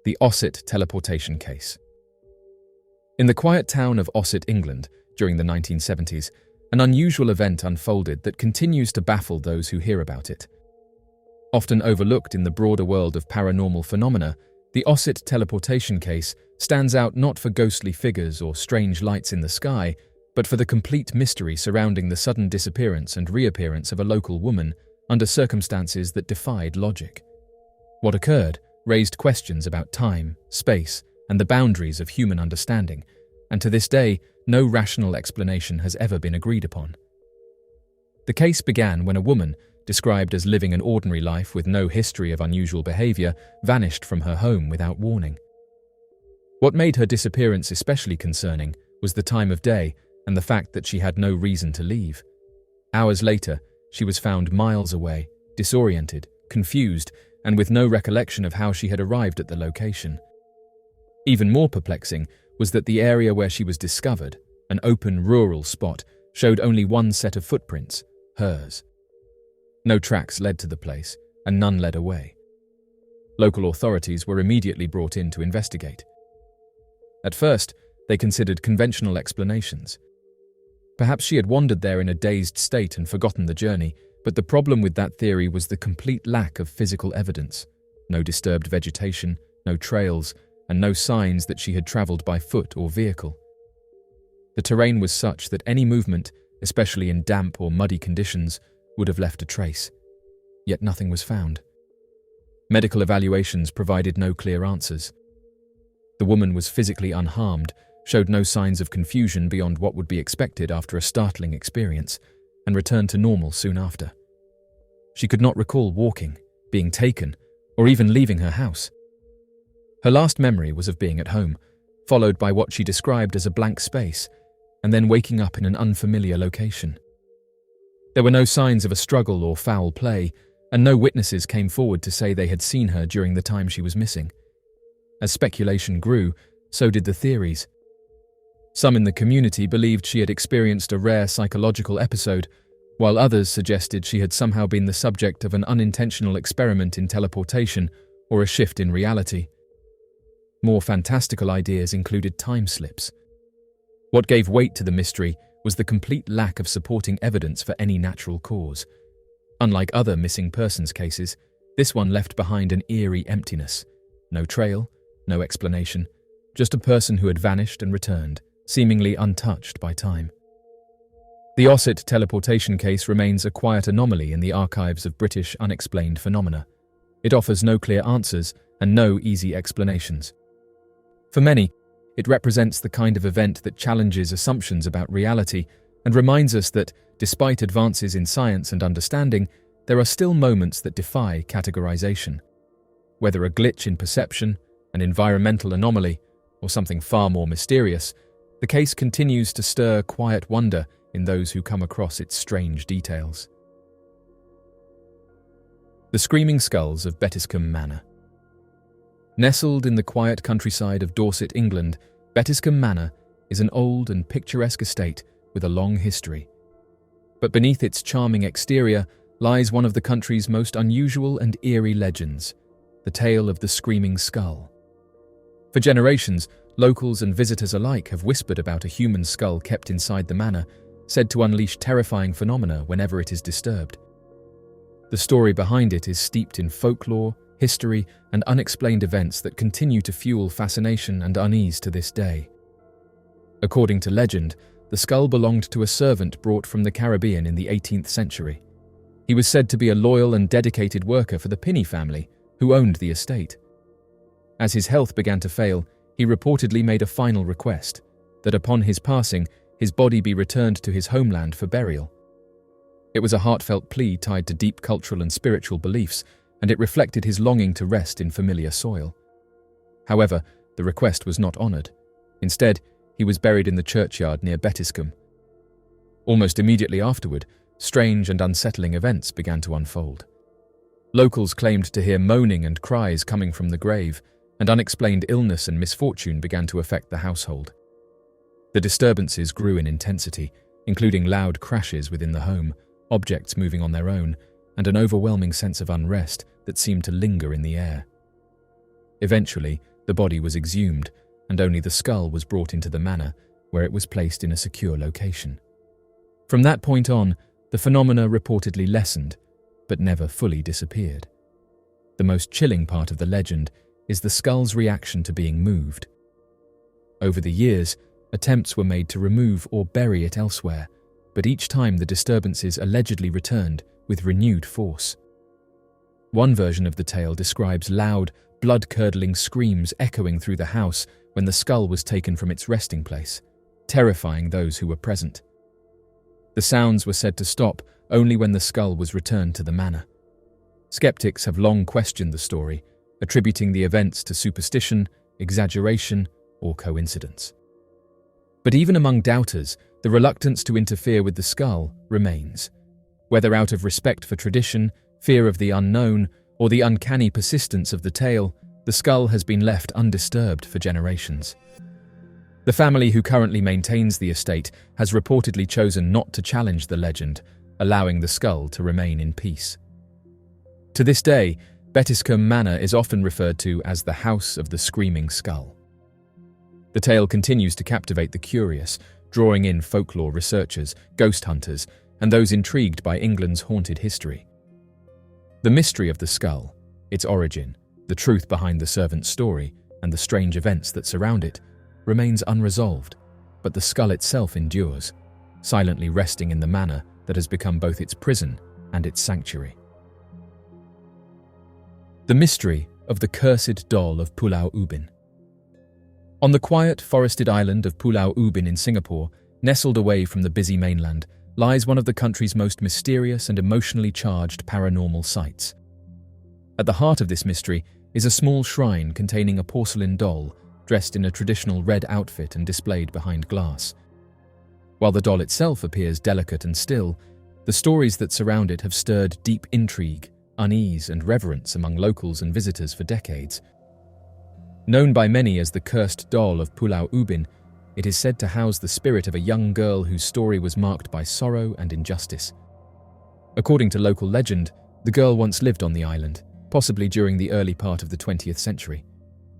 the Ossett teleportation case. In the quiet town of Ossett, England, during the 1970s, an unusual event unfolded that continues to baffle those who hear about it. Often overlooked in the broader world of paranormal phenomena, the Ossett teleportation case stands out not for ghostly figures or strange lights in the sky, but for the complete mystery surrounding the sudden disappearance and reappearance of a local woman under circumstances that defied logic. What occurred raised questions about time, space, and the boundaries of human understanding, and to this day, no rational explanation has ever been agreed upon. The case began when a woman, described as living an ordinary life with no history of unusual behavior, vanished from her home without warning. What made her disappearance especially concerning was the time of day and the fact that she had no reason to leave. Hours later, she was found miles away, disoriented, confused, and with no recollection of how she had arrived at the location. Even more perplexing was that the area where she was discovered, an open rural spot, showed only one set of footprints, hers. No tracks led to the place, and none led away. Local authorities were immediately brought in to investigate. At first, they considered conventional explanations. Perhaps she had wandered there in a dazed state and forgotten the journey, but the problem with that theory was the complete lack of physical evidence. No disturbed vegetation, no trails, and no signs that she had travelled by foot or vehicle. The terrain was such that any movement, especially in damp or muddy conditions, would have left a trace. Yet nothing was found. Medical evaluations provided no clear answers. The woman was physically unharmed, showed no signs of confusion beyond what would be expected after a startling experience, and returned to normal soon after. She could not recall walking, being taken, or even leaving her house. Her last memory was of being at home, followed by what she described as a blank space, and then waking up in an unfamiliar location. There were no signs of a struggle or foul play, and no witnesses came forward to say they had seen her during the time she was missing. As speculation grew, so did the theories. Some in the community believed she had experienced a rare psychological episode, while others suggested she had somehow been the subject of an unintentional experiment in teleportation or a shift in reality. More fantastical ideas included time slips. What gave weight to the mystery was the complete lack of supporting evidence for any natural cause. Unlike other missing persons cases, this one left behind an eerie emptiness. No trail, no explanation, just a person who had vanished and returned, seemingly untouched by time. The Ossett teleportation case remains a quiet anomaly in the archives of British unexplained phenomena. It offers no clear answers and no easy explanations. For many, it represents the kind of event that challenges assumptions about reality and reminds us that, despite advances in science and understanding, there are still moments that defy categorization. Whether a glitch in perception, an environmental anomaly, or something far more mysterious, the case continues to stir quiet wonder in those who come across its strange details. The Screaming Skulls of Bettiscombe Manor. Nestled in the quiet countryside of Dorset, England, Bettiscombe Manor is an old and picturesque estate with a long history. But beneath its charming exterior lies one of the country's most unusual and eerie legends, the tale of the Screaming Skull. For generations, locals and visitors alike have whispered about a human skull kept inside the manor, said to unleash terrifying phenomena whenever it is disturbed. The story behind it is steeped in folklore, history, and unexplained events that continue to fuel fascination and unease to this day. According to legend, the skull belonged to a servant brought from the Caribbean in the 18th century. He was said to be a loyal and dedicated worker for the Pinney family, who owned the estate. As his health began to fail, he reportedly made a final request, that upon his passing, his body be returned to his homeland for burial. It was a heartfelt plea tied to deep cultural and spiritual beliefs, and it reflected his longing to rest in familiar soil. However, the request was not honoured. Instead, he was buried in the churchyard near Bettiscombe. Almost immediately afterward, strange and unsettling events began to unfold. Locals claimed to hear moaning and cries coming from the grave, and unexplained illness and misfortune began to affect the household. The disturbances grew in intensity, including loud crashes within the home, objects moving on their own, and an overwhelming sense of unrest that seemed to linger in the air. Eventually, The body was exhumed, and only the skull was brought into the manor, where it was placed in a secure location. From that point on, the phenomena reportedly lessened, but never fully disappeared. The most chilling part of the legend is the skull's reaction to being moved. Over the years, attempts were made to remove or bury it elsewhere, but each time the disturbances allegedly returned with renewed force. One version of the tale describes loud, blood-curdling screams echoing through the house when the skull was taken from its resting place, terrifying those who were present. The sounds were said to stop only when the skull was returned to the manor. Skeptics have long questioned the story, attributing the events to superstition, exaggeration, or coincidence. But even among doubters, the reluctance to interfere with the skull remains. Whether out of respect for tradition, fear of the unknown, or the uncanny persistence of the tale, the skull has been left undisturbed for generations. The family who currently maintains the estate has reportedly chosen not to challenge the legend, allowing the skull to remain in peace. To this day, Bettiscombe Manor is often referred to as the House of the Screaming Skull. The tale continues to captivate the curious, drawing in folklore researchers, ghost hunters, and those intrigued by England's haunted history. The mystery of the skull, its origin, the truth behind the servant's story, and the strange events that surround it, remains unresolved, but the skull itself endures, silently resting in the manor that has become both its prison and its sanctuary. The mystery of the cursed doll of Pulau Ubin. On the quiet, forested island of Pulau Ubin in Singapore, nestled away from the busy mainland, lies one of the country's most mysterious and emotionally charged paranormal sites. At the heart of this mystery is a small shrine containing a porcelain doll dressed in a traditional red outfit and displayed behind glass. While the doll itself appears delicate and still, the stories that surround it have stirred deep intrigue, unease, and reverence among locals and visitors for decades. Known by many as the cursed doll of Pulau Ubin, it is said to house the spirit of a young girl whose story was marked by sorrow and injustice. According to local legend, the girl once lived on the island, possibly during the early part of the 20th century.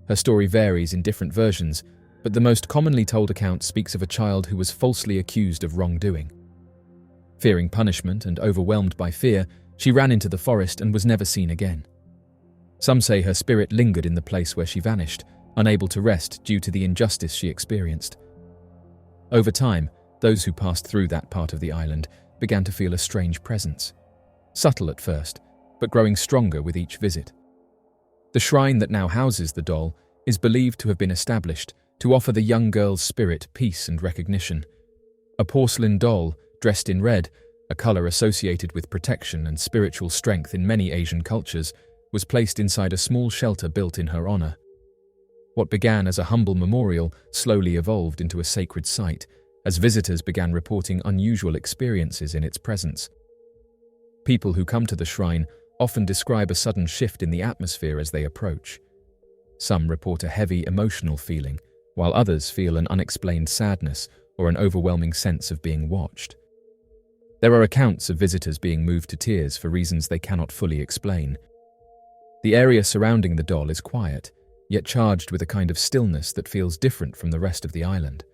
Her story varies in different versions, but the most commonly told account speaks of a child who was falsely accused of wrongdoing. Fearing punishment and overwhelmed by fear, she ran into the forest and was never seen again. Some say her spirit lingered in the place where she vanished, unable to rest due to the injustice she experienced. Over time, those who passed through that part of the island began to feel a strange presence. Subtle at first, but growing stronger with each visit. The shrine that now houses the doll is believed to have been established to offer the young girl's spirit peace and recognition. A porcelain doll, dressed in red, a color associated with protection and spiritual strength in many Asian cultures, was placed inside a small shelter built in her honor. What began as a humble memorial slowly evolved into a sacred site, as visitors began reporting unusual experiences in its presence. People who come to the shrine often describe a sudden shift in the atmosphere as they approach. Some report a heavy emotional feeling, while others feel an unexplained sadness or an overwhelming sense of being watched. There are accounts of visitors being moved to tears for reasons they cannot fully explain. The area surrounding the doll is quiet, yet charged with a kind of stillness that feels different from the rest of the island.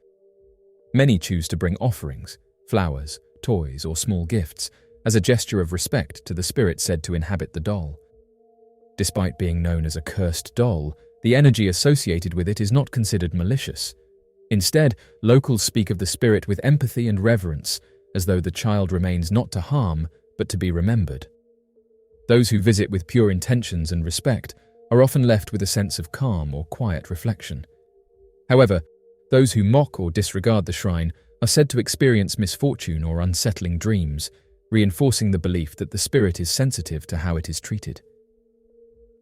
Many choose to bring offerings, flowers, toys, or small gifts, as a gesture of respect to the spirit said to inhabit the doll. Despite being known as a cursed doll, the energy associated with it is not considered malicious. Instead, locals speak of the spirit with empathy and reverence, as though the child remains not to harm, but to be remembered. Those who visit with pure intentions and respect are often left with a sense of calm or quiet reflection. However, those who mock or disregard the shrine are said to experience misfortune or unsettling dreams, reinforcing the belief that the spirit is sensitive to how it is treated.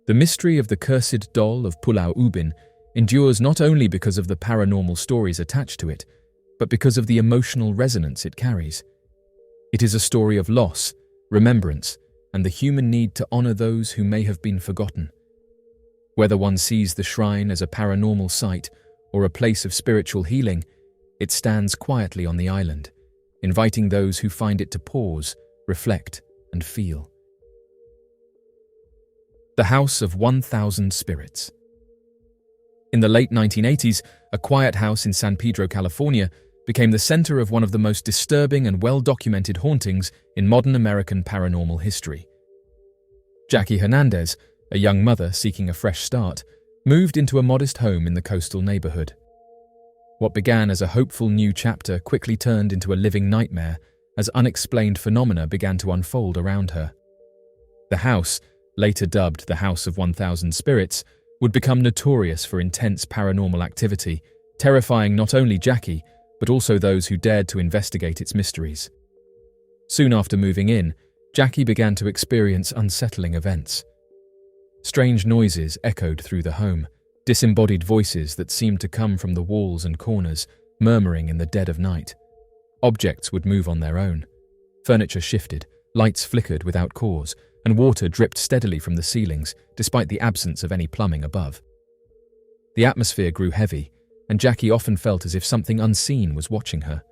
The mystery of the cursed doll of Pulau Ubin endures not only because of the paranormal stories attached to it, but because of the emotional resonance it carries. It is a story of loss, remembrance, and the human need to honor those who may have been forgotten. Whether one sees the shrine as a paranormal site or a place of spiritual healing, it stands quietly on the island, inviting those who find it to pause, reflect, and feel. The House of 1,000 Spirits. In the late 1980s, a quiet house in San Pedro, California, became the center of one of the most disturbing and well-documented hauntings in modern American paranormal history. Jackie Hernandez, a young mother seeking a fresh start, moved into a modest home in the coastal neighborhood. What began as a hopeful new chapter quickly turned into a living nightmare as unexplained phenomena began to unfold around her. The house, later dubbed the House of 1,000 Spirits, would become notorious for intense paranormal activity, terrifying not only Jackie, but also those who dared to investigate its mysteries. Soon after moving in, Jackie began to experience unsettling events. Strange noises echoed through the home, disembodied voices that seemed to come from the walls and corners, murmuring in the dead of night. Objects would move on their own. Furniture shifted, lights flickered without cause, and water dripped steadily from the ceilings, despite the absence of any plumbing above. The atmosphere grew heavy, and Jackie often felt as if something unseen was watching her.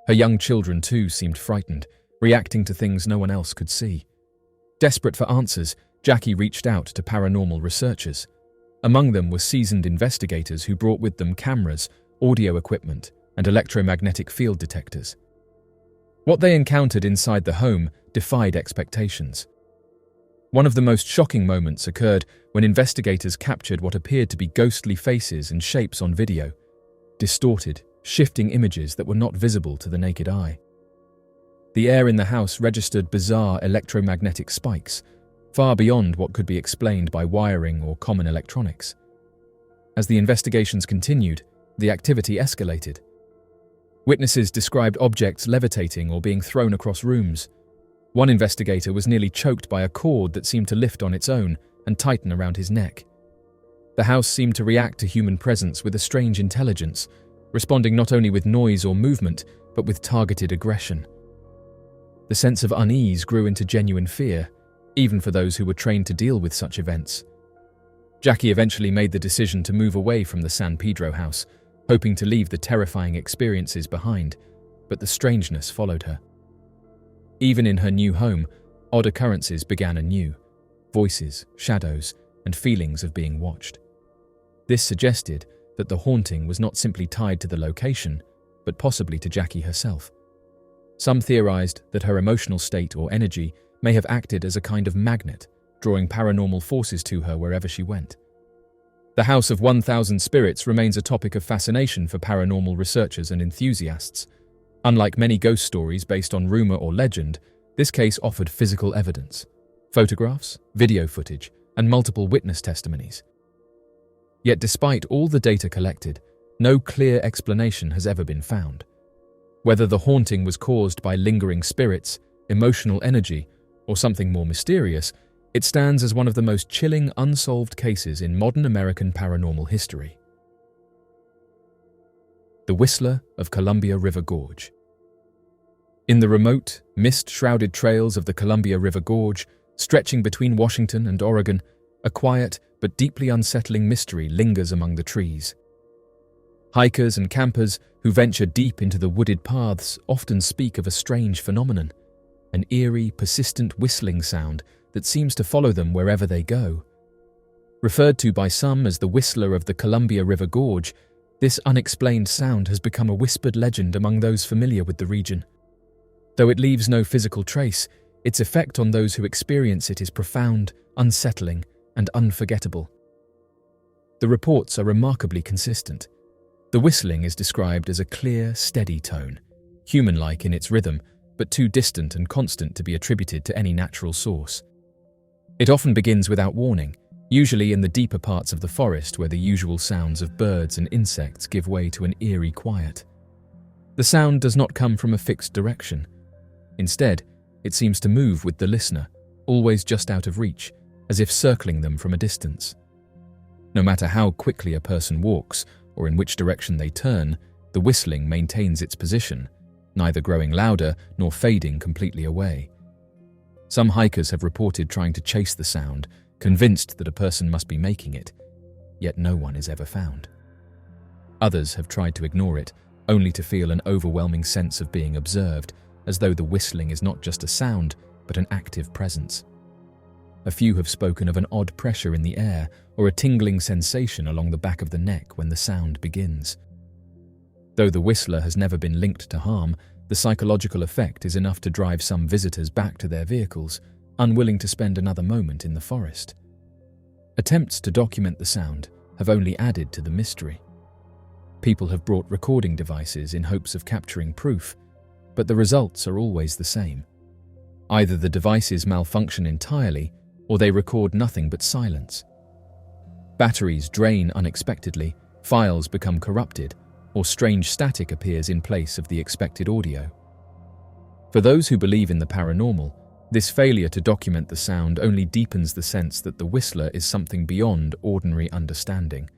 Her young children, too, seemed frightened, reacting to things no one else could see. Desperate for answers, Jackie reached out to paranormal researchers. Among them were seasoned investigators who brought with them cameras, audio equipment, and electromagnetic field detectors. What they encountered inside the home defied expectations. One of the most shocking moments occurred when investigators captured what appeared to be ghostly faces and shapes on video, distorted, shifting images that were not visible to the naked eye. The air in the house registered bizarre electromagnetic spikes, far beyond what could be explained by wiring or common electronics. As the investigations continued, the activity escalated. Witnesses described objects levitating or being thrown across rooms. One investigator was nearly choked by a cord that seemed to lift on its own and tighten around his neck. The house seemed to react to human presence with a strange intelligence, responding not only with noise or movement, but with targeted aggression. The sense of unease grew into genuine fear, even for those who were trained to deal with such events. Jackie eventually made the decision to move away from the San Pedro house, hoping to leave the terrifying experiences behind, but the strangeness followed her. Even in her new home, odd occurrences began anew: voices, shadows, and feelings of being watched. This suggested that the haunting was not simply tied to the location, but possibly to Jackie herself. Some theorized that her emotional state or energy may have acted as a kind of magnet, drawing paranormal forces to her wherever she went. The House of 1,000 Spirits remains a topic of fascination for paranormal researchers and enthusiasts. Unlike many ghost stories based on rumor or legend, this case offered physical evidence: photographs, video footage, and multiple witness testimonies. Yet despite all the data collected, no clear explanation has ever been found. Whether the haunting was caused by lingering spirits, emotional energy, or something more mysterious, it stands as one of the most chilling unsolved cases in modern American paranormal history. The Whistler of Columbia River Gorge. In the remote, mist-shrouded trails of the Columbia River Gorge, stretching between Washington and Oregon, a quiet but deeply unsettling mystery lingers among the trees. Hikers and campers who venture deep into the wooded paths often speak of a strange phenomenon: an eerie, persistent whistling sound that seems to follow them wherever they go. Referred to by some as the Whistler of the Columbia River Gorge, this unexplained sound has become a whispered legend among those familiar with the region. Though it leaves no physical trace, its effect on those who experience it is profound, unsettling, and unforgettable. The reports are remarkably consistent. The whistling is described as a clear, steady tone, human-like in its rhythm, but too distant and constant to be attributed to any natural source. It often begins without warning, usually in the deeper parts of the forest where the usual sounds of birds and insects give way to an eerie quiet. The sound does not come from a fixed direction. Instead, it seems to move with the listener, always just out of reach, as if circling them from a distance. No matter how quickly a person walks or in which direction they turn, the whistling maintains its position, neither growing louder nor fading completely away. Some hikers have reported trying to chase the sound, convinced that a person must be making it, yet no one is ever found. Others have tried to ignore it, only to feel an overwhelming sense of being observed, as though the whistling is not just a sound, but an active presence. A few have spoken of an odd pressure in the air or a tingling sensation along the back of the neck when the sound begins. Though the whistler has never been linked to harm, the psychological effect is enough to drive some visitors back to their vehicles, unwilling to spend another moment in the forest. Attempts to document the sound have only added to the mystery. People have brought recording devices in hopes of capturing proof, but the results are always the same. Either the devices malfunction entirely, or they record nothing but silence. Batteries drain unexpectedly, files become corrupted, or strange static appears in place of the expected audio. For those who believe in the paranormal, this failure to document the sound only deepens the sense that the whistler is something beyond ordinary understanding.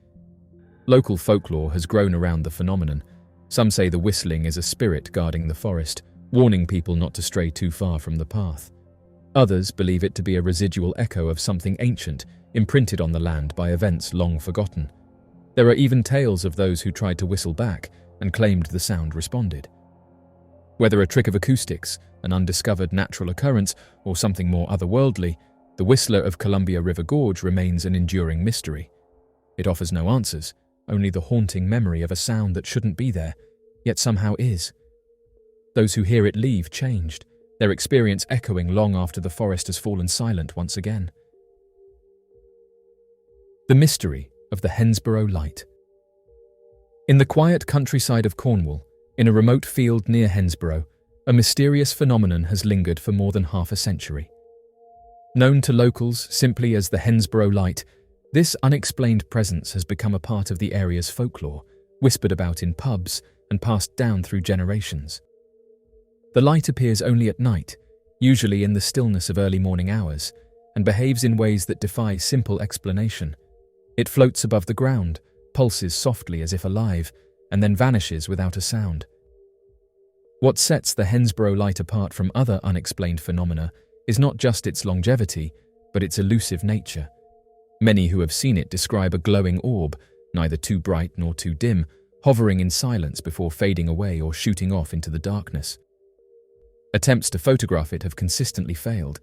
Local folklore has grown around the phenomenon. Some say the whistling is a spirit guarding the forest, warning people not to stray too far from the path. Others believe it to be a residual echo of something ancient, imprinted on the land by events long forgotten. There are even tales of those who tried to whistle back and claimed the sound responded. Whether a trick of acoustics, an undiscovered natural occurrence, or something more otherworldly, the whistler of Columbia River Gorge remains an enduring mystery. It offers no answers, only the haunting memory of a sound that shouldn't be there, yet somehow is. Those who hear it leave changed, their experience echoing long after the forest has fallen silent once again. The mystery of the Hensborough Light. In the quiet countryside of Cornwall, in a remote field near Hensborough, a mysterious phenomenon has lingered for more than half a century. Known to locals simply as the Hensborough Light, this unexplained presence has become a part of the area's folklore, whispered about in pubs and passed down through generations. The light appears only at night, usually in the stillness of early morning hours, and behaves in ways that defy simple explanation. It floats above the ground, pulses softly as if alive, and then vanishes without a sound. What sets the Hensborough Light apart from other unexplained phenomena is not just its longevity, but its elusive nature. Many who have seen it describe a glowing orb, neither too bright nor too dim, hovering in silence before fading away or shooting off into the darkness. Attempts to photograph it have consistently failed.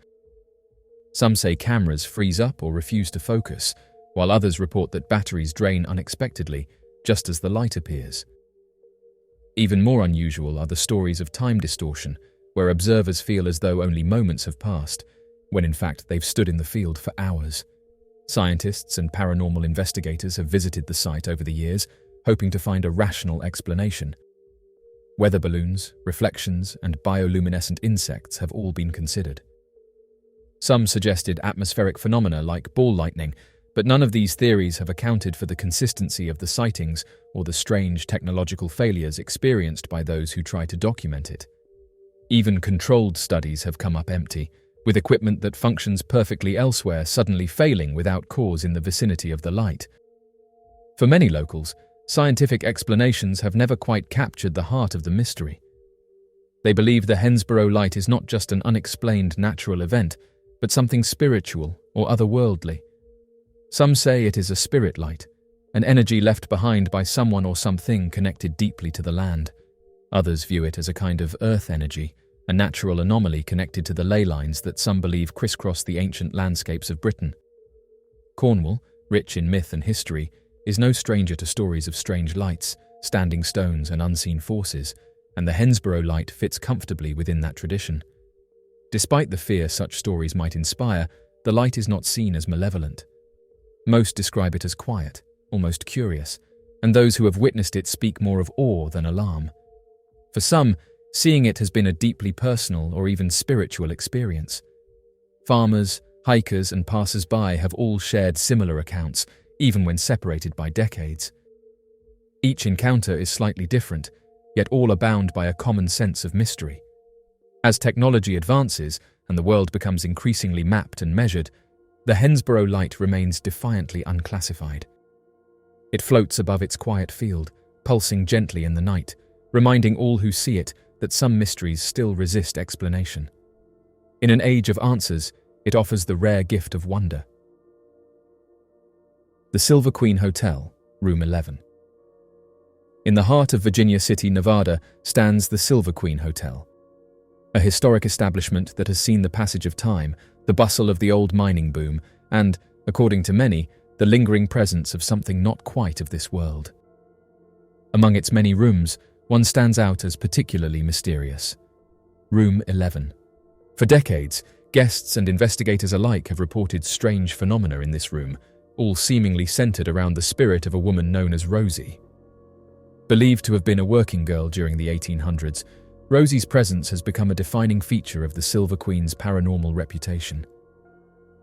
Some say cameras freeze up or refuse to focus, while others report that batteries drain unexpectedly, just as the light appears. Even more unusual are the stories of time distortion, where observers feel as though only moments have passed, when in fact they've stood in the field for hours. Scientists and paranormal investigators have visited the site over the years, hoping to find a rational explanation. Weather balloons, reflections, and bioluminescent insects have all been considered. Some suggested atmospheric phenomena like ball lightning, but none of these theories have accounted for the consistency of the sightings or the strange technological failures experienced by those who try to document it. Even controlled studies have come up empty, with equipment that functions perfectly elsewhere suddenly failing without cause in the vicinity of the light. For many locals, scientific explanations have never quite captured the heart of the mystery. They believe the Hensborough Light is not just an unexplained natural event, but something spiritual or otherworldly. Some say it is a spirit light, an energy left behind by someone or something connected deeply to the land. Others view it as a kind of earth energy, a natural anomaly connected to the ley lines that some believe crisscross the ancient landscapes of Britain. Cornwall, rich in myth and history, is no stranger to stories of strange lights, standing stones and unseen forces, and the Hensborough Light fits comfortably within that tradition. Despite the fear such stories might inspire, the light is not seen as malevolent. Most describe it as quiet, almost curious, and those who have witnessed it speak more of awe than alarm. For some, seeing it has been a deeply personal or even spiritual experience. Farmers, hikers, and passers-by have all shared similar accounts, even when separated by decades. Each encounter is slightly different, yet all are bound by a common sense of mystery. As technology advances and the world becomes increasingly mapped and measured, the Hensborough Light remains defiantly unclassified. It floats above its quiet field, pulsing gently in the night, reminding all who see it that some mysteries still resist explanation. In an age of answers, it offers the rare gift of wonder. The Silver Queen Hotel, Room 11. In the heart of Virginia City, Nevada, stands the Silver Queen Hotel, a historic establishment that has seen the passage of time, the bustle of the old mining boom, and, according to many, the lingering presence of something not quite of this world. Among its many rooms, one stands out as particularly mysterious. Room 11. For decades, guests and investigators alike have reported strange phenomena in this room, all seemingly centered around the spirit of a woman known as Rosie. Believed to have been a working girl during the 1800s, Rosie's presence has become a defining feature of the Silver Queen's paranormal reputation.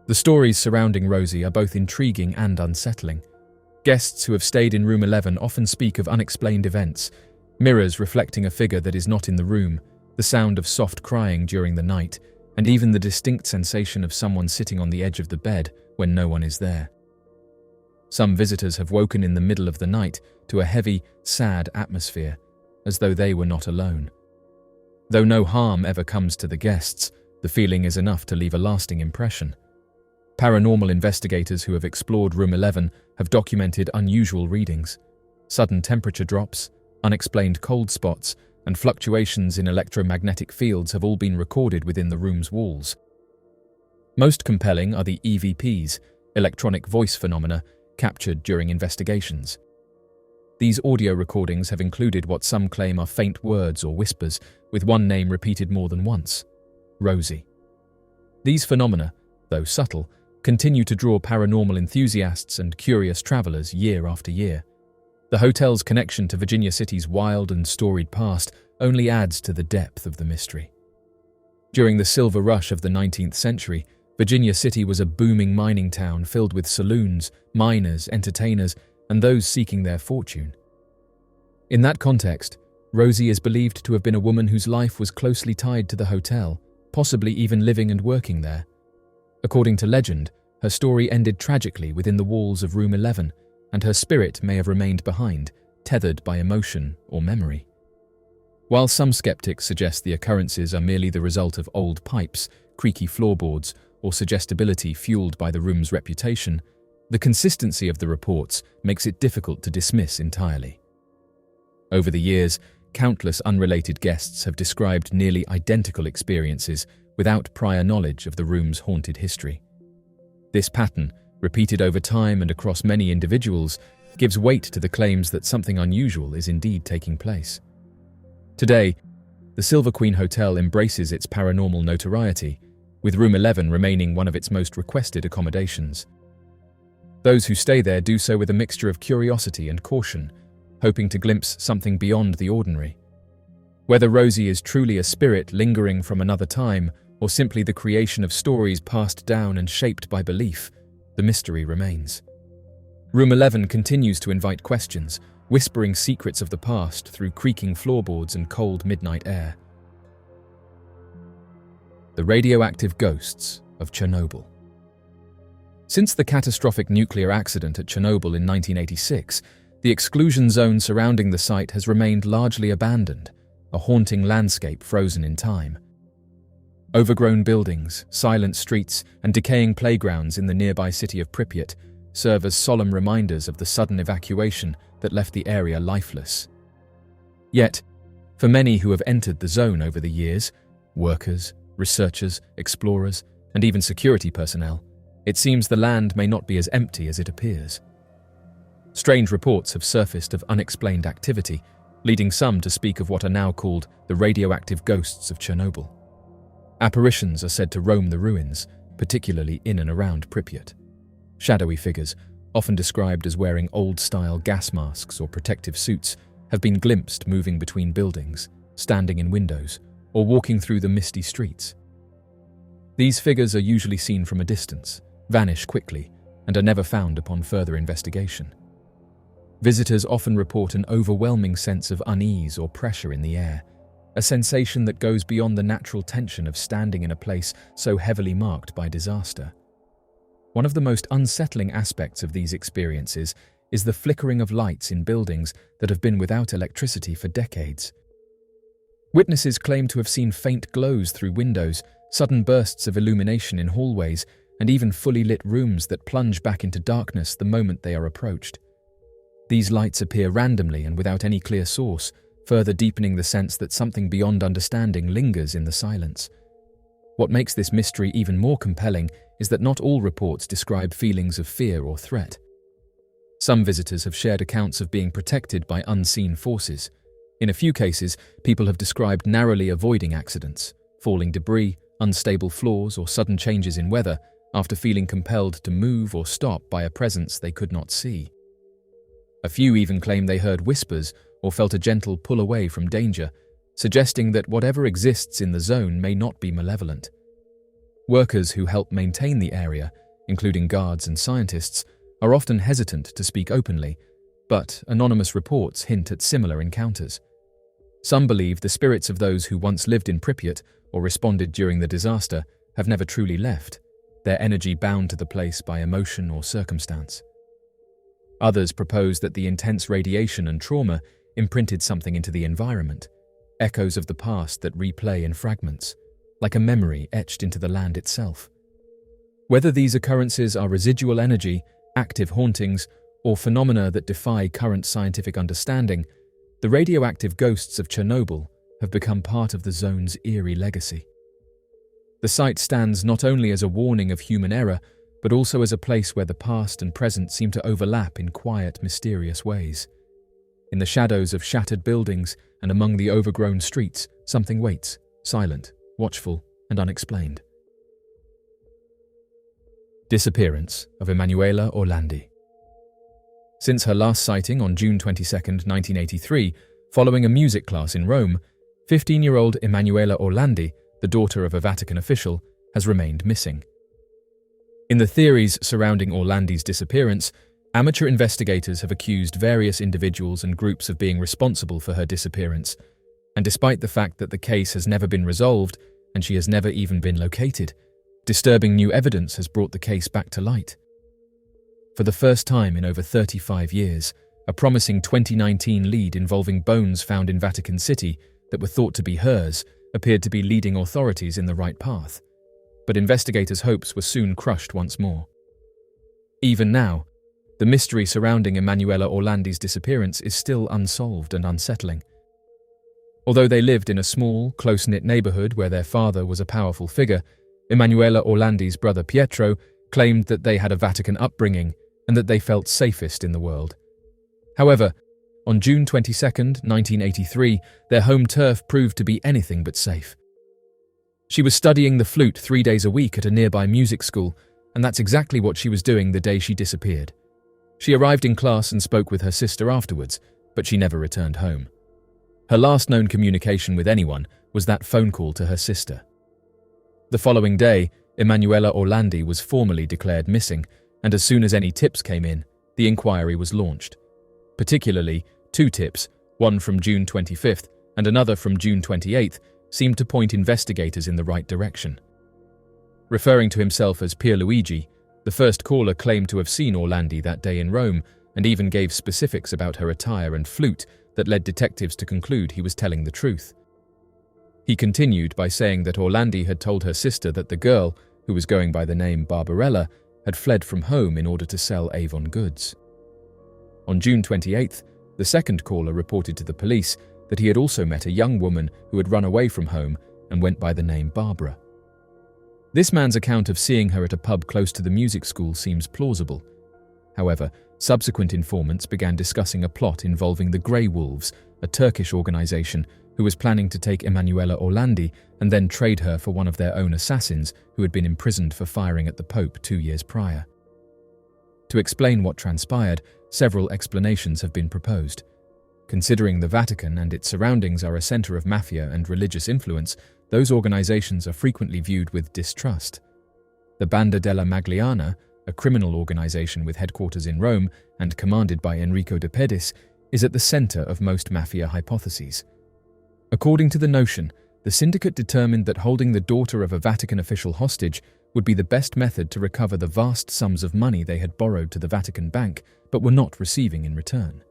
The stories surrounding Rosie are both intriguing and unsettling. Guests who have stayed in Room 11 often speak of unexplained events, mirrors reflecting a figure that is not in the room, the sound of soft crying during the night, and even the distinct sensation of someone sitting on the edge of the bed when no one is there. Some visitors have woken in the middle of the night to a heavy, sad atmosphere, as though they were not alone. Though no harm ever comes to the guests, the feeling is enough to leave a lasting impression. Paranormal investigators who have explored Room 11 have documented unusual readings. Sudden temperature drops, unexplained cold spots, and fluctuations in electromagnetic fields have all been recorded within the room's walls. Most compelling are the EVPs, electronic voice phenomena, captured during investigations. These audio recordings have included what some claim are faint words or whispers, with one name repeated more than once: Rosie. These phenomena, though subtle, continue to draw paranormal enthusiasts and curious travelers year after year. The hotel's connection to Virginia City's wild and storied past only adds to the depth of the mystery. During the silver rush of the 19th century, Virginia City was a booming mining town filled with saloons, miners, entertainers, and those seeking their fortune. In that context, Rosie is believed to have been a woman whose life was closely tied to the hotel, possibly even living and working there. According to legend, her story ended tragically within the walls of Room 11, and her spirit may have remained behind, tethered by emotion or memory. While some skeptics suggest the occurrences are merely the result of old pipes, creaky floorboards, or suggestibility fueled by the room's reputation, the consistency of the reports makes it difficult to dismiss entirely. Over the years, countless unrelated guests have described nearly identical experiences without prior knowledge of the room's haunted history. This pattern, repeated over time and across many individuals, gives weight to the claims that something unusual is indeed taking place. Today, the Silver Queen Hotel embraces its paranormal notoriety, with Room 11 remaining one of its most requested accommodations. Those who stay there do so with a mixture of curiosity and caution, hoping to glimpse something beyond the ordinary. Whether Rosie is truly a spirit lingering from another time, or simply the creation of stories passed down and shaped by belief, the mystery remains. Room 11 continues to invite questions, whispering secrets of the past through creaking floorboards and cold midnight air. The radioactive ghosts of Chernobyl. Since the catastrophic nuclear accident at Chernobyl in 1986, the exclusion zone surrounding the site has remained largely abandoned, a haunting landscape frozen in time. Overgrown buildings, silent streets, and decaying playgrounds in the nearby city of Pripyat serve as solemn reminders of the sudden evacuation that left the area lifeless. Yet, for many who have entered the zone over the years, workers, researchers, explorers, and even security personnel, it seems the land may not be as empty as it appears. Strange reports have surfaced of unexplained activity, leading some to speak of what are now called the radioactive ghosts of Chernobyl. Apparitions are said to roam the ruins, particularly in and around Pripyat. Shadowy figures, often described as wearing old-style gas masks or protective suits, have been glimpsed moving between buildings, standing in windows, or walking through the misty streets. These figures are usually seen from a distance, vanish quickly, and are never found upon further investigation. Visitors often report an overwhelming sense of unease or pressure in the air, a sensation that goes beyond the natural tension of standing in a place so heavily marked by disaster. One of the most unsettling aspects of these experiences is the flickering of lights in buildings that have been without electricity for decades. Witnesses claim to have seen faint glows through windows, sudden bursts of illumination in hallways, and even fully lit rooms that plunge back into darkness the moment they are approached. These lights appear randomly and without any clear source, further deepening the sense that something beyond understanding lingers in the silence. What makes this mystery even more compelling is that not all reports describe feelings of fear or threat. Some visitors have shared accounts of being protected by unseen forces. In a few cases, people have described narrowly avoiding accidents, falling debris, unstable floors, or sudden changes in weather after feeling compelled to move or stop by a presence they could not see. A few even claim they heard whispers or felt a gentle pull away from danger, suggesting that whatever exists in the zone may not be malevolent. Workers who help maintain the area, including guards and scientists, are often hesitant to speak openly, but anonymous reports hint at similar encounters. Some believe the spirits of those who once lived in Pripyat or responded during the disaster have never truly left, their energy bound to the place by emotion or circumstance. Others propose that the intense radiation and trauma imprinted something into the environment, echoes of the past that replay in fragments, like a memory etched into the land itself. Whether these occurrences are residual energy, active hauntings, or phenomena that defy current scientific understanding, the radioactive ghosts of Chernobyl have become part of the zone's eerie legacy. The site stands not only as a warning of human error, but also as a place where the past and present seem to overlap in quiet, mysterious ways. In the shadows of shattered buildings and among the overgrown streets, something waits, silent, watchful, and unexplained. Disappearance of Emanuela Orlandi. Since her last sighting on June 22, 1983, following a music class in Rome, 15-year-old Emanuela Orlandi, the daughter of a Vatican official, has remained missing. In the theories surrounding Orlandi's disappearance, amateur investigators have accused various individuals and groups of being responsible for her disappearance, and despite the fact that the case has never been resolved and she has never even been located, disturbing new evidence has brought the case back to light. For the first time in over 35 years, a promising 2019 lead involving bones found in Vatican City that were thought to be hers appeared to be leading authorities in the right path. But investigators' hopes were soon crushed once more. Even now, the mystery surrounding Emanuela Orlandi's disappearance is still unsolved and unsettling. Although they lived in a small, close-knit neighborhood where their father was a powerful figure, Emanuela Orlandi's brother Pietro claimed that they had a Vatican upbringing and that they felt safest in the world. However, on June 22, 1983, their home turf proved to be anything but safe. She was studying the flute 3 days a week at a nearby music school, and that's exactly what she was doing the day she disappeared. She arrived in class and spoke with her sister afterwards, but she never returned home. Her last known communication with anyone was that phone call to her sister. The following day, Emanuela Orlandi was formally declared missing, and as soon as any tips came in, the inquiry was launched. Particularly, 2 tips, one from June 25th and another from June 28th, seemed to point investigators in the right direction. Referring to himself as Pierluigi, the first caller claimed to have seen Orlandi that day in Rome and even gave specifics about her attire and flute that led detectives to conclude he was telling the truth. He continued by saying that Orlandi had told her sister that the girl, who was going by the name Barbarella, had fled from home in order to sell Avon goods. On June 28th, the second caller reported to the police that he had also met a young woman who had run away from home and went by the name Barbara. This man's account of seeing her at a pub close to the music school seems plausible. However, subsequent informants began discussing a plot involving the Grey Wolves, a Turkish organization who was planning to take Emanuela Orlandi and then trade her for one of their own assassins who had been imprisoned for firing at the Pope 2 years prior. To explain what transpired, several explanations have been proposed. Considering the Vatican and its surroundings are a center of mafia and religious influence, those organizations are frequently viewed with distrust. The Banda della Magliana, a criminal organization with headquarters in Rome and commanded by Enrico de Pedis, is at the center of most mafia hypotheses. According to the notion, the syndicate determined that holding the daughter of a Vatican official hostage would be the best method to recover the vast sums of money they had borrowed to the Vatican Bank but were not receiving in return.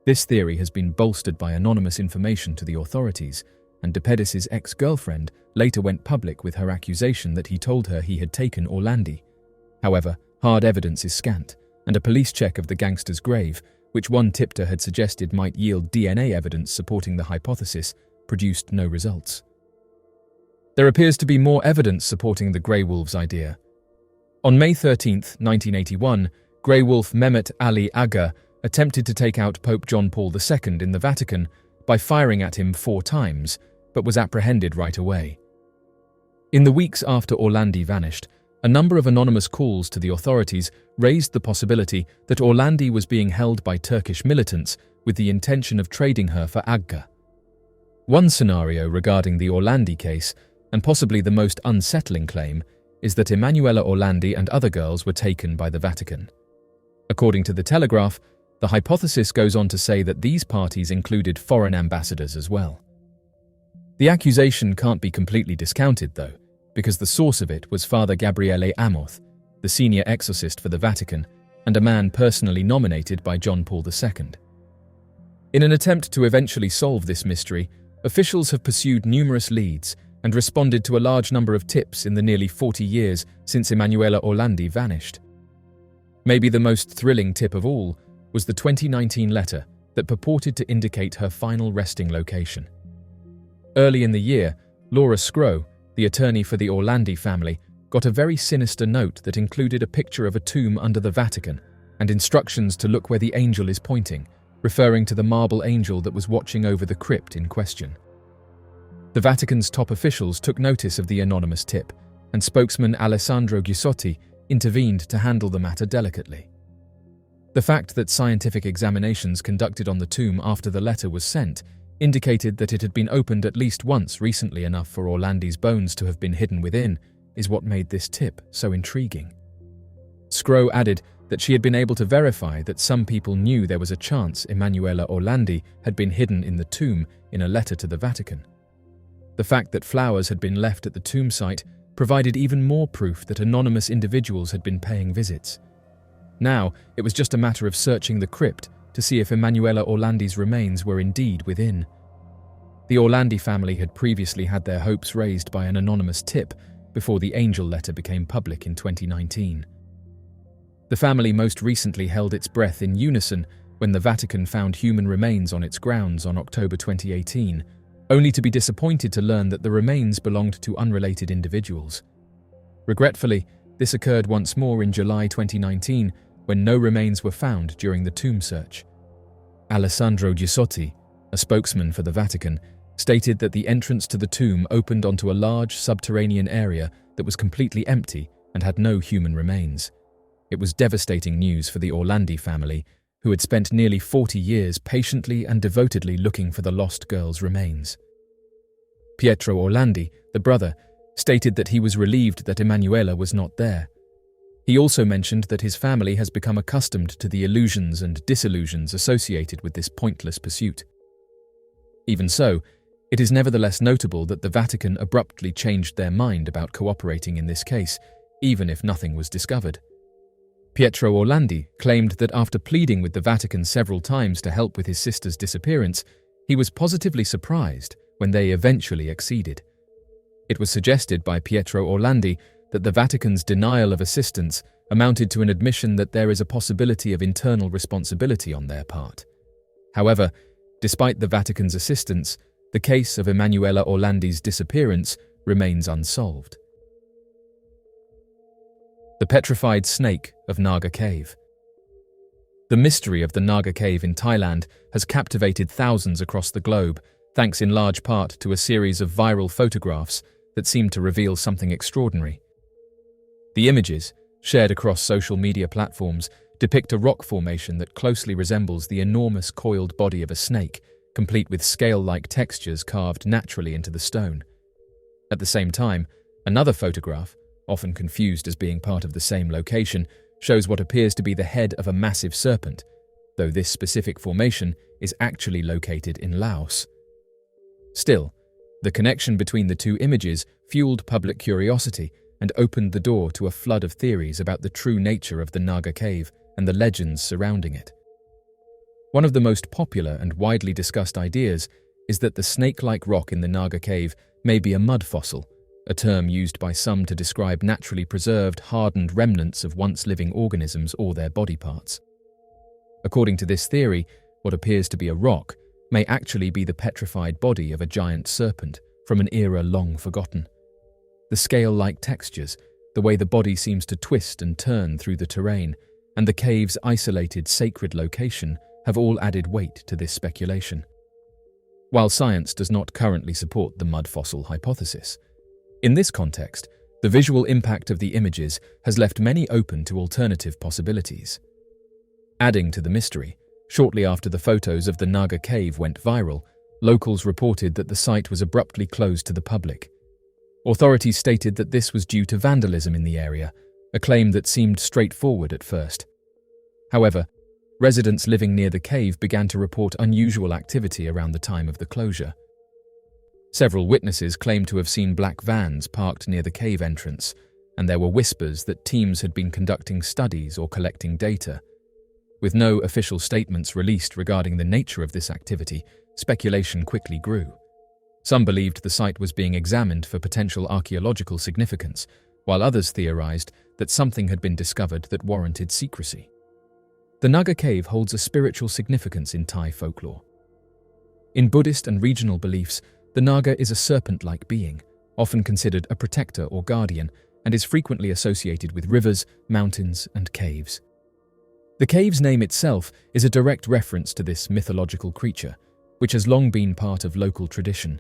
This theory has been bolstered by anonymous information to the authorities, and de Pedis' ex-girlfriend later went public with her accusation that he told her he had taken Orlandi. However, hard evidence is scant, and a police check of the gangster's grave, which one tipster had suggested might yield DNA evidence supporting the hypothesis, produced no results. There appears to be more evidence supporting the Grey Wolf's idea. On May 13, 1981, Grey Wolf Mehmet Ali Aga attempted to take out Pope John Paul II in the Vatican by firing at him 4 times, but was apprehended right away. In the weeks after Orlandi vanished, a number of anonymous calls to the authorities raised the possibility that Orlandi was being held by Turkish militants with the intention of trading her for Agca. One scenario regarding the Orlandi case, and possibly the most unsettling claim, is that Emanuela Orlandi and other girls were taken by the Vatican. According to The Telegraph, the hypothesis goes on to say that these parties included foreign ambassadors as well. The accusation can't be completely discounted, though, because the source of it was Father Gabriele Amoth, the senior exorcist for the Vatican, and a man personally nominated by John Paul II. In an attempt to eventually solve this mystery, officials have pursued numerous leads and responded to a large number of tips in the nearly 40 years since Emanuela Orlandi vanished. Maybe the most thrilling tip of all was the 2019 letter that purported to indicate her final resting location. Early in the year, Laura Scrow, the attorney for the Orlandi family, got a very sinister note that included a picture of a tomb under the Vatican and instructions to look where the angel is pointing, referring to the marble angel that was watching over the crypt in question. The Vatican's top officials took notice of the anonymous tip, and spokesman Alessandro Giusotti intervened to handle the matter delicately. The fact that scientific examinations conducted on the tomb after the letter was sent indicated that it had been opened at least once recently enough for Orlandi's bones to have been hidden within, is what made this tip so intriguing. Scrow added that she had been able to verify that some people knew there was a chance Emanuela Orlandi had been hidden in the tomb in a letter to the Vatican. The fact that flowers had been left at the tomb site provided even more proof that anonymous individuals had been paying visits. Now, it was just a matter of searching the crypt to see if Emanuela Orlandi's remains were indeed within. The Orlandi family had previously had their hopes raised by an anonymous tip before the angel letter became public in 2019. The family most recently held its breath in unison when the Vatican found human remains on its grounds on October 2018, only to be disappointed to learn that the remains belonged to unrelated individuals. Regretfully, this occurred once more in July 2019 when no remains were found during the tomb search. Alessandro Giusotti, a spokesman for the Vatican, stated that the entrance to the tomb opened onto a large subterranean area that was completely empty and had no human remains. It was devastating news for the Orlandi family, who had spent nearly 40 years patiently and devotedly looking for the lost girl's remains. Pietro Orlandi, the brother, stated that he was relieved that Emanuela was not there. He also mentioned that his family has become accustomed to the illusions and disillusions associated with this pointless pursuit. Even so, it is nevertheless notable that the Vatican abruptly changed their mind about cooperating in this case, even if nothing was discovered. Pietro Orlandi claimed that after pleading with the Vatican several times to help with his sister's disappearance, he was positively surprised when they eventually acceded. It was suggested by Pietro Orlandi that the Vatican's denial of assistance amounted to an admission that there is a possibility of internal responsibility on their part. However, despite the Vatican's assistance, the case of Emanuela Orlandi's disappearance remains unsolved. The petrified snake of Naga Cave. The mystery of the Naga Cave in Thailand has captivated thousands across the globe, thanks in large part to a series of viral photographs that seem to reveal something extraordinary. The images, shared across social media platforms, depict a rock formation that closely resembles the enormous coiled body of a snake, complete with scale-like textures carved naturally into the stone. At the same time, another photograph, often confused as being part of the same location, shows what appears to be the head of a massive serpent, though this specific formation is actually located in Laos. Still, the connection between the two images fueled public curiosity and opened the door to a flood of theories about the true nature of the Naga Cave and the legends surrounding it. One of the most popular and widely discussed ideas is that the snake-like rock in the Naga Cave may be a mud fossil, a term used by some to describe naturally preserved, hardened remnants of once-living organisms or their body parts. According to this theory, what appears to be a rock may actually be the petrified body of a giant serpent from an era long forgotten. The scale-like textures, the way the body seems to twist and turn through the terrain, and the cave's isolated sacred location have all added weight to this speculation. While science does not currently support the mud fossil hypothesis, in this context, the visual impact of the images has left many open to alternative possibilities. Adding to the mystery, shortly after the photos of the Naga cave went viral, locals reported that the site was abruptly closed to the public. Authorities stated that this was due to vandalism in the area, a claim that seemed straightforward at first. However, residents living near the cave began to report unusual activity around the time of the closure. Several witnesses claimed to have seen black vans parked near the cave entrance, and there were whispers that teams had been conducting studies or collecting data. With no official statements released regarding the nature of this activity, speculation quickly grew. Some believed the site was being examined for potential archaeological significance, while others theorized that something had been discovered that warranted secrecy. The Naga cave holds a spiritual significance in Thai folklore. In Buddhist and regional beliefs, the Naga is a serpent-like being, often considered a protector or guardian, and is frequently associated with rivers, mountains, and caves. The cave's name itself is a direct reference to this mythological creature, which has long been part of local tradition.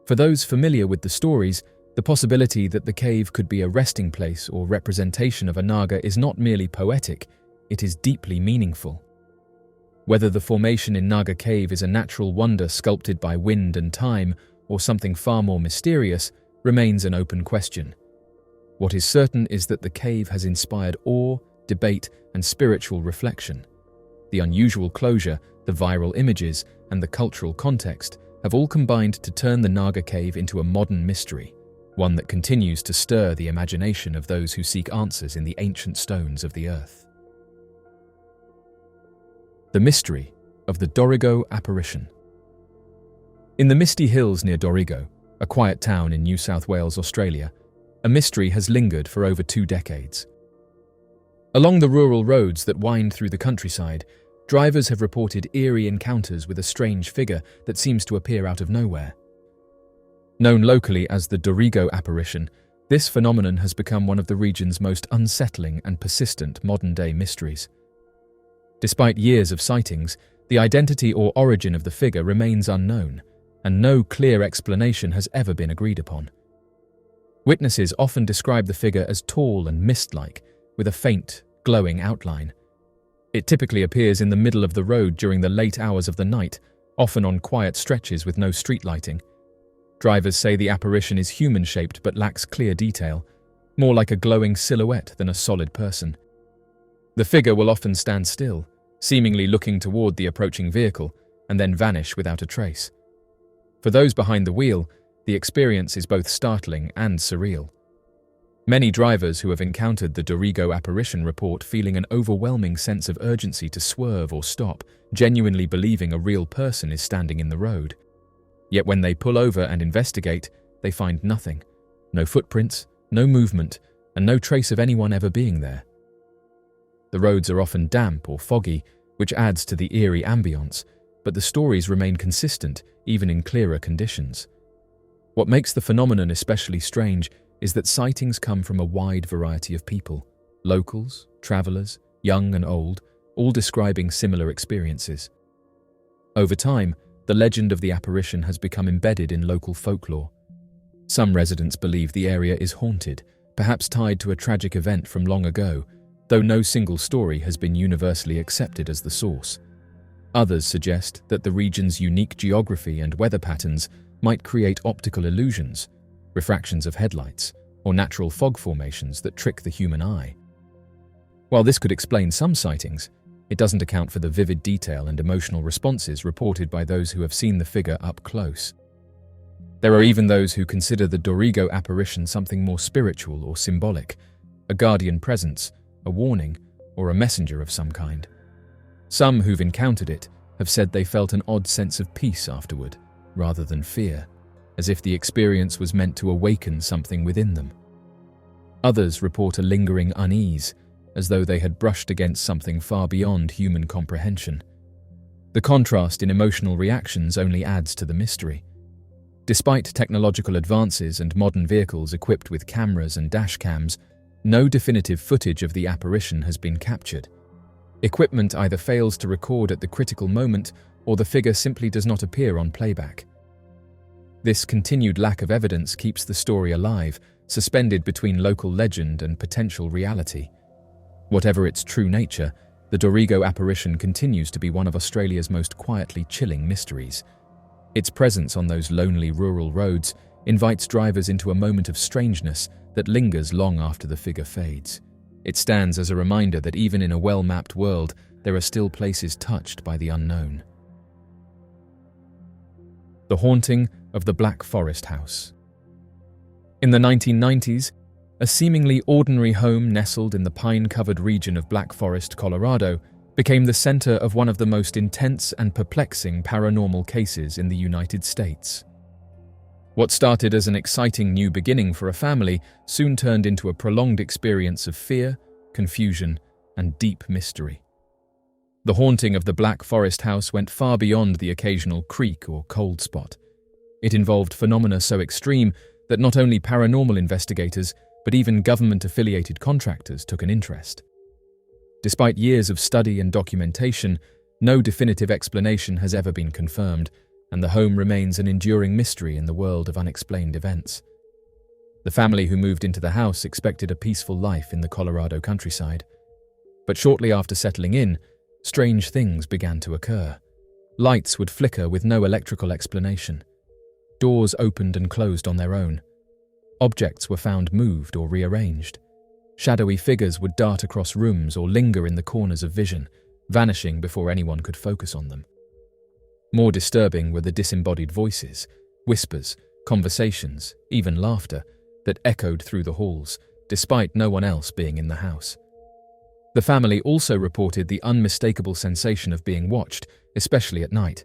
For those familiar with the stories, the possibility that the cave could be a resting place or representation of a Naga is not merely poetic, it is deeply meaningful. Whether the formation in Naga Cave is a natural wonder sculpted by wind and time, or something far more mysterious, remains an open question. What is certain is that the cave has inspired awe, debate, and spiritual reflection. The unusual closure, the viral images, and the cultural context have all combined to turn the Naga Cave into a modern mystery, one that continues to stir the imagination of those who seek answers in the ancient stones of the earth. The mystery of the Dorrigo apparition. In the misty hills near Dorrigo, a quiet town in New South Wales, Australia, a mystery has lingered for over 2 decades. Along the rural roads that wind through the countryside, drivers have reported eerie encounters with a strange figure that seems to appear out of nowhere. Known locally as the Dorrigo apparition, this phenomenon has become one of the region's most unsettling and persistent modern-day mysteries. Despite years of sightings, the identity or origin of the figure remains unknown, and no clear explanation has ever been agreed upon. Witnesses often describe the figure as tall and mist-like, with a faint, glowing outline. It typically appears in the middle of the road during the late hours of the night, often on quiet stretches with no street lighting. Drivers say the apparition is human-shaped but lacks clear detail, more like a glowing silhouette than a solid person. The figure will often stand still, seemingly looking toward the approaching vehicle, and then vanish without a trace. For those behind the wheel, the experience is both startling and surreal. Many drivers who have encountered the Dorrigo apparition report feeling an overwhelming sense of urgency to swerve or stop, genuinely believing a real person is standing in the road. Yet when they pull over and investigate, they find nothing. No footprints, no movement, and no trace of anyone ever being there. The roads are often damp or foggy, which adds to the eerie ambience, but the stories remain consistent even in clearer conditions. What makes the phenomenon especially strange is that sightings come from a wide variety of people, locals, travelers, young and old, all describing similar experiences. Over time, the legend of the apparition has become embedded in local folklore. Some residents believe the area is haunted, perhaps tied to a tragic event from long ago, though no single story has been universally accepted as the source. Others suggest that the region's unique geography and weather patterns might create optical illusions, refractions of headlights, or natural fog formations that trick the human eye. While this could explain some sightings, it doesn't account for the vivid detail and emotional responses reported by those who have seen the figure up close. There are even those who consider the Dorrigo apparition something more spiritual or symbolic, a guardian presence, a warning, or a messenger of some kind. Some who've encountered it have said they felt an odd sense of peace afterward, rather than fear, as if the experience was meant to awaken something within them. Others report a lingering unease, as though they had brushed against something far beyond human comprehension. The contrast in emotional reactions only adds to the mystery. Despite technological advances and modern vehicles equipped with cameras and dash cams, no definitive footage of the apparition has been captured. Equipment either fails to record at the critical moment or the figure simply does not appear on playback. This continued lack of evidence keeps the story alive, suspended between local legend and potential reality. Whatever its true nature, the Dorrigo apparition continues to be one of Australia's most quietly chilling mysteries. Its presence on those lonely rural roads invites drivers into a moment of strangeness that lingers long after the figure fades. It stands as a reminder that even in a well-mapped world, there are still places touched by the unknown. The haunting of the Black Forest House. In the 1990s, a seemingly ordinary home nestled in the pine-covered region of Black Forest, Colorado, became the center of one of the most intense and perplexing paranormal cases in the United States. What started as an exciting new beginning for a family soon turned into a prolonged experience of fear, confusion, and deep mystery. The haunting of the Black Forest House went far beyond the occasional creak or cold spot. It involved phenomena so extreme that not only paranormal investigators, but even government-affiliated contractors took an interest. Despite years of study and documentation, no definitive explanation has ever been confirmed, and the home remains an enduring mystery in the world of unexplained events. The family who moved into the house expected a peaceful life in the Colorado countryside. But shortly after settling in, strange things began to occur. Lights would flicker with no electrical explanation. Doors opened and closed on their own. Objects were found moved or rearranged. Shadowy figures would dart across rooms or linger in the corners of vision, vanishing before anyone could focus on them. More disturbing were the disembodied voices, whispers, conversations, even laughter, that echoed through the halls, despite no one else being in the house. The family also reported the unmistakable sensation of being watched, especially at night.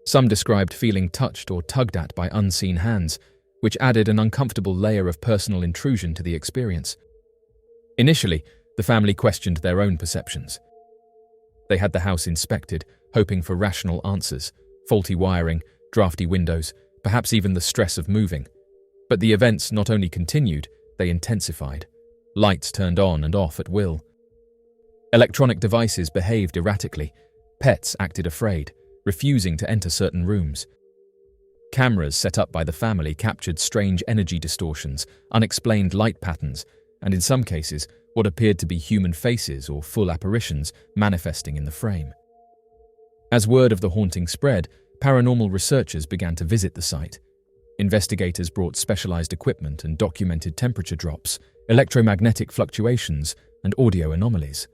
Some described feeling touched or tugged at by unseen hands, which added an uncomfortable layer of personal intrusion to the experience. Initially, the family questioned their own perceptions. They had the house inspected, hoping for rational answers: faulty wiring, drafty windows, perhaps even the stress of moving. But the events not only continued, they intensified. Lights turned on and off at will. Electronic devices behaved erratically. Pets acted afraid, refusing to enter certain rooms. Cameras set up by the family captured strange energy distortions, unexplained light patterns, and in some cases, what appeared to be human faces or full apparitions manifesting in the frame. As word of the haunting spread, paranormal researchers began to visit the site. Investigators brought specialized equipment and documented temperature drops, electromagnetic fluctuations, and audio anomalies.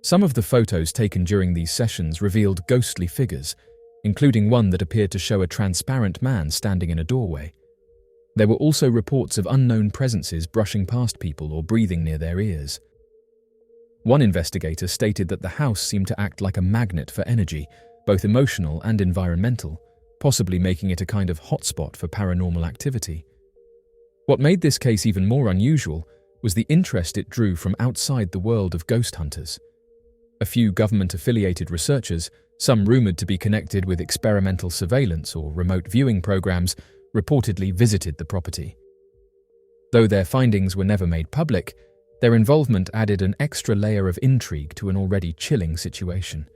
Some of the photos taken during these sessions revealed ghostly figures, including one that appeared to show a transparent man standing in a doorway. There were also reports of unknown presences brushing past people or breathing near their ears. One investigator stated that the house seemed to act like a magnet for energy, both emotional and environmental, possibly making it a kind of hotspot for paranormal activity. What made this case even more unusual was the interest it drew from outside the world of ghost hunters. A few government-affiliated researchers, some rumored to be connected with experimental surveillance or remote viewing programs, reportedly visited the property. Though their findings were never made public, their involvement added an extra layer of intrigue to an already chilling situation.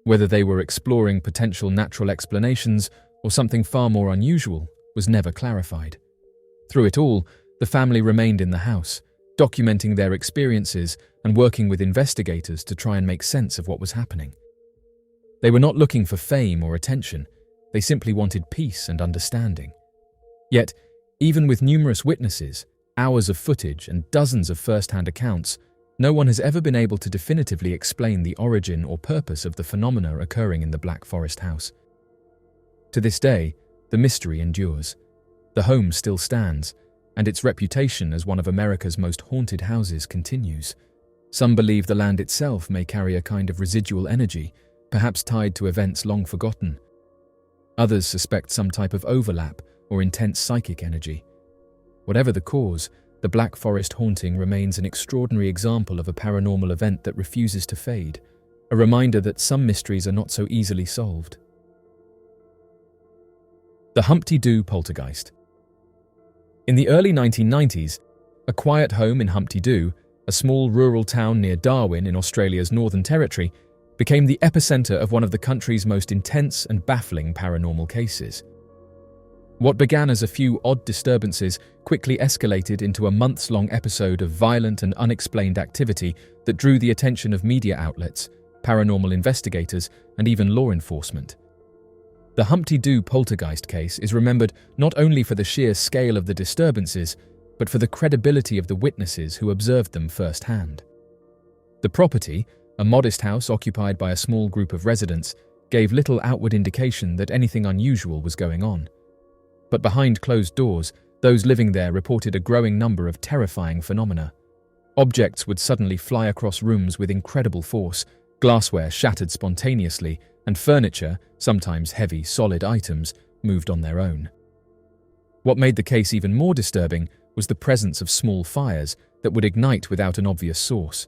Whether they were exploring potential natural explanations or something far more unusual was never clarified. Through it all, the family remained in the house, documenting their experiences and working with investigators to try and make sense of what was happening. They were not looking for fame or attention, they simply wanted peace and understanding. Yet, even with numerous witnesses, hours of footage, and dozens of first-hand accounts, no one has ever been able to definitively explain the origin or purpose of the phenomena occurring in the Black Forest house. To this day, the mystery endures. The home still stands, and its reputation as one of America's most haunted houses continues. Some believe the land itself may carry a kind of residual energy, perhaps tied to events long forgotten. Others suspect some type of overlap or intense psychic energy. Whatever the cause, the Black Forest haunting remains an extraordinary example of a paranormal event that refuses to fade, a reminder that some mysteries are not so easily solved. The Humpty Doo poltergeist. In the early 1990s, a quiet home in Humpty Doo, a small rural town near Darwin in Australia's Northern Territory, became the epicenter of one of the country's most intense and baffling paranormal cases. What began as a few odd disturbances quickly escalated into a months-long episode of violent and unexplained activity that drew the attention of media outlets, paranormal investigators, and even law enforcement. The Humpty Doo poltergeist case is remembered not only for the sheer scale of the disturbances, but for the credibility of the witnesses who observed them firsthand. The property, a modest house occupied by a small group of residents, gave little outward indication that anything unusual was going on. But behind closed doors, those living there reported a growing number of terrifying phenomena. Objects would suddenly fly across rooms with incredible force, glassware shattered spontaneously, and furniture, sometimes heavy, solid items, moved on their own. What made the case even more disturbing was the presence of small fires that would ignite without an obvious source.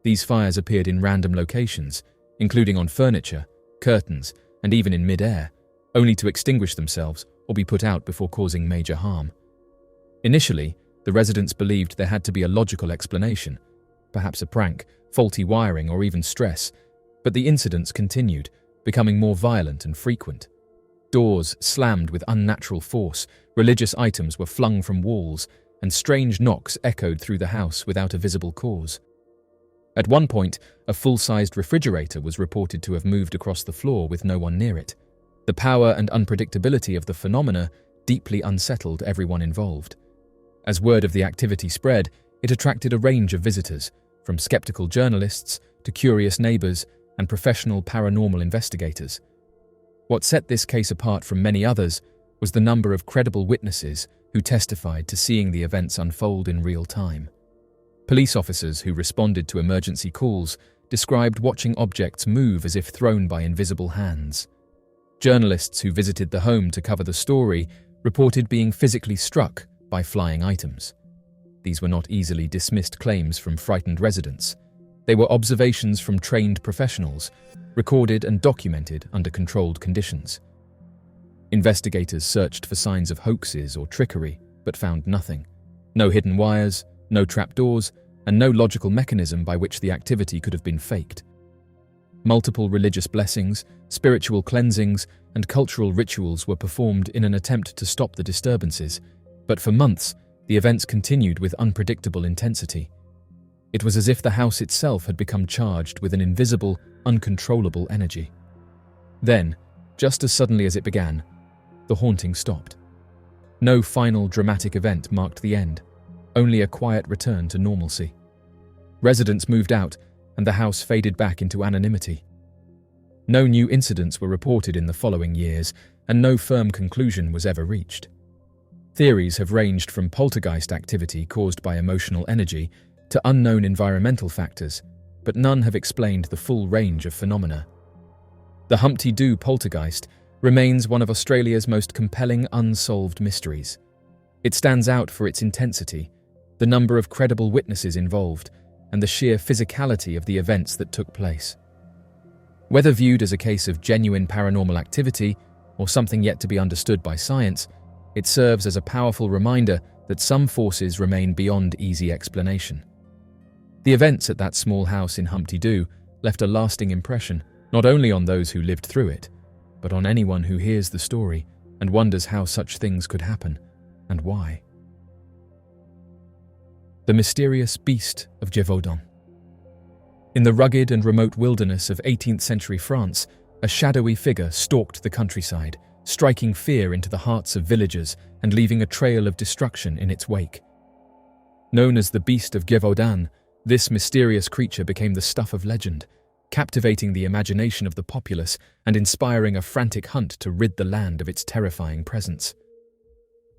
These fires appeared in random locations, including on furniture, curtains, and even in mid-air, only to extinguish themselves or be put out before causing major harm. Initially, the residents believed there had to be a logical explanation, perhaps a prank, faulty wiring, or even stress, but the incidents continued, becoming more violent and frequent. Doors slammed with unnatural force, religious items were flung from walls, and strange knocks echoed through the house without a visible cause. At one point, a full-sized refrigerator was reported to have moved across the floor with no one near it. The power and unpredictability of the phenomena deeply unsettled everyone involved. As word of the activity spread, it attracted a range of visitors, from skeptical journalists to curious neighbors and professional paranormal investigators. What set this case apart from many others was the number of credible witnesses who testified to seeing the events unfold in real time. Police officers who responded to emergency calls described watching objects move as if thrown by invisible hands. Journalists who visited the home to cover the story reported being physically struck by flying items. These were not easily dismissed claims from frightened residents. They were observations from trained professionals, recorded and documented under controlled conditions. Investigators searched for signs of hoaxes or trickery, but found nothing. No hidden wires, no trapdoors, and no logical mechanism by which the activity could have been faked. Multiple religious blessings, spiritual cleansings, and cultural rituals were performed in an attempt to stop the disturbances, but for months, the events continued with unpredictable intensity. It was as if the house itself had become charged with an invisible, uncontrollable energy. Then, just as suddenly as it began, the haunting stopped. No final dramatic event marked the end, only a quiet return to normalcy. Residents moved out, and the house faded back into anonymity. No new incidents were reported in the following years, and no firm conclusion was ever reached. Theories have ranged from poltergeist activity caused by emotional energy to unknown environmental factors, but none have explained the full range of phenomena. The Humpty Doo poltergeist remains one of Australia's most compelling unsolved mysteries. It stands out for its intensity, the number of credible witnesses involved, and the sheer physicality of the events that took place. Whether viewed as a case of genuine paranormal activity or something yet to be understood by science, it serves as a powerful reminder that some forces remain beyond easy explanation. The events at that small house in Humpty Doo left a lasting impression, not only on those who lived through it, but on anyone who hears the story and wonders how such things could happen and why. The mysterious beast of Gévaudan. In the rugged and remote wilderness of 18th century France, a shadowy figure stalked the countryside, striking fear into the hearts of villagers and leaving a trail of destruction in its wake. Known as the Beast of Gévaudan, this mysterious creature became the stuff of legend, captivating the imagination of the populace and inspiring a frantic hunt to rid the land of its terrifying presence.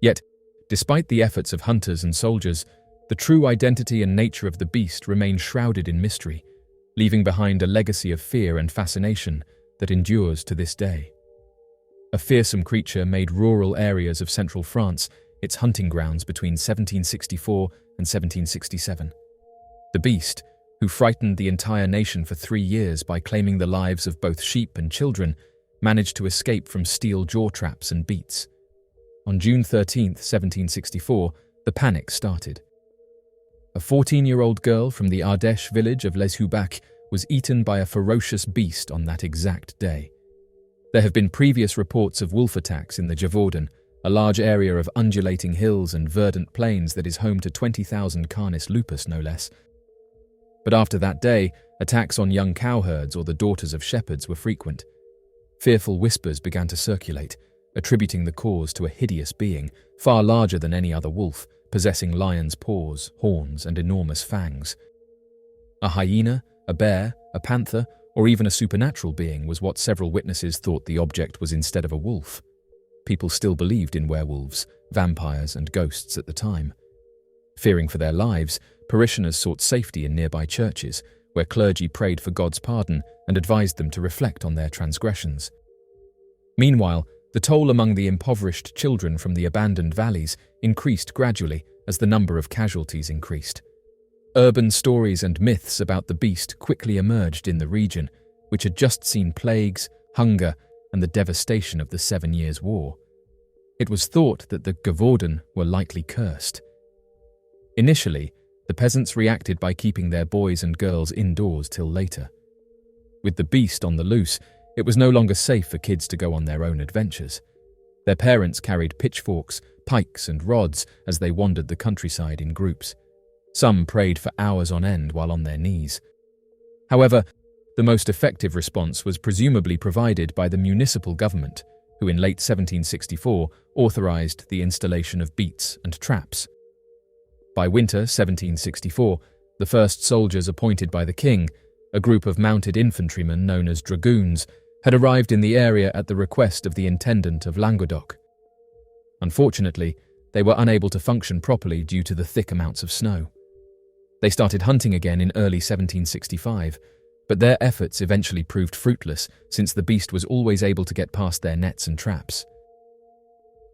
Yet, despite the efforts of hunters and soldiers, the true identity and nature of the beast remained shrouded in mystery, leaving behind a legacy of fear and fascination that endures to this day. A fearsome creature made rural areas of central France its hunting grounds between 1764 and 1767. The beast, who frightened the entire nation for 3 years by claiming the lives of both sheep and children, managed to escape from steel jaw traps and beats. On June 13, 1764, the panic started. A 14-year-old girl from the Ardèche village of Les Hubacs was eaten by a ferocious beast on that exact day. There have been previous reports of wolf attacks in the Gévaudan, a large area of undulating hills and verdant plains that is home to 20,000 Canis lupus, no less. But after that day, attacks on young cowherds or the daughters of shepherds were frequent. Fearful whispers began to circulate, attributing the cause to a hideous being, far larger than any other wolf, possessing lion's paws, horns, and enormous fangs. A hyena, a bear, a panther, or even a supernatural being was what several witnesses thought the object was instead of a wolf. People still believed in werewolves, vampires, and ghosts at the time. Fearing for their lives, parishioners sought safety in nearby churches, where clergy prayed for God's pardon and advised them to reflect on their transgressions. Meanwhile, the toll among the impoverished children from the abandoned valleys increased gradually as the number of casualties increased. Urban stories and myths about the beast quickly emerged in the region, which had just seen plagues, hunger, and the devastation of the 7 Years' War. It was thought that the Gévaudan were likely cursed. Initially, the peasants reacted by keeping their boys and girls indoors till later. With the beast on the loose, it was no longer safe for kids to go on their own adventures. Their parents carried pitchforks, pikes, and rods as they wandered the countryside in groups. Some prayed for hours on end while on their knees. However, the most effective response was presumably provided by the municipal government, who in late 1764 authorized the installation of beats and traps. By winter 1764, the first soldiers appointed by the king, a group of mounted infantrymen known as dragoons, had arrived in the area at the request of the intendant of Languedoc. Unfortunately, they were unable to function properly due to the thick amounts of snow. They started hunting again in early 1765, but their efforts eventually proved fruitless since the beast was always able to get past their nets and traps.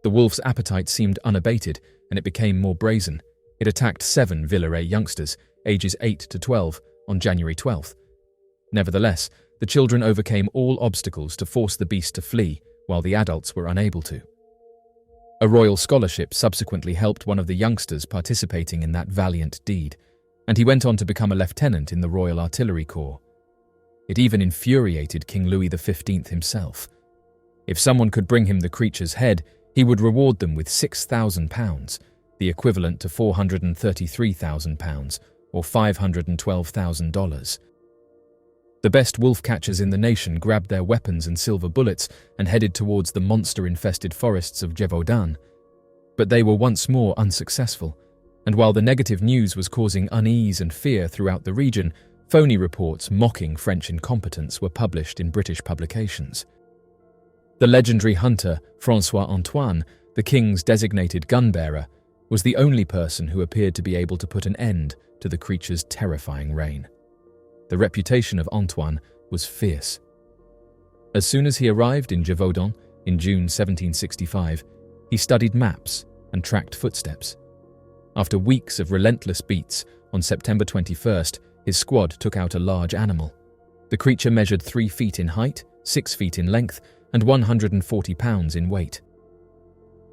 The wolf's appetite seemed unabated, and it became more brazen. It attacked 7 Villeray youngsters, ages 8 to 12, on January 12th. Nevertheless, the children overcame all obstacles to force the beast to flee, while the adults were unable to. A royal scholarship subsequently helped one of the youngsters participating in that valiant deed, and he went on to become a lieutenant in the Royal Artillery Corps. It even infuriated King Louis XV himself. If someone could bring him the creature's head, he would reward them with £6,000, the equivalent to £433,000, or $512,000. The best wolf catchers in the nation grabbed their weapons and silver bullets and headed towards the monster-infested forests of Gévaudan. But they were once more unsuccessful, and while the negative news was causing unease and fear throughout the region, phony reports mocking French incompetence were published in British publications. The legendary hunter François Antoine, the king's designated gun-bearer, was the only person who appeared to be able to put an end to the creature's terrifying reign. The reputation of Antoine was fierce. As soon as he arrived in Gévaudan in June 1765, he studied maps and tracked footsteps. After weeks of relentless beats, on September 21st, his squad took out a large animal. The creature measured 3 feet in height, 6 feet in length, and 140 pounds in weight.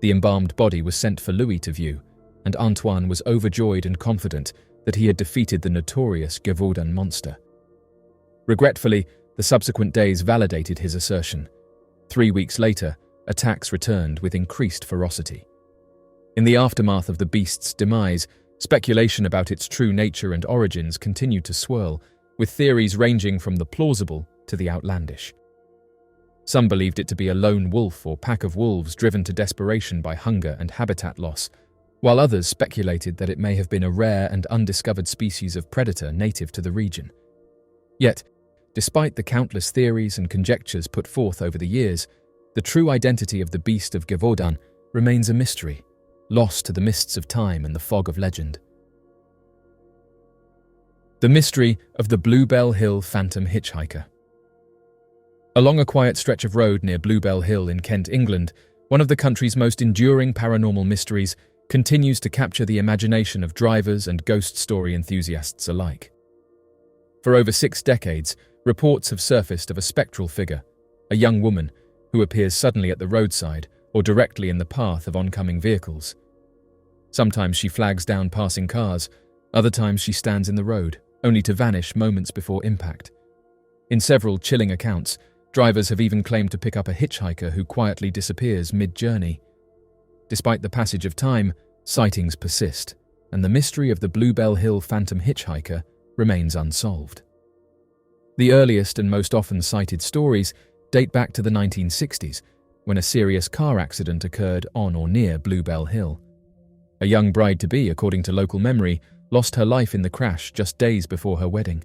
The embalmed body was sent for Louis to view, and Antoine was overjoyed and confident that he had defeated the notorious Gévaudan monster. Regretfully, the subsequent days validated his assertion. 3 weeks later, attacks returned with increased ferocity. In the aftermath of the beast's demise, speculation about its true nature and origins continued to swirl, with theories ranging from the plausible to the outlandish. Some believed it to be a lone wolf or pack of wolves driven to desperation by hunger and habitat loss, while others speculated that it may have been a rare and undiscovered species of predator native to the region. Yet, despite the countless theories and conjectures put forth over the years, the true identity of the beast of Gévaudan remains a mystery, lost to the mists of time and the fog of legend. The mystery of the Bluebell Hill phantom hitchhiker. Along a quiet stretch of road near Bluebell Hill in Kent, England, one of the country's most enduring paranormal mysteries continues to capture the imagination of drivers and ghost story enthusiasts alike. For over 6 decades, reports have surfaced of a spectral figure, a young woman, who appears suddenly at the roadside or directly in the path of oncoming vehicles. Sometimes she flags down passing cars, other times she stands in the road, only to vanish moments before impact. In several chilling accounts, drivers have even claimed to pick up a hitchhiker who quietly disappears mid-journey. Despite the passage of time, sightings persist, and the mystery of the Bluebell Hill phantom hitchhiker remains unsolved. The earliest and most often cited stories date back to the 1960s, when a serious car accident occurred on or near Bluebell Hill. A young bride-to-be, according to local memory, lost her life in the crash just days before her wedding.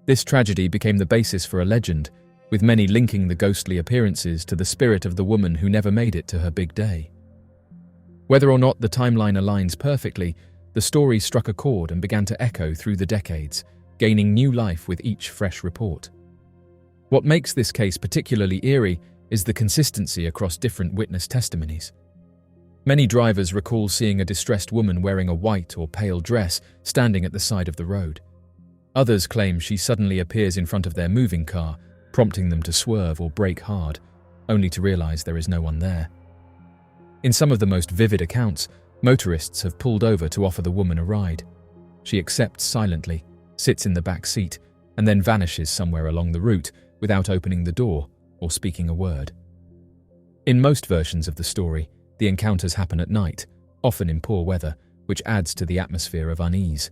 This tragedy became the basis for a legend, with many linking the ghostly appearances to the spirit of the woman who never made it to her big day. Whether or not the timeline aligns perfectly, the story struck a chord and began to echo through the decades, gaining new life with each fresh report. What makes this case particularly eerie is the consistency across different witness testimonies. Many drivers recall seeing a distressed woman wearing a white or pale dress standing at the side of the road. Others claim she suddenly appears in front of their moving car, prompting them to swerve or brake hard, only to realize there is no one there. In some of the most vivid accounts, motorists have pulled over to offer the woman a ride. She accepts silently, sits in the back seat, and then vanishes somewhere along the route without opening the door or speaking a word. In most versions of the story, the encounters happen at night, often in poor weather, which adds to the atmosphere of unease.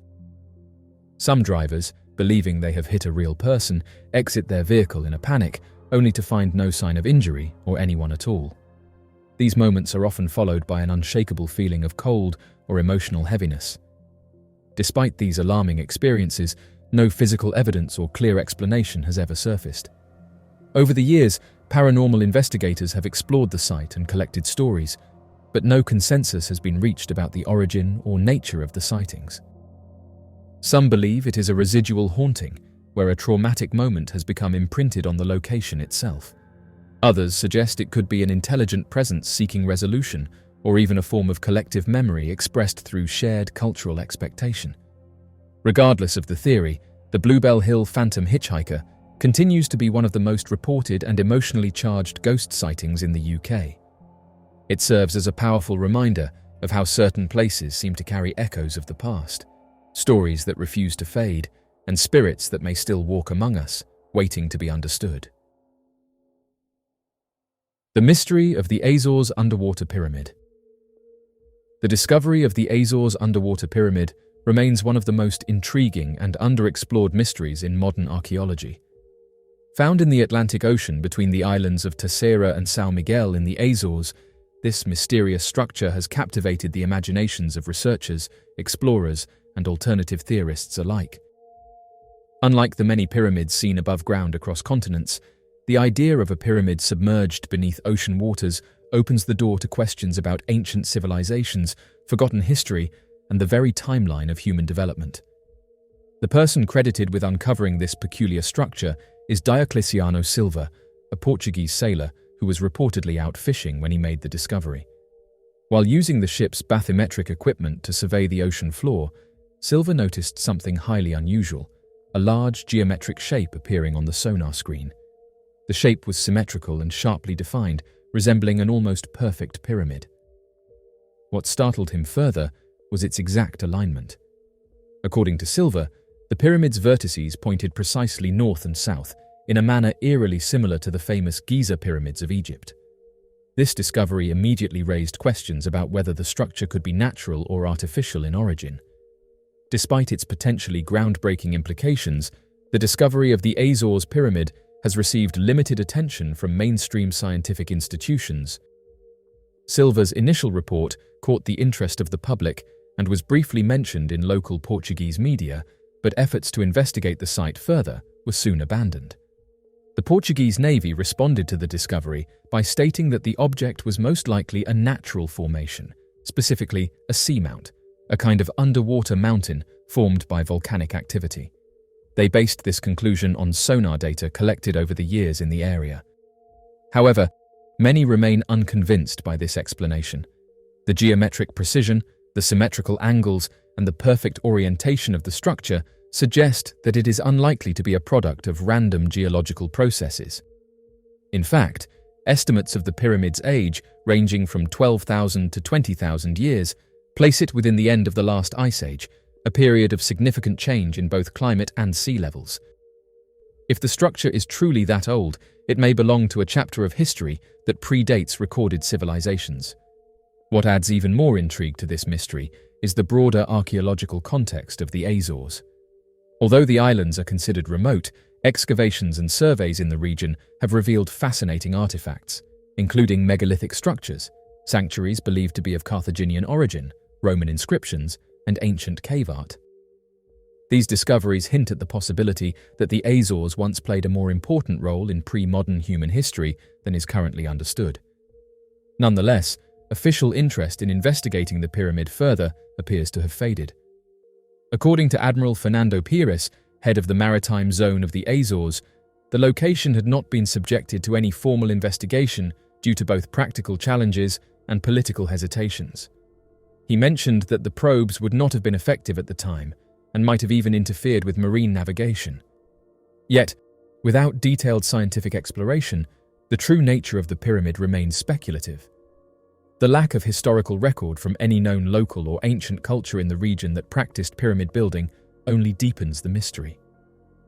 Some drivers, believing they have hit a real person, exit their vehicle in a panic, only to find no sign of injury or anyone at all. These moments are often followed by an unshakable feeling of cold or emotional heaviness. Despite these alarming experiences, no physical evidence or clear explanation has ever surfaced. Over the years, paranormal investigators have explored the site and collected stories, but no consensus has been reached about the origin or nature of the sightings. Some believe it is a residual haunting, where a traumatic moment has become imprinted on the location itself. Others suggest it could be an intelligent presence seeking resolution, or even a form of collective memory expressed through shared cultural expectation. Regardless of the theory, the Bluebell Hill phantom hitchhiker continues to be one of the most reported and emotionally charged ghost sightings in the UK. It serves as a powerful reminder of how certain places seem to carry echoes of the past, stories that refuse to fade, and spirits that may still walk among us, waiting to be understood. The mystery of the Azores underwater pyramid. The discovery of the Azores underwater pyramid remains one of the most intriguing and underexplored mysteries in modern archaeology. Found in the Atlantic Ocean between the islands of Terceira and São Miguel in the Azores, this mysterious structure has captivated the imaginations of researchers, explorers, and alternative theorists alike. Unlike the many pyramids seen above ground across continents, the idea of a pyramid submerged beneath ocean waters opens the door to questions about ancient civilizations, forgotten history, and the very timeline of human development. The person credited with uncovering this peculiar structure is Diocleciano Silva, a Portuguese sailor who was reportedly out fishing when he made the discovery. While using the ship's bathymetric equipment to survey the ocean floor, Silva noticed something highly unusual, a large geometric shape appearing on the sonar screen. The shape was symmetrical and sharply defined, resembling an almost perfect pyramid. What startled him further was its exact alignment. According to Silva, the pyramid's vertices pointed precisely north and south, in a manner eerily similar to the famous Giza pyramids of Egypt. This discovery immediately raised questions about whether the structure could be natural or artificial in origin. Despite its potentially groundbreaking implications, the discovery of the Azores pyramid has received limited attention from mainstream scientific institutions. Silva's initial report caught the interest of the public and was briefly mentioned in local Portuguese media, but efforts to investigate the site further were soon abandoned. The Portuguese Navy responded to the discovery by stating that the object was most likely a natural formation, specifically a seamount, a kind of underwater mountain formed by volcanic activity. They based this conclusion on sonar data collected over the years in the area. However, many remain unconvinced by this explanation. The geometric precision, the symmetrical angles, and the perfect orientation of the structure suggest that it is unlikely to be a product of random geological processes. In fact, Estimates of the pyramid's age, ranging from 12,000 to 20,000 years, place it within the end of the last ice age, a period of significant change in both climate and sea levels. If the structure is truly that old, it may belong to a chapter of history that predates recorded civilizations. What adds even more intrigue to this mystery is the broader archaeological context of the Azores. Although the islands are considered remote, excavations and surveys in the region have revealed fascinating artifacts, including megalithic structures, sanctuaries believed to be of Carthaginian origin, Roman inscriptions, and ancient cave art. These discoveries hint at the possibility that the Azores once played a more important role in pre-modern human history than is currently understood. Nonetheless, official interest in investigating the pyramid further appears to have faded. According to Admiral Fernando Pires, head of the maritime zone of the Azores, the location had not been subjected to any formal investigation due to both practical challenges and political hesitations. He mentioned that the probes would not have been effective at the time and might have even interfered with marine navigation. Yet, without detailed scientific exploration, the true nature of the pyramid remains speculative. The lack of historical record from any known local or ancient culture in the region that practiced pyramid building only deepens the mystery.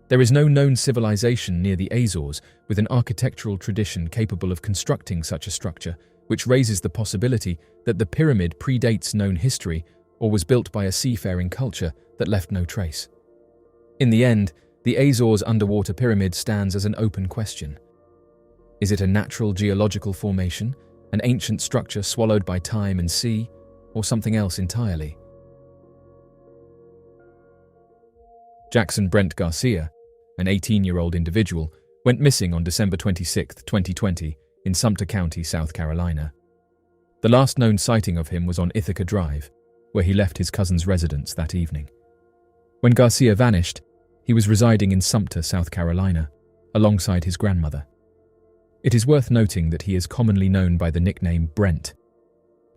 There is no known civilization near the Azores with an architectural tradition capable of constructing such a structure, which raises the possibility that the pyramid predates known history or was built by a seafaring culture that left no trace. In the end, the Azores underwater pyramid stands as an open question. Is it a natural geological formation, an ancient structure swallowed by time and sea, or something else entirely? Jackson Brent Garcia, an 18-year-old individual, went missing on December 26, 2020, in Sumter County, South Carolina. The last known sighting of him was on Ithaca Drive, where he left his cousin's residence that evening. When Garcia vanished, he was residing in Sumter, South Carolina, alongside his grandmother. It is worth noting that he is commonly known by the nickname Brent.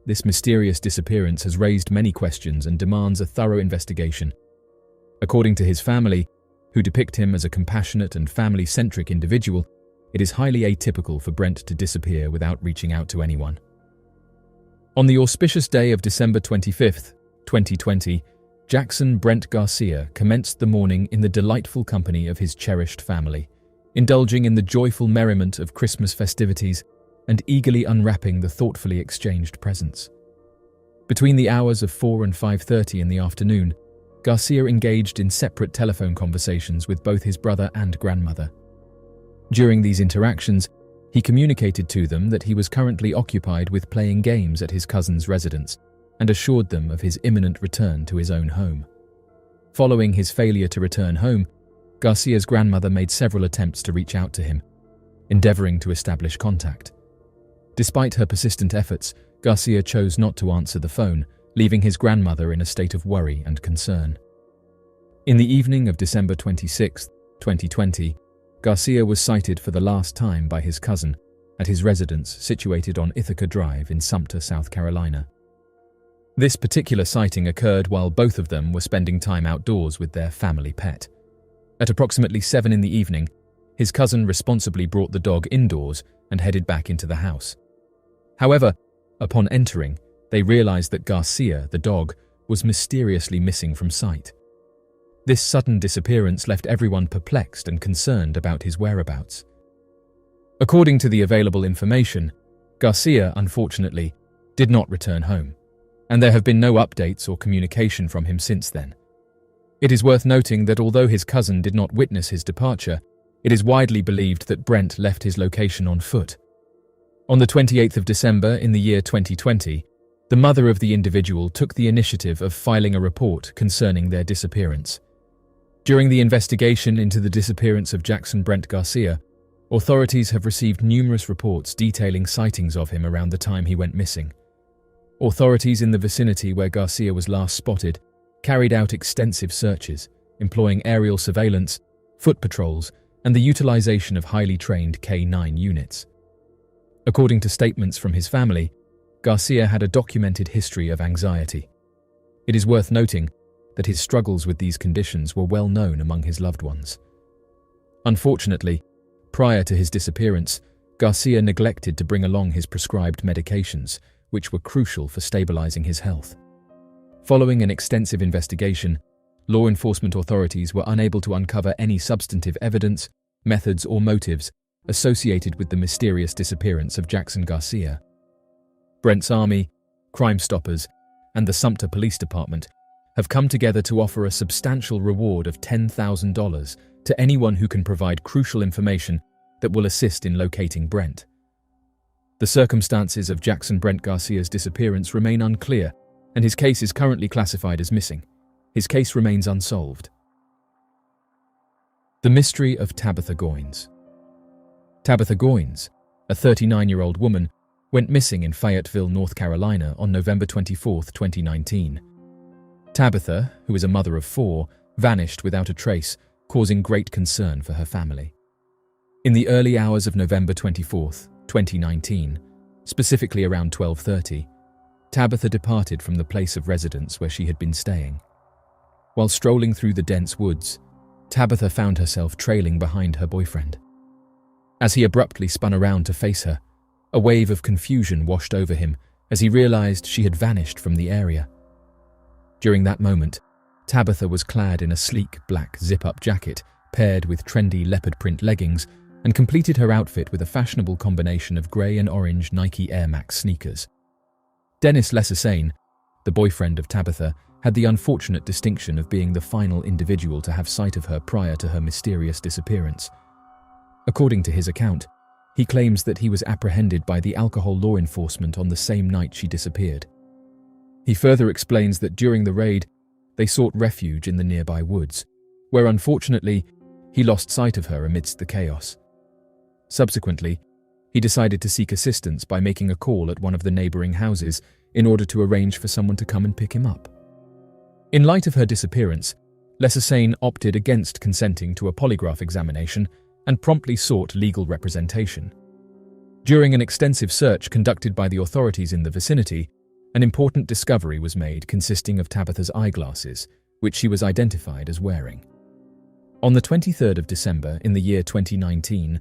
This mysterious disappearance has raised many questions and demands a thorough investigation. According to his family, who depict him as a compassionate and family-centric individual, it is highly atypical for Brent to disappear without reaching out to anyone. On the auspicious day of December 25, 2020, Jackson Brent Garcia commenced the morning in the delightful company of his cherished family, indulging in the joyful merriment of Christmas festivities and eagerly unwrapping the thoughtfully exchanged presents. Between the hours of 4 and 5:30 in the afternoon, Garcia engaged in separate telephone conversations with both his brother and grandmother. During these interactions, he communicated to them that he was currently occupied with playing games at his cousin's residence and assured them of his imminent return to his own home. Following his failure to return home, Garcia's grandmother made several attempts to reach out to him, endeavoring to establish contact. Despite her persistent efforts, Garcia chose not to answer the phone, leaving his grandmother in a state of worry and concern. In the evening of December 26, 2020, Garcia was sighted for the last time by his cousin at his residence situated on Ithaca Drive in Sumter, South Carolina. This particular sighting occurred while both of them were spending time outdoors with their family pet. At approximately 7 in the evening, his cousin responsibly brought the dog indoors and headed back into the house. However, upon entering, they realized that Garcia, the dog, was mysteriously missing from sight. This sudden disappearance left everyone perplexed and concerned about his whereabouts. According to the available information, Garcia, unfortunately, did not return home, and there have been no updates or communication from him since then. It is worth noting that although his cousin did not witness his departure, it is widely believed that Brent left his location on foot. On the 28th of December in the year 2020, the mother of the individual took the initiative of filing a report concerning their disappearance. During the investigation into the disappearance of Jackson Brent Garcia, authorities have received numerous reports detailing sightings of him around the time he went missing. Authorities in the vicinity where Garcia was last spotted carried out extensive searches, employing aerial surveillance, foot patrols, and the utilization of highly trained K-9 units. According to statements from his family, Garcia had a documented history of anxiety. It is worth noting that his struggles with these conditions were well known among his loved ones. Unfortunately, prior to his disappearance, Garcia neglected to bring along his prescribed medications, which were crucial for stabilizing his health. Following an extensive investigation, law enforcement authorities were unable to uncover any substantive evidence, methods, or motives associated with the mysterious disappearance of Jackson Garcia. Brent's Army, Crime Stoppers, and the Sumter Police Department have come together to offer a substantial reward of $10,000 to anyone who can provide crucial information that will assist in locating Brent. The circumstances of Jackson Brent Garcia's disappearance remain unclear, and his case is currently classified as missing. His case remains unsolved. The mystery of Tabitha Goines. Tabitha Goines, a 39-year-old woman, went missing in Fayetteville, North Carolina on November 24, 2019. Tabitha, who is a mother of 4, vanished without a trace, causing great concern for her family. In the early hours of November 24, 2019, specifically around 12:30, Tabitha departed from the place of residence where she had been staying. While strolling through the dense woods, Tabitha found herself trailing behind her boyfriend. As he abruptly spun around to face her, a wave of confusion washed over him as he realized she had vanished from the area. During that moment, Tabitha was clad in a sleek black zip-up jacket paired with trendy leopard print leggings and completed her outfit with a fashionable combination of grey and orange Nike Air Max sneakers. Dennis Lessersane, the boyfriend of Tabitha, had the unfortunate distinction of being the final individual to have sight of her prior to her mysterious disappearance. According to his account, he claims that he was apprehended by the alcohol law enforcement on the same night she disappeared. He further explains that during the raid, they sought refuge in the nearby woods, where unfortunately, he lost sight of her amidst the chaos. Subsequently, he decided to seek assistance by making a call at one of the neighboring houses in order to arrange for someone to come and pick him up. In light of her disappearance, Lessersane opted against consenting to a polygraph examination and promptly sought legal representation. During an extensive search conducted by the authorities in the vicinity, an important discovery was made consisting of Tabitha's eyeglasses, which she was identified as wearing. On the 23rd of December in the year 2019,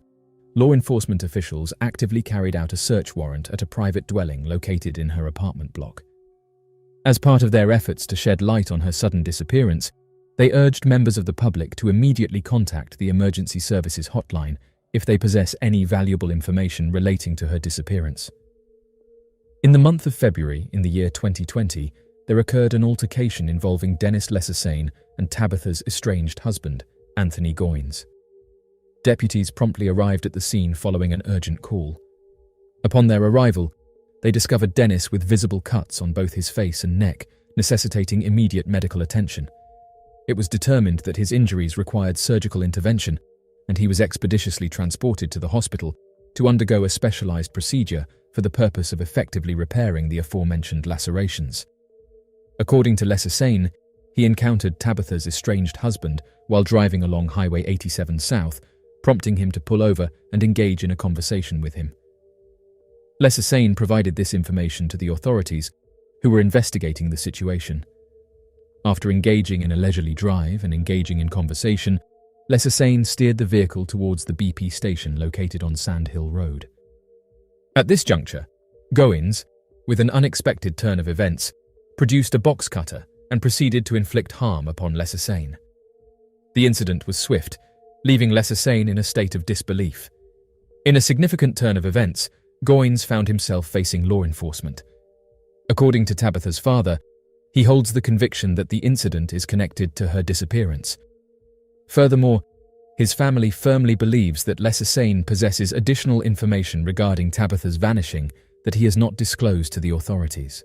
law enforcement officials actively carried out a search warrant at a private dwelling located in her apartment block. As part of their efforts to shed light on her sudden disappearance, they urged members of the public to immediately contact the emergency services hotline if they possess any valuable information relating to her disappearance. In the month of February in the year 2020, there occurred an altercation involving Dennis Lessersane and Tabitha's estranged husband, Anthony Goines. Deputies promptly arrived at the scene following an urgent call. Upon their arrival, they discovered Dennis with visible cuts on both his face and neck, necessitating immediate medical attention. It was determined that his injuries required surgical intervention, and he was expeditiously transported to the hospital to undergo a specialized procedure for the purpose of effectively repairing the aforementioned lacerations. According to Lessersane, he encountered Tabitha's estranged husband while driving along Highway 87 South, prompting him to pull over and engage in a conversation with him. Lessersane provided this information to the authorities, who were investigating the situation. After engaging in a leisurely drive and engaging in conversation, Lessersane steered the vehicle towards the BP station located on Sand Hill Road. At this juncture, Goines, with an unexpected turn of events, produced a box cutter and proceeded to inflict harm upon Lessersane. The incident was swift, leaving Lessersane in a state of disbelief. In a significant turn of events, Goines found himself facing law enforcement. According to Tabitha's father, he holds the conviction that the incident is connected to her disappearance. Furthermore, his family firmly believes that Lessersane possesses additional information regarding Tabitha's vanishing that he has not disclosed to the authorities.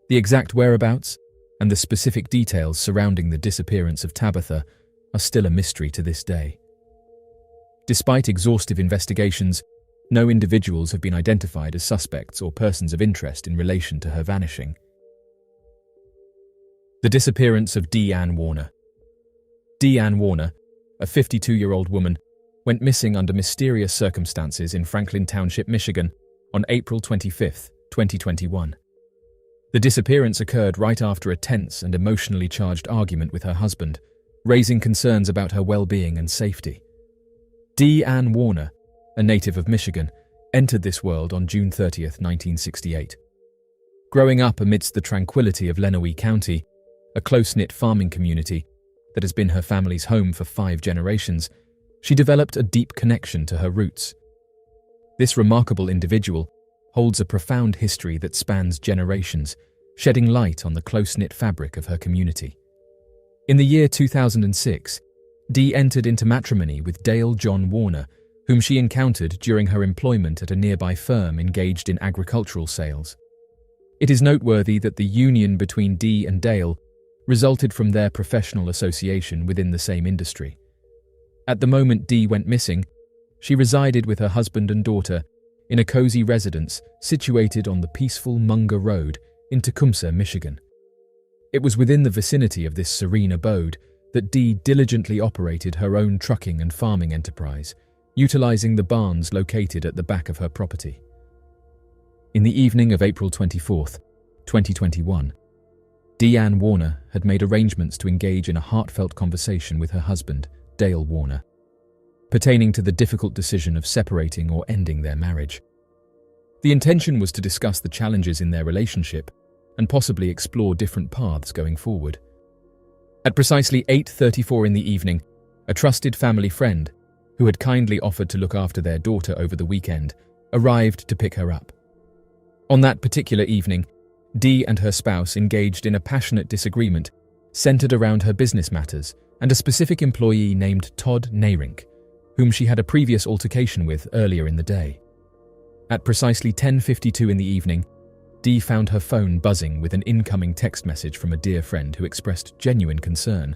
The exact whereabouts and the specific details surrounding the disappearance of Tabitha are still a mystery to this day. Despite exhaustive investigations, no individuals have been identified as suspects or persons of interest in relation to her vanishing. The disappearance of Deanne Warner. Deanne Warner, a 52-year-old woman, went missing under mysterious circumstances in Franklin Township, Michigan, on April 25, 2021. The disappearance occurred right after a tense and emotionally charged argument with her husband, raising concerns about her well-being and safety. Deanne Warner, a native of Michigan, entered this world on June 30, 1968. Growing up amidst the tranquility of Lenawee County, a close-knit farming community that has been her family's home for 5 generations, she developed a deep connection to her roots. This remarkable individual holds a profound history that spans generations, shedding light on the close-knit fabric of her community. In the year 2006, Dee entered into matrimony with Dale John Warner, whom she encountered during her employment at a nearby firm engaged in agricultural sales. It is noteworthy that the union between Dee and Dale resulted from their professional association within the same industry. At the moment Dee went missing, she resided with her husband and daughter in a cozy residence situated on the peaceful Munger Road in Tecumseh, Michigan. It was within the vicinity of this serene abode that Dee diligently operated her own trucking and farming enterprise, utilizing the barns located at the back of her property. In the evening of April 24, 2021, Deanne Warner had made arrangements to engage in a heartfelt conversation with her husband, Dale Warner, pertaining to the difficult decision of separating or ending their marriage. The intention was to discuss the challenges in their relationship and possibly explore different paths going forward. At precisely 8:34 in the evening, a trusted family friend, who had kindly offered to look after their daughter over the weekend, arrived to pick her up. On that particular evening, Dee and her spouse engaged in a passionate disagreement centered around her business matters and a specific employee named Todd Nayrink, whom she had a previous altercation with earlier in the day. At precisely 10:52 in the evening, Dee found her phone buzzing with an incoming text message from a dear friend who expressed genuine concern.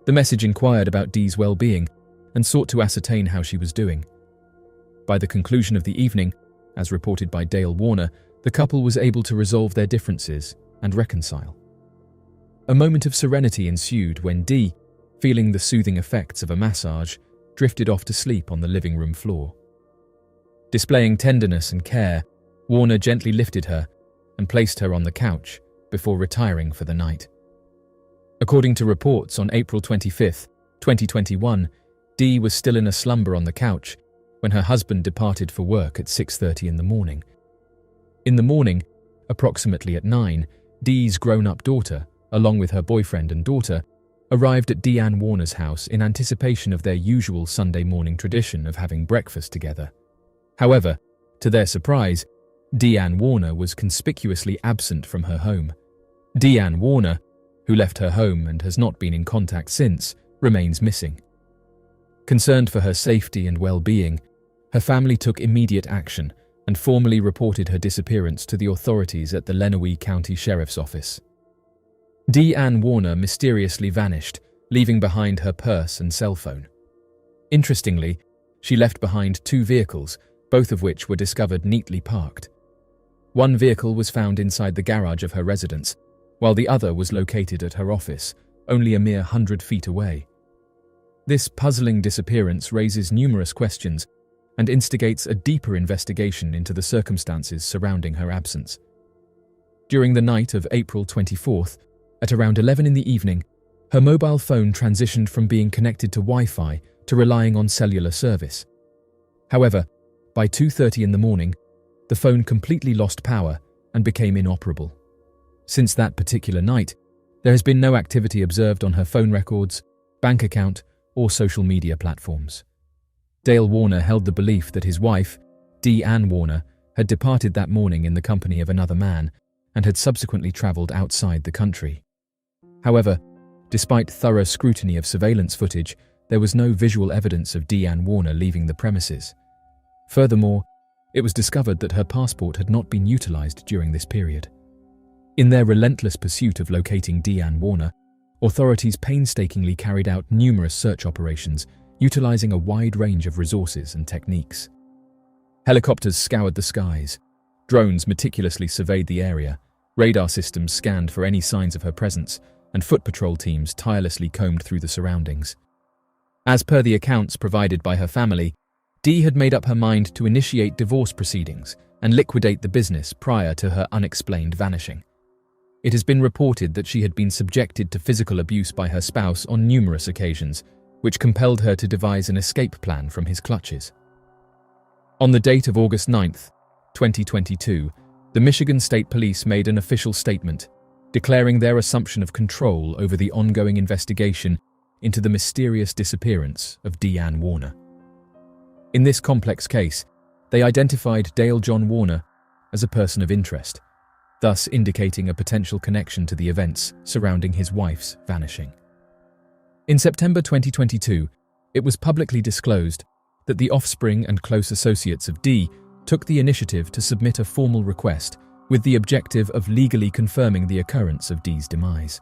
The message inquired about Dee's well-being and sought to ascertain how she was doing. By the conclusion of the evening, as reported by Dale Warner, the couple was able to resolve their differences and reconcile. A moment of serenity ensued when Dee, feeling the soothing effects of a massage, drifted off to sleep on the living room floor. Displaying tenderness and care, Warner gently lifted her and placed her on the couch before retiring for the night. According to reports on April 25, 2021, Dee was still in a slumber on the couch when her husband departed for work at 6:30 in the morning. In the morning, approximately at 9, Dee's grown-up daughter, along with her boyfriend and daughter, arrived at Deanne Warner's house in anticipation of their usual Sunday morning tradition of having breakfast together. However, to their surprise, Deanne Warner was conspicuously absent from her home. Deanne Warner, who left her home and has not been in contact since, remains missing. Concerned for her safety and well-being, her family took immediate action and formally reported her disappearance to the authorities at the Lenawee County Sheriff's Office. Deanne Warner mysteriously vanished, leaving behind her purse and cell phone. Interestingly, she left behind 2 vehicles, both of which were discovered neatly parked. One vehicle was found inside the garage of her residence, while the other was located at her office, only a mere 100 feet away. This puzzling disappearance raises numerous questions and instigates a deeper investigation into the circumstances surrounding her absence. During the night of April 24th, at around 11 in the evening, her mobile phone transitioned from being connected to Wi-Fi to relying on cellular service. However, by 2:30 in the morning, the phone completely lost power and became inoperable. Since that particular night, there has been no activity observed on her phone records, bank account, or social media platforms. Dale Warner held the belief that his wife, Deanne Warner, had departed that morning in the company of another man and had subsequently travelled outside the country. However, despite thorough scrutiny of surveillance footage, there was no visual evidence of Deanne Warner leaving the premises. Furthermore, it was discovered that her passport had not been utilised during this period. In their relentless pursuit of locating Deanne Warner, authorities painstakingly carried out numerous search operations, utilizing a wide range of resources and techniques. Helicopters scoured the skies, drones meticulously surveyed the area, radar systems scanned for any signs of her presence, and foot patrol teams tirelessly combed through the surroundings. As per the accounts provided by her family, Dee had made up her mind to initiate divorce proceedings and liquidate the business prior to her unexplained vanishing. It has been reported that she had been subjected to physical abuse by her spouse on numerous occasions, which compelled her to devise an escape plan from his clutches. On the date of August 9th, 2022, the Michigan State Police made an official statement declaring their assumption of control over the ongoing investigation into the mysterious disappearance of Deanne Warner. In this complex case, they identified Dale John Warner as a person of interest, thus indicating a potential connection to the events surrounding his wife's vanishing. In September 2022, it was publicly disclosed that the offspring and close associates of Dee took the initiative to submit a formal request with the objective of legally confirming the occurrence of Dee's demise.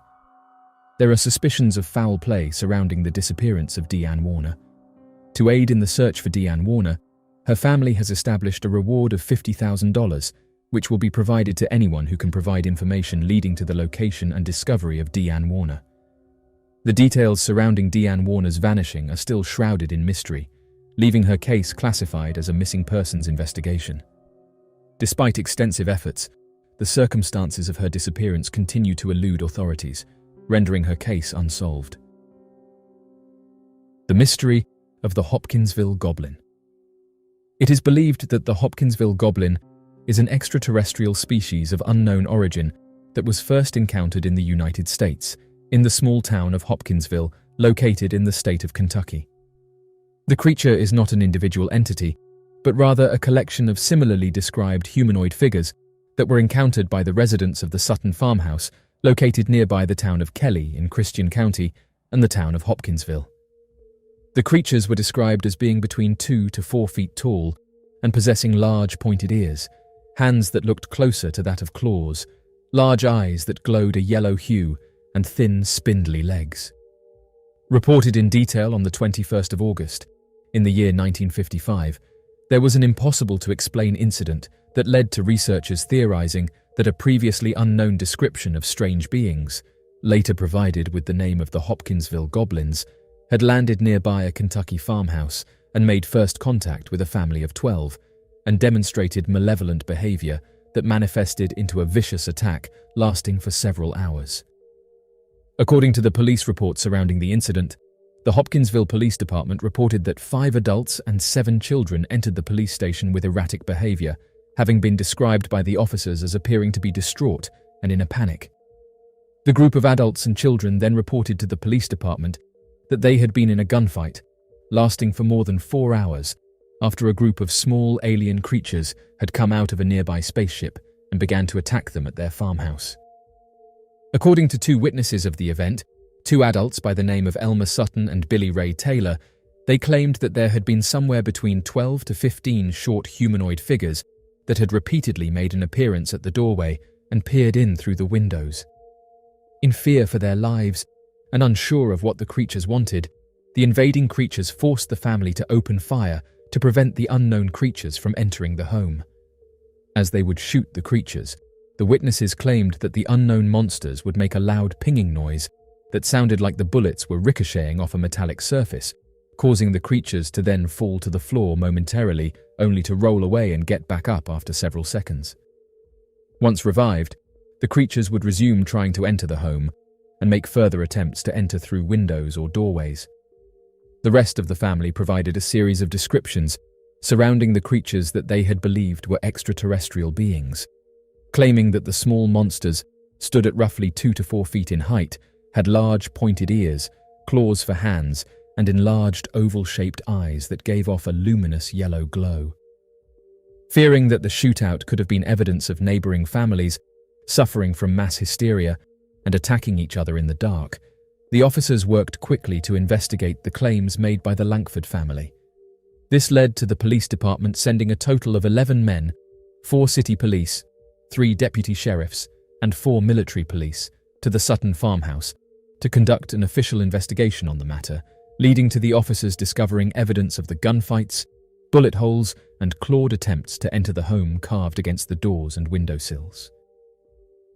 There are suspicions of foul play surrounding the disappearance of Deanne Warner. To aid in the search for Deanne Warner, her family has established a reward of $50,000, which will be provided to anyone who can provide information leading to the location and discovery of Deanne Warner. The details surrounding Deanne Warner's vanishing are still shrouded in mystery, leaving her case classified as a missing persons investigation. Despite extensive efforts, the circumstances of her disappearance continue to elude authorities, rendering her case unsolved. The mystery of the Hopkinsville Goblin. It is believed that the Hopkinsville Goblin is an extraterrestrial species of unknown origin that was first encountered in the United States, in the small town of Hopkinsville, located in the state of Kentucky. The creature is not an individual entity, but rather a collection of similarly described humanoid figures that were encountered by the residents of the Sutton farmhouse, located nearby the town of Kelly in Christian County and the town of Hopkinsville. The creatures were described as being between 2 to 4 feet tall and possessing large pointed ears, hands that looked closer to that of claws, large eyes that glowed a yellow hue, and thin, spindly legs. Reported in detail on the 21st of August, in the year 1955, there was an impossible-to-explain incident that led to researchers theorizing that a previously unknown description of strange beings, later provided with the name of the Hopkinsville Goblins, had landed nearby a Kentucky farmhouse and made first contact with a family of 12, and demonstrated malevolent behavior that manifested into a vicious attack lasting for several hours. According to the police report surrounding the incident, the Hopkinsville Police Department reported that 5 adults and 7 children entered the police station with erratic behavior, having been described by the officers as appearing to be distraught and in a panic. The group of adults and children then reported to the police department that they had been in a gunfight, lasting for more than 4 hours, after a group of small alien creatures had come out of a nearby spaceship and began to attack them at their farmhouse. According to 2 witnesses of the event, 2 adults by the name of Elmer Sutton and Billy Ray Taylor, they claimed that there had been somewhere between 12 to 15 short humanoid figures that had repeatedly made an appearance at the doorway and peered in through the windows. In fear for their lives and unsure of what the creatures wanted, the invading creatures forced the family to open fire to prevent the unknown creatures from entering the home. As they would shoot the creatures, the witnesses claimed that the unknown monsters would make a loud pinging noise that sounded like the bullets were ricocheting off a metallic surface, causing the creatures to then fall to the floor momentarily, only to roll away and get back up after several seconds. Once revived, the creatures would resume trying to enter the home and make further attempts to enter through windows or doorways. The rest of the family provided a series of descriptions surrounding the creatures that they had believed were extraterrestrial beings, claiming that the small monsters stood at roughly 2 to 4 feet in height, had large pointed ears, claws for hands, and enlarged oval-shaped eyes that gave off a luminous yellow glow. Fearing that the shootout could have been evidence of neighboring families suffering from mass hysteria and attacking each other in the dark, the officers worked quickly to investigate the claims made by the Langford family. This led to the police department sending a total of 11 men, 4 city police, 3 deputy sheriffs, and 4 military police to the Sutton farmhouse to conduct an official investigation on the matter, leading to the officers discovering evidence of the gunfights, bullet holes, and clawed attempts to enter the home carved against the doors and windowsills.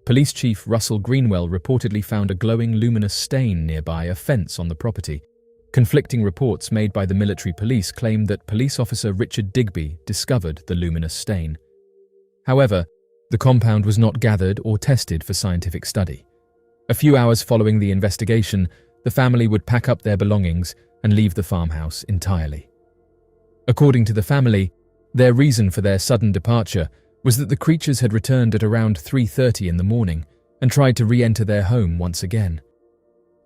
Police Chief Russell Greenwell reportedly found a glowing luminous stain nearby a fence on the property. Conflicting reports made by the military police claimed that police officer Richard Digby discovered the luminous stain. However, the compound was not gathered or tested for scientific study. A few hours following the investigation, the family would pack up their belongings and leave the farmhouse entirely. According to the family, Their reason for their sudden departure was that the creatures had returned at around 3:30 in the morning and tried to re-enter their home once again.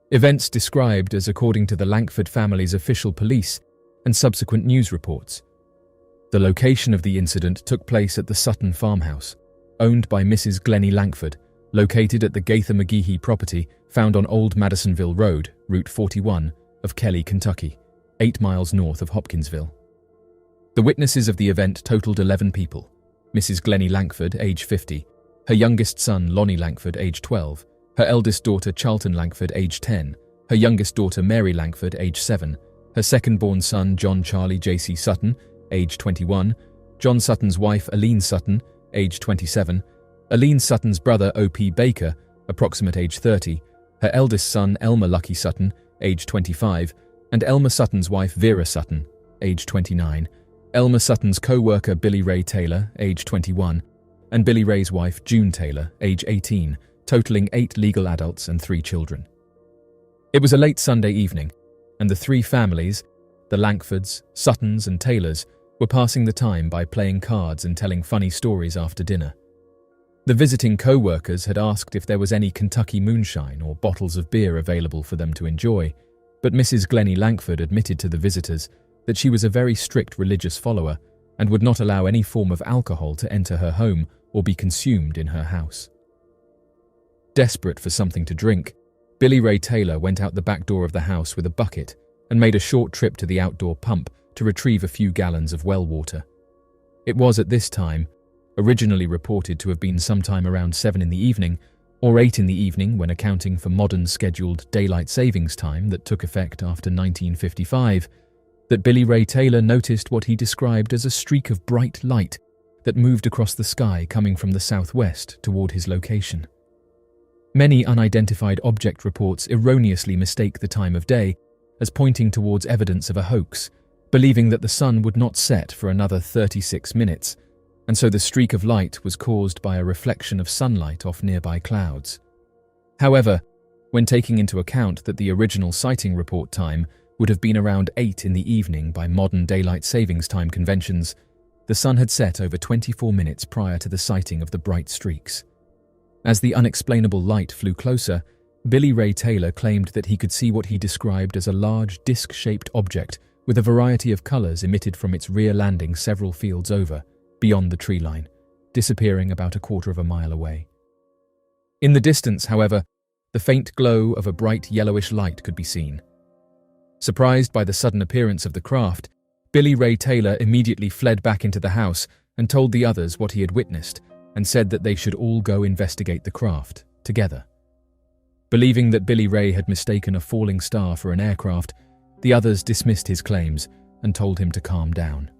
Events described as according to the Langford family's official police and subsequent news reports. The location of the incident took place at the Sutton farmhouse, owned by Mrs. Glennie Langford, located at the Gaither McGehee property found on Old Madisonville Road, Route 41 of Kelly, Kentucky, 8 miles north of Hopkinsville. The witnesses of the event totaled 11 people: Mrs. Glennie Langford, age 50, her youngest son Lonnie Langford, age 12, her eldest daughter Charlton Langford, age 10, her youngest daughter Mary Langford, age 7, her second-born son John Charlie J.C. Sutton, age 21, John Sutton's wife Aline Sutton, age 27, Aline Sutton's brother O.P. Baker, approximate age 30, her eldest son Elmer Lucky Sutton, age 25, and Elmer Sutton's wife Vera Sutton, age 29, Elmer Sutton's co-worker Billy Ray Taylor, age 21, and Billy Ray's wife June Taylor, age 18, totaling 8 legal adults and 3 children. It was a late Sunday evening, and the 3 families, the Langfords, Suttons, and Taylors, were passing the time by playing cards and telling funny stories after dinner. The visiting co-workers had asked if there was any Kentucky moonshine or bottles of beer available for them to enjoy, but Mrs. Glennie Langford admitted to the visitors that she was a very strict religious follower and would not allow any form of alcohol to enter her home or be consumed in her house. Desperate for something to drink, Billy Ray Taylor went out the back door of the house with a bucket and made a short trip to the outdoor pump to retrieve a few gallons of well water. It was at this time, originally reported to have been sometime around 7 in the evening or 8 in the evening when accounting for modern scheduled daylight savings time that took effect after 1955, that Billy Ray Taylor noticed what he described as a streak of bright light that moved across the sky coming from the southwest toward his location. Many unidentified object reports erroneously mistake the time of day as pointing towards evidence of a hoax, believing that the sun would not set for another 36 minutes, and so the streak of light was caused by a reflection of sunlight off nearby clouds. However, when taking into account that the original sighting report time would have been around 8 in the evening by modern daylight savings time conventions, the sun had set over 24 minutes prior to the sighting of the bright streaks. As the unexplainable light flew closer, Billy Ray Taylor claimed that he could see what he described as a large disc-shaped object with a variety of colors emitted from its rear landing several fields over, beyond the tree line, disappearing about a quarter of a mile away. In the distance, however, the faint glow of a bright yellowish light could be seen. Surprised by the sudden appearance of the craft, Billy Ray Taylor immediately fled back into the house and told the others what he had witnessed and said that they should all go investigate the craft, together. Believing that Billy Ray had mistaken a falling star for an aircraft, the others dismissed his claims and told him to calm down.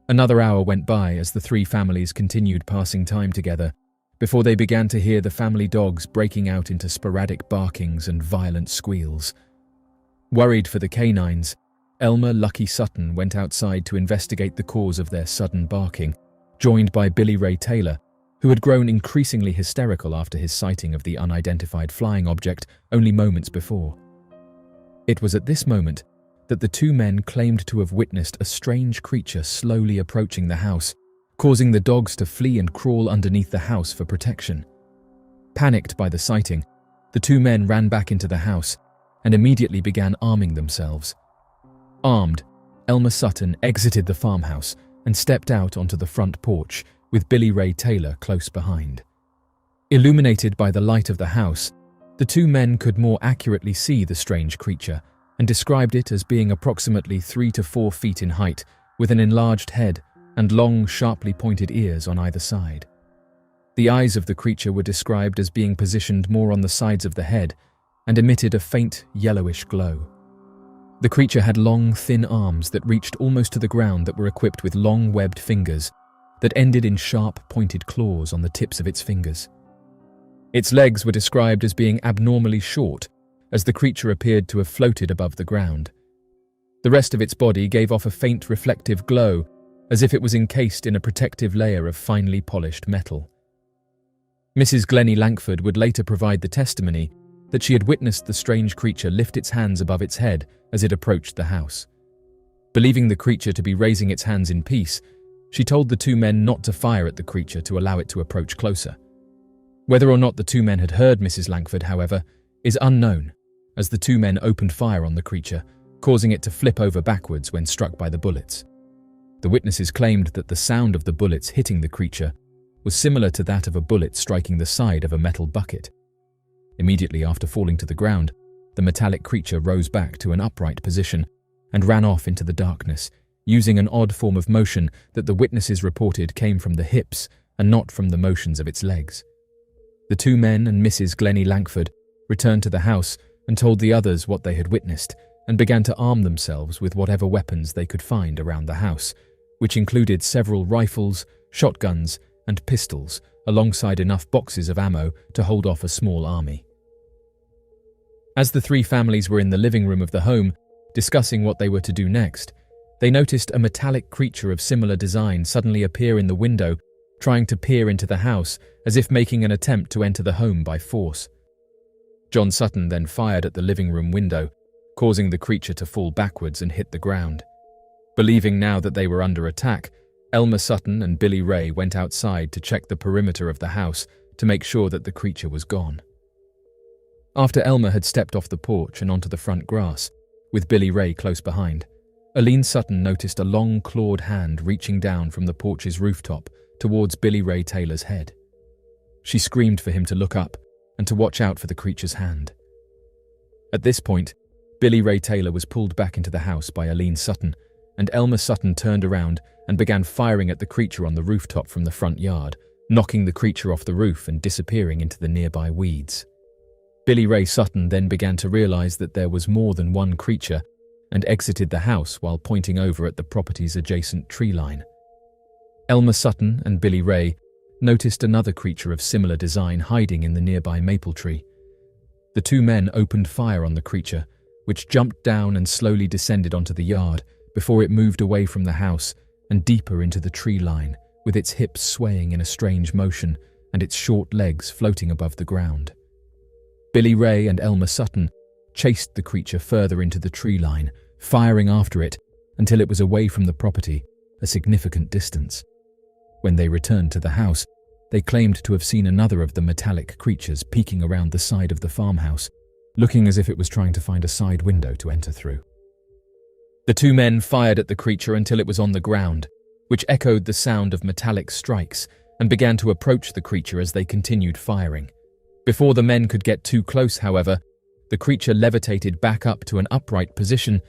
Another hour went by as the 3 families continued passing time together before they began to hear the family dogs breaking out into sporadic barkings and violent squeals. Worried for the canines, Elmer Lucky Sutton went outside to investigate the cause of their sudden barking, joined by Billy Ray Taylor, who had grown increasingly hysterical after his sighting of the unidentified flying object only moments before. It was at this moment that the 2 men claimed to have witnessed a strange creature slowly approaching the house, causing the dogs to flee and crawl underneath the house for protection. Panicked by the sighting, the 2 men ran back into the house and immediately began arming themselves. Armed, Elmer Sutton exited the farmhouse and stepped out onto the front porch with Billy Ray Taylor close behind. Illuminated by the light of the house, the 2 men could more accurately see the strange creature and described it as being approximately 3 to 4 feet in height, with an enlarged head and long, sharply pointed ears on either side. The eyes of the creature were described as being positioned more on the sides of the head and emitted a faint, yellowish glow. The creature had long, thin arms that reached almost to the ground that were equipped with long, webbed fingers that ended in sharp, pointed claws on the tips of its fingers. Its legs were described as being abnormally short, as the creature appeared to have floated above the ground. The rest of its body gave off a faint reflective glow, as if it was encased in a protective layer of finely polished metal. Mrs. Glennie Langford would later provide the testimony that she had witnessed the strange creature lift its hands above its head as it approached the house. Believing the creature to be raising its hands in peace, she told the two men not to fire at the creature to allow it to approach closer. Whether or not the two men had heard Mrs. Langford, however, is unknown, as the two men opened fire on the creature, causing it to flip over backwards when struck by the bullets. The witnesses claimed that the sound of the bullets hitting the creature was similar to that of a bullet striking the side of a metal bucket. Immediately after falling to the ground, the metallic creature rose back to an upright position and ran off into the darkness, using an odd form of motion that the witnesses reported came from the hips and not from the motions of its legs. The two men and Mrs. Glennie Langford returned to the house and told the others what they had witnessed and began to arm themselves with whatever weapons they could find around the house, which included several rifles, shotguns, and pistols, alongside enough boxes of ammo to hold off a small army. As the three families were in the living room of the home, discussing what they were to do next, they noticed a metallic creature of similar design suddenly appear in the window, trying to peer into the house as if making an attempt to enter the home by force. John Sutton then fired at the living room window, causing the creature to fall backwards and hit the ground. Believing now that they were under attack, Elmer Sutton and Billy Ray went outside to check the perimeter of the house to make sure that the creature was gone. After Elmer had stepped off the porch and onto the front grass, with Billy Ray close behind, Aline Sutton noticed a long clawed hand reaching down from the porch's rooftop towards Billy Ray Taylor's head. She screamed for him to look up and to watch out for the creature's hand. At this point, Billy Ray Taylor was pulled back into the house by Aline Sutton, and Elmer Sutton turned around and began firing at the creature on the rooftop from the front yard, knocking the creature off the roof and disappearing into the nearby weeds. Billy Ray Sutton then began to realize that there was more than one creature and exited the house while pointing over at the property's adjacent tree line. Elmer Sutton and Billy Ray noticed another creature of similar design hiding in the nearby maple tree. The two men opened fire on the creature, which jumped down and slowly descended onto the yard before it moved away from the house and deeper into the tree line, with its hips swaying in a strange motion and its short legs floating above the ground. Billy Ray and Elmer Sutton chased the creature further into the tree line, firing after it until it was away from the property, a significant distance. When they returned to the house, they claimed to have seen another of the metallic creatures peeking around the side of the farmhouse, looking as if it was trying to find a side window to enter through. The two men fired at the creature until it was on the ground, which echoed the sound of metallic strikes, and began to approach the creature as they continued firing. Before the men could get too close, however, the creature levitated back up to an upright position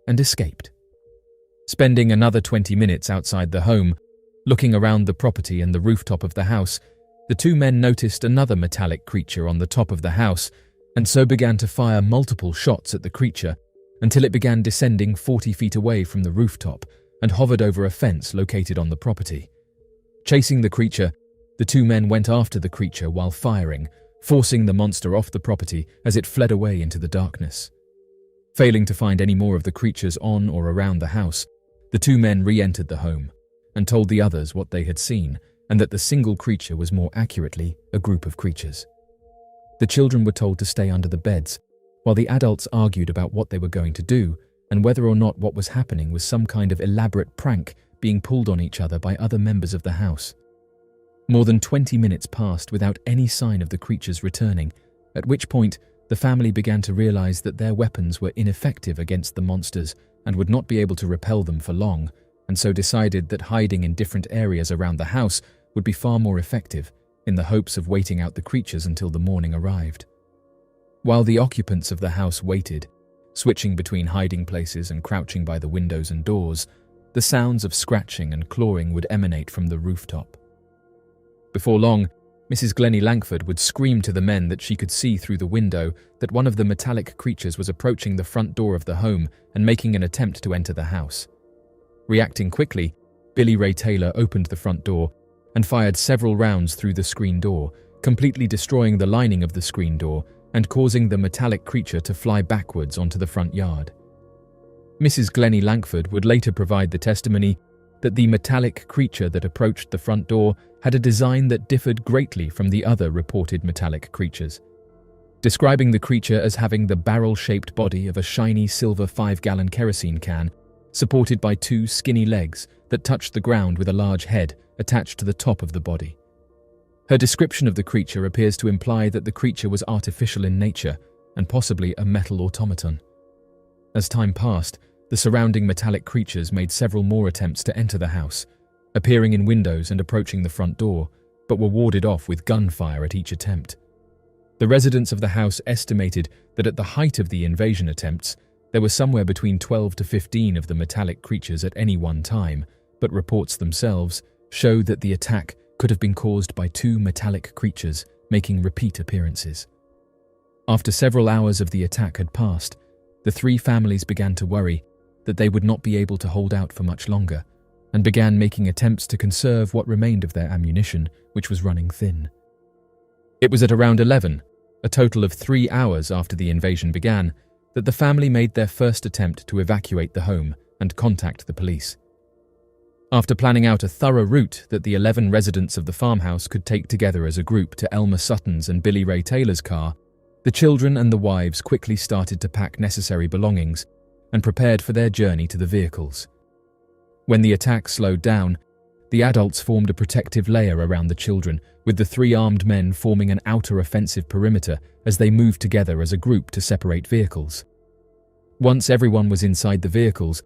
and escaped. Spending another 20 minutes outside the home, looking around the property and the rooftop of the house, the two men noticed another metallic creature on the top of the house, and so began to fire multiple shots at the creature until it began descending 40 feet away from the rooftop and hovered over a fence located on the property. Chasing the creature, the two men went after the creature while firing, forcing the monster off the property as it fled away into the darkness. Failing to find any more of the creatures on or around the house, the two men re-entered the home and told the others what they had seen and that the single creature was more accurately a group of creatures. The children were told to stay under the beds, while the adults argued about what they were going to do and whether or not what was happening was some kind of elaborate prank being pulled on each other by other members of the house. More than 20 minutes passed without any sign of the creatures returning, at which point the family began to realize that their weapons were ineffective against the monsters and would not be able to repel them for long, and so decided that hiding in different areas around the house would be far more effective, in the hopes of waiting out the creatures until the morning arrived. While the occupants of the house waited, switching between hiding places and crouching by the windows and doors, the sounds of scratching and clawing would emanate from the rooftop. Before long, Mrs. Glennie Langford would scream to the men that she could see through the window that one of the metallic creatures was approaching the front door of the home and making an attempt to enter the house. Reacting quickly, Billy Ray Taylor opened the front door and fired several rounds through the screen door, completely destroying the lining of the screen door and causing the metallic creature to fly backwards onto the front yard. Mrs. Glennie Langford would later provide the testimony that the metallic creature that approached the front door had a design that differed greatly from the other reported metallic creatures. Describing the creature as having the barrel-shaped body of a shiny silver 5-gallon kerosene can supported by two skinny legs that touched the ground with a large head attached to the top of the body. Her description of the creature appears to imply that the creature was artificial in nature and possibly a metal automaton. As time passed, the surrounding metallic creatures made several more attempts to enter the house, appearing in windows and approaching the front door, but were warded off with gunfire at each attempt. The residents of the house estimated that at the height of the invasion attempts, there were somewhere between 12 to 15 of the metallic creatures at any one time, but reports themselves show that the attack could have been caused by two metallic creatures making repeat appearances. After several hours of the attack had passed, the three families began to worry that they would not be able to hold out for much longer, and began making attempts to conserve what remained of their ammunition, which was running thin. It was at around 11, a total of 3 hours after the invasion began, that the family made their first attempt to evacuate the home and contact the police. After planning out a thorough route that the 11 residents of the farmhouse could take together as a group to Elmer Sutton's and Billy Ray Taylor's car, the children and the wives quickly started to pack necessary belongings and prepared for their journey to the vehicles. When the attack slowed down, the adults formed a protective layer around the children, with the three armed men forming an outer offensive perimeter as they moved together as a group to separate vehicles. Once everyone was inside the vehicles,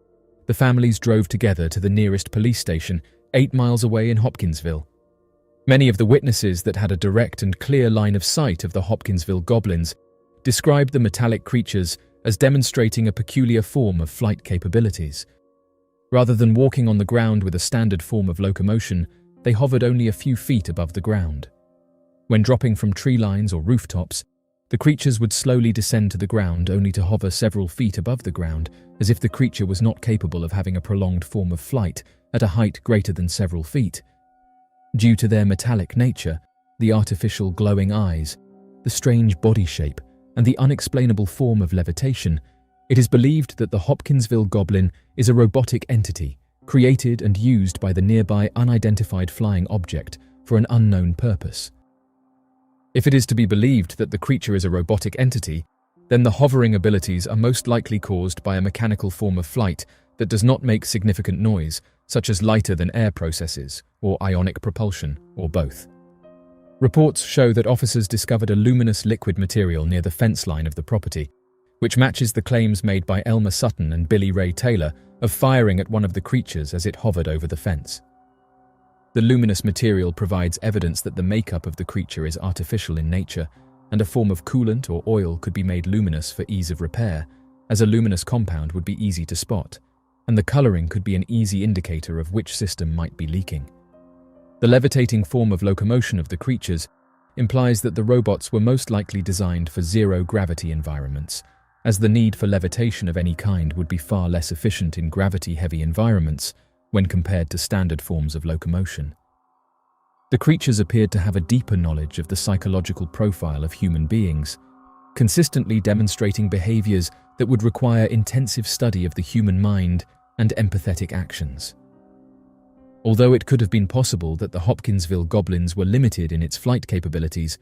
the families drove together to the nearest police station, 8 miles away in Hopkinsville. Many of the witnesses that had a direct and clear line of sight of the Hopkinsville goblins described the metallic creatures as demonstrating a peculiar form of flight capabilities. Rather than walking on the ground with a standard form of locomotion, they hovered only a few feet above the ground. When dropping from tree lines or rooftops, the creatures would slowly descend to the ground only to hover several feet above the ground, as if the creature was not capable of having a prolonged form of flight at a height greater than several feet. Due to their metallic nature, the artificial glowing eyes, the strange body shape, and the unexplainable form of levitation, it is believed that the Hopkinsville goblin is a robotic entity created and used by the nearby unidentified flying object for an unknown purpose. If it is to be believed that the creature is a robotic entity, then the hovering abilities are most likely caused by a mechanical form of flight that does not make significant noise, such as lighter-than-air processes, or ionic propulsion, or both. Reports show that officers discovered a luminous liquid material near the fence line of the property, which matches the claims made by Elmer Sutton and Billy Ray Taylor of firing at one of the creatures as it hovered over the fence. The luminous material provides evidence that the makeup of the creature is artificial in nature, and a form of coolant or oil could be made luminous for ease of repair, as a luminous compound would be easy to spot, and the coloring could be an easy indicator of which system might be leaking. The levitating form of locomotion of the creatures implies that the robots were most likely designed for zero-gravity environments, as the need for levitation of any kind would be far less efficient in gravity-heavy environments when compared to standard forms of locomotion. The creatures appeared to have a deeper knowledge of the psychological profile of human beings, consistently demonstrating behaviors that would require intensive study of the human mind and empathetic actions. Although it could have been possible that the Hopkinsville goblins were limited in its flight capabilities,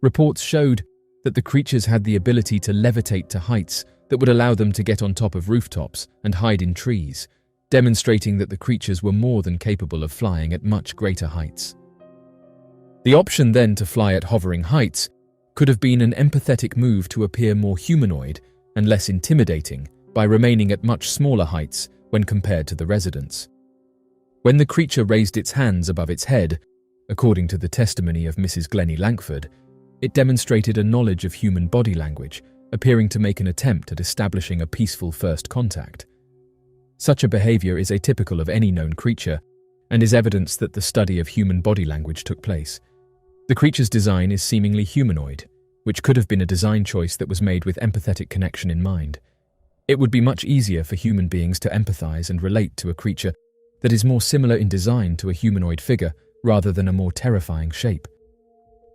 reports showed that the creatures had the ability to levitate to heights that would allow them to get on top of rooftops and hide in trees, demonstrating that the creatures were more than capable of flying at much greater heights. The option then to fly at hovering heights could have been an empathetic move to appear more humanoid and less intimidating by remaining at much smaller heights when compared to the residents. When the creature raised its hands above its head, according to the testimony of Mrs. Glennie Langford, it demonstrated a knowledge of human body language, appearing to make an attempt at establishing a peaceful first contact. Such a behavior is atypical of any known creature and is evidence that the study of human body language took place. The creature's design is seemingly humanoid, which could have been a design choice that was made with empathetic connection in mind. It would be much easier for human beings to empathize and relate to a creature that is more similar in design to a humanoid figure rather than a more terrifying shape.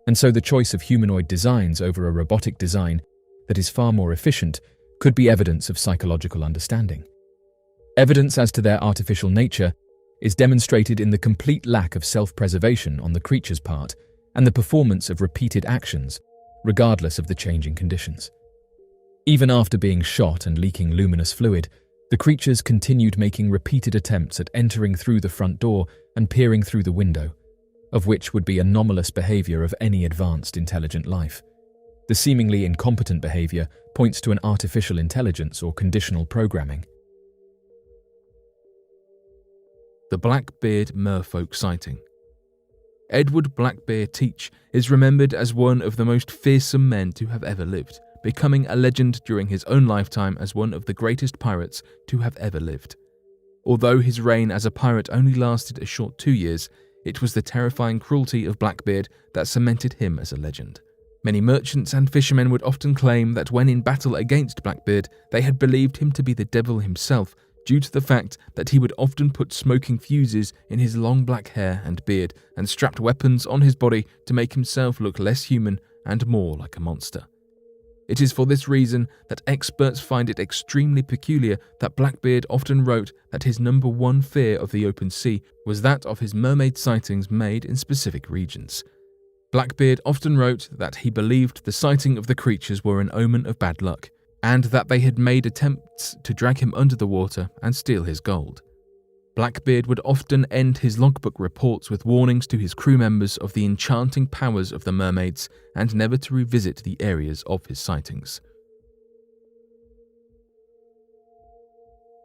And so the choice of humanoid designs over a robotic design that is far more efficient could be evidence of psychological understanding. Evidence as to their artificial nature is demonstrated in the complete lack of self-preservation on the creature's part and the performance of repeated actions, regardless of the changing conditions. Even after being shot and leaking luminous fluid, The creatures continued making repeated attempts at entering through the front door and peering through the window, of which would be anomalous behavior of any advanced intelligent life. The seemingly incompetent behavior points to an artificial intelligence or conditional programming. The Blackbeard merfolk sighting. Edward Blackbeard Teach is remembered as one of the most fearsome men to have ever lived, becoming a legend during his own lifetime as one of the greatest pirates to have ever lived. Although his reign as a pirate only lasted a short 2 years, it was the terrifying cruelty of Blackbeard that cemented him as a legend. Many merchants and fishermen would often claim that when in battle against Blackbeard, they had believed him to be the devil himself, due to the fact that he would often put smoking fuses in his long black hair and beard and strapped weapons on his body to make himself look less human and more like a monster. It is for this reason that experts find it extremely peculiar that Blackbeard often wrote that his number one fear of the open sea was that of his mermaid sightings made in specific regions. Blackbeard often wrote that he believed the sighting of the creatures were an omen of bad luck, and that they had made attempts to drag him under the water and steal his gold. Blackbeard would often end his logbook reports with warnings to his crew members of the enchanting powers of the mermaids and never to revisit the areas of his sightings.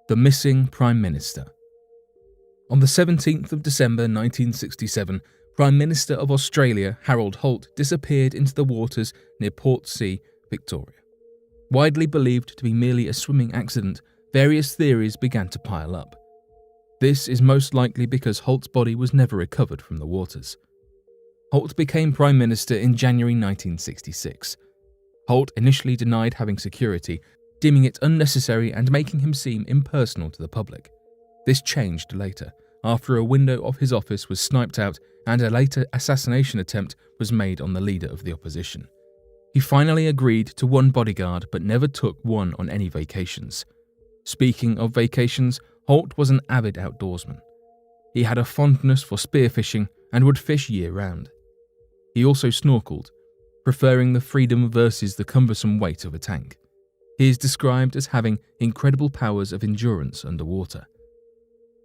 The missing Prime Minister. On the 17th of December 1967, Prime Minister of Australia Harold Holt disappeared into the waters near Portsea, Victoria. Widely believed to be merely a swimming accident, various theories began to pile up. This is most likely because Holt's body was never recovered from the waters. Holt became Prime Minister in January 1966. Holt initially denied having security, deeming it unnecessary and making him seem impersonal to the public. This changed later, after a window of his office was sniped out and a later assassination attempt was made on the leader of the opposition. He finally agreed to one bodyguard but never took one on any vacations. Speaking of vacations, Holt was an avid outdoorsman. He had a fondness for spearfishing and would fish year-round. He also snorkeled, preferring the freedom versus the cumbersome weight of a tank. He is described as having incredible powers of endurance underwater.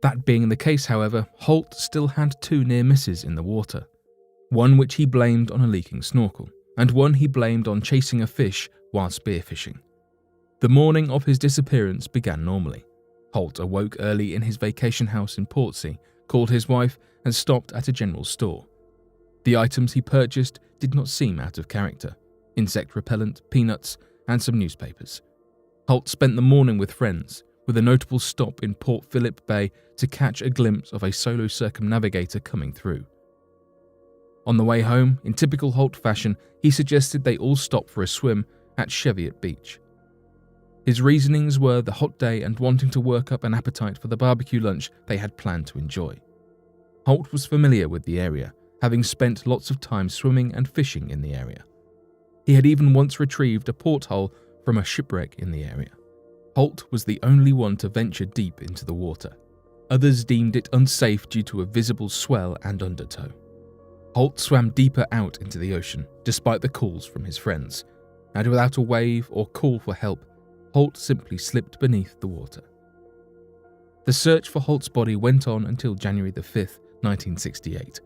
That being the case, however, Holt still had 2 near misses in the water, one which he blamed on a leaking snorkel, and one he blamed on chasing a fish while spearfishing. The morning of his disappearance began normally. Holt awoke early in his vacation house in Portsea, called his wife, and stopped at a general store. The items he purchased did not seem out of character: insect repellent, peanuts, and some newspapers. Holt spent the morning with friends, with a notable stop in Port Phillip Bay to catch a glimpse of a solo circumnavigator coming through. On the way home, in typical Holt fashion, he suggested they all stop for a swim at Cheviot Beach. His reasonings were the hot day and wanting to work up an appetite for the barbecue lunch they had planned to enjoy. Holt was familiar with the area, having spent lots of time swimming and fishing in the area. He had even once retrieved a porthole from a shipwreck in the area. Holt was the only one to venture deep into the water. Others deemed it unsafe due to a visible swell and undertow. Holt swam deeper out into the ocean, despite the calls from his friends, and without a wave or call for help, Holt simply slipped beneath the water. The search for Holt's body went on until January 5, 1968.